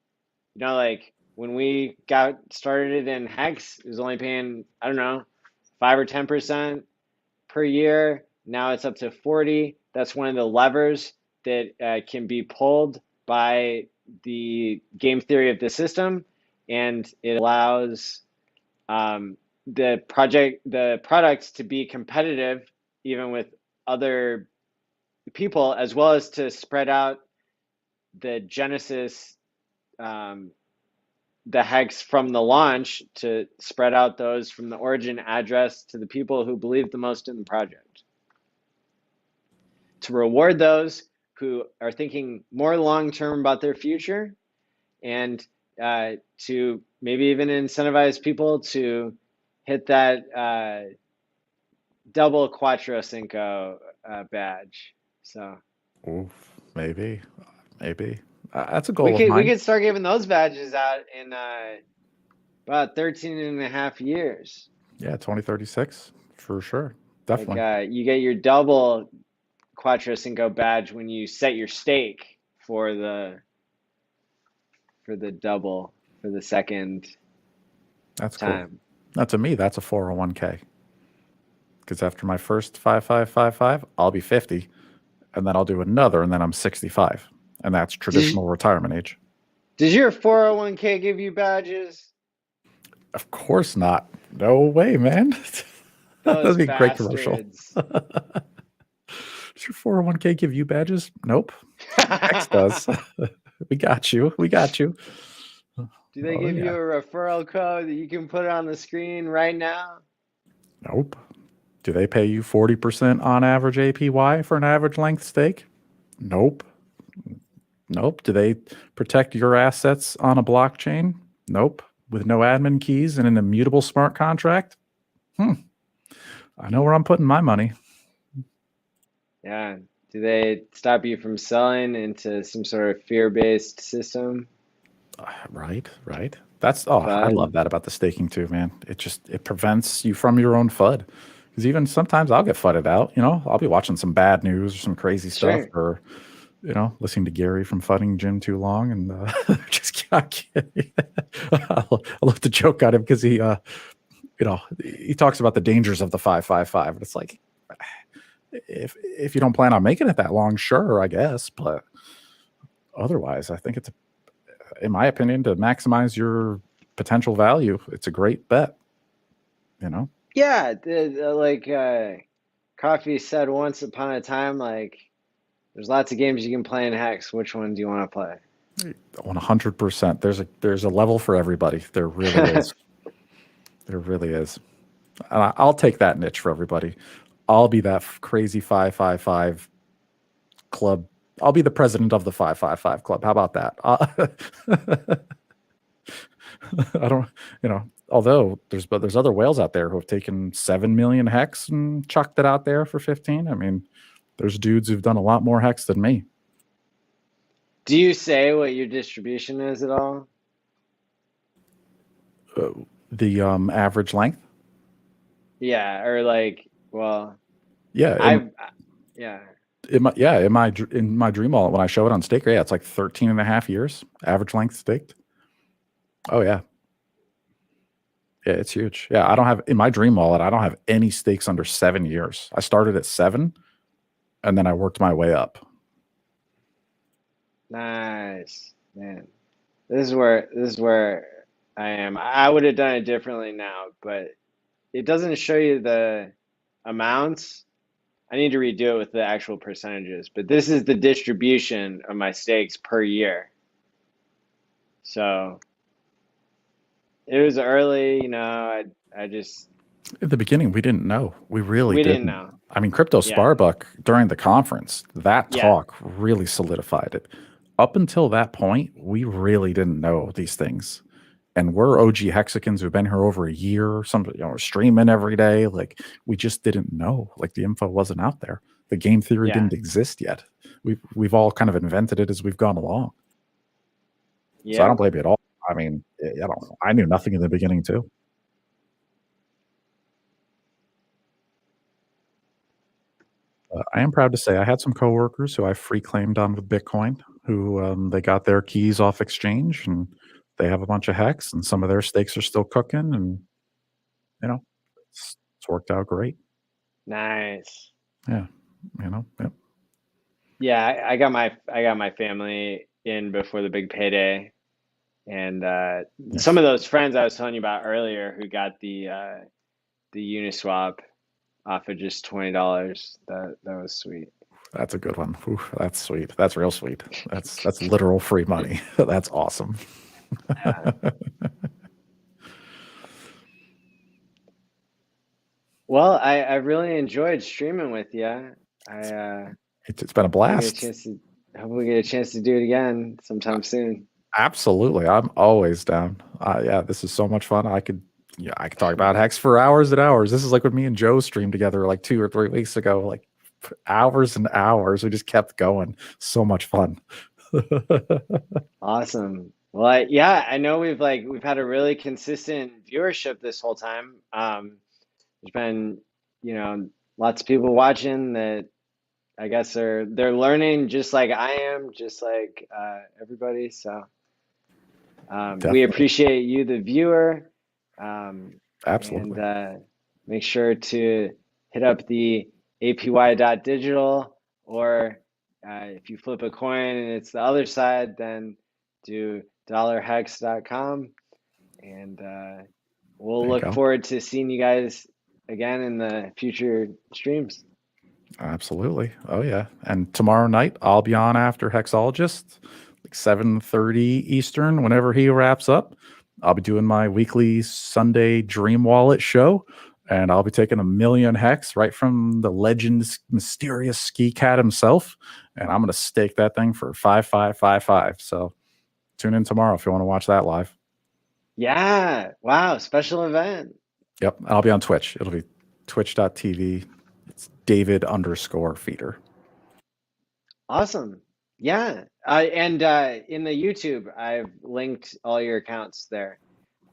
Like when we got started in HEX, it was only paying, I don't know, 5 or 10% per year. Now it's up to 40. That's one of the levers that can be pulled by the game theory of the system, and it allows the products to be competitive even with other people, as well as to spread out the genesis, the hex from the launch, to spread out those from the origin address to the people who believe the most in the project, to reward those who are thinking more long term about their future, and to maybe even incentivize people to hit that double Quattro Cinco badge. So Oof, maybe. That's a we goal of could we mine. could start giving those badges out in about 13 and a half years. Yeah, 2036 for sure. Like Definitely. you get your double Quattro Cinco badge when you set your stake for the double for the second That's cool. time. Now, to me, that's a 401k. Because after my first 5555, I'll be 50, and then I'll do another, and then I'm 65. And that's Did traditional retirement age. Does your 401k give you badges? Of course not. No way, man. Those That'd be a great commercial. bastards. Does your 401k give you badges? Nope. X does. We got you. We got you. Do they Oh, give you yeah. a referral code that you can put on the screen right now? Nope. Do they pay you 40% on average APY for an average length stake? Nope. Nope. Do they protect your assets on a blockchain? Nope. With no admin keys and an immutable smart contract? I know where I'm putting my money. Yeah. Do they stop you from selling into some sort of fear-based system? Right. I love FUD. that about the staking too, man. It prevents you from your own FUD. Because even sometimes I'll get fudded out. I'll be watching some bad news or some crazy stuff, Sure. or listening to Gary from Fudding Jim too long, and just not kidding. I love to joke on him because he talks about the dangers of the 555, and it's like, if you don't plan on making it that long, sure, I guess, but otherwise, I think in my opinion, to maximize your potential value, it's a great bet. Yeah. Like Coffee said once upon a time, like there's lots of games you can play in Hex. Which one do you want to play? 100%. There's a level for everybody. There really is. There really is. And I'll take that niche for everybody. I'll be that crazy 555 club. I'll be the president of the 555 club. How about that? I don't, although there's other whales out there who have taken 7 million hex and chucked it out there for 15. I mean, there's dudes who've done a lot more hex than me. Do you say what your distribution is at all? The average length. Yeah, or like, well, Yeah, yeah. in my dream wallet when I show it on stake, yeah, it's like 13 and a half years average length staked. Oh yeah. Yeah, it's huge. Yeah, I don't have in my dream wallet, I don't have any stakes under 7 years. I started at 7 and then I worked my way up. Nice, man. This is where I am. I would have done it differently now, but it doesn't show you the amounts. I need to redo it with the actual percentages, but this is the distribution of my stakes per year. So it was early, I just In the beginning, we didn't know. We really we didn't didn't. know. I mean, Crypto Yeah, Sparbuck during the conference, that yeah, talk really solidified it. Up until that point, we really didn't know these things. And we're OG Hexicans who've been here over a year. Some, we're streaming every day. Like, we just didn't know. Like, the info wasn't out there. The game theory yeah, didn't exist yet. We've all kind of invented it as we've gone along. So I don't yep. blame you at all. I mean, I knew nothing in the beginning too. I am proud to say I had some coworkers who I free claimed on with Bitcoin, who they got their keys off exchange and they have a bunch of hex, and some of their stakes are still cooking, and you know, it's worked out great. Nice. Yeah, yeah. Yeah, I got my family in before the big payday, and some Yes, of those friends I was telling you about earlier who got the Uniswap off of just $20. That was sweet. that's a good one. Ooh, that's sweet. That's real sweet. That's literal free money. That's awesome. Yeah. Well, I really enjoyed streaming with you. It's been a Hope we get a blast. chance to hope we get a chance to do it again sometime soon. Absolutely. I'm always down. Yeah, this is so much fun. I could talk about Hex for hours and hours. This is like when me and Joe streamed together like 2 or 3 weeks ago, like hours and hours. We just kept going. So much fun. Awesome. Well, yeah, I know we've had a really consistent viewership this whole time. There's been, lots of people watching that I guess they're learning just like I am, just like everybody. So we Definitely. appreciate you, the viewer, and Absolutely. make sure to hit up the apy.digital, or if you flip a coin and it's the other side, then do dollarhex.com, and we'll There you look go. forward to seeing you guys again in the future streams. Absolutely. Oh yeah. And tomorrow night I'll be on after Hexologist, like 7:30 Eastern, whenever he wraps up. I'll be doing my weekly Sunday Dream Wallet show, and I'll be taking a million hex right from the legend's mysterious ski cat himself. And I'm gonna stake that thing for 5555. So tune in tomorrow if you want to watch that live. Yeah, wow, special event. Yep. I'll be on Twitch. It'll be twitch.tv. It's David_feeder. Awesome. Yeah. And in the YouTube, I've linked all your accounts there,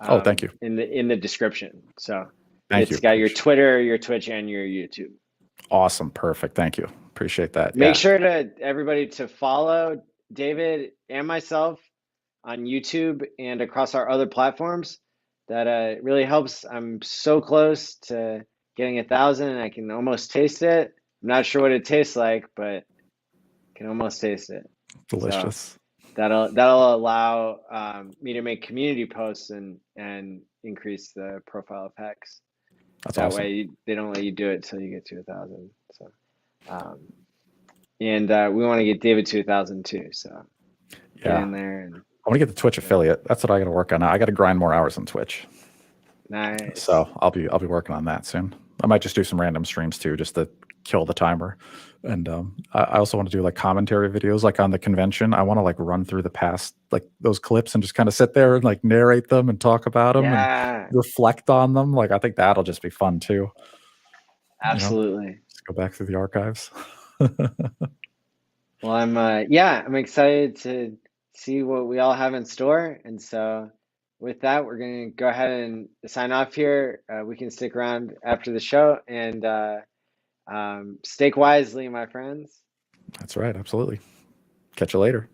Oh, thank you. in the description. So Thank you. it's got your Twitter, your Twitch, and your YouTube. Awesome. Perfect. Thank you. Appreciate that. Make Yeah. sure to everybody to follow David and myself on YouTube and across our other platforms. That really helps. I'm so close to getting 1,000, and I can almost taste it. I'm not sure what it tastes like, but can almost taste it. So Delicious. that'll allow me to make community posts and increase the profile of Hex. That's That awesome. way they don't let you do it till you get to 1,000. So um, and we want to get David to 1,000 too. So get Yeah. in there and I want to get the Twitch affiliate. That's what I got to work on. I got to grind more hours on Twitch. nice. So I'll be working on that soon. I might just do some random streams too, just to kill the timer. And I also want to do like commentary videos, like on the convention. I want to like run through the past, like those clips, and just kind of sit there and like narrate them and talk about them and Yeah, reflect on them. Like I think that'll just be fun too. You know, absolutely. just go back through the archives. Well, yeah, I'm excited to see what we all have in store. And so with that, we're going to go ahead and sign off here. We can stick around after the show and stake wisely, my friends. That's right. Absolutely. Catch you later.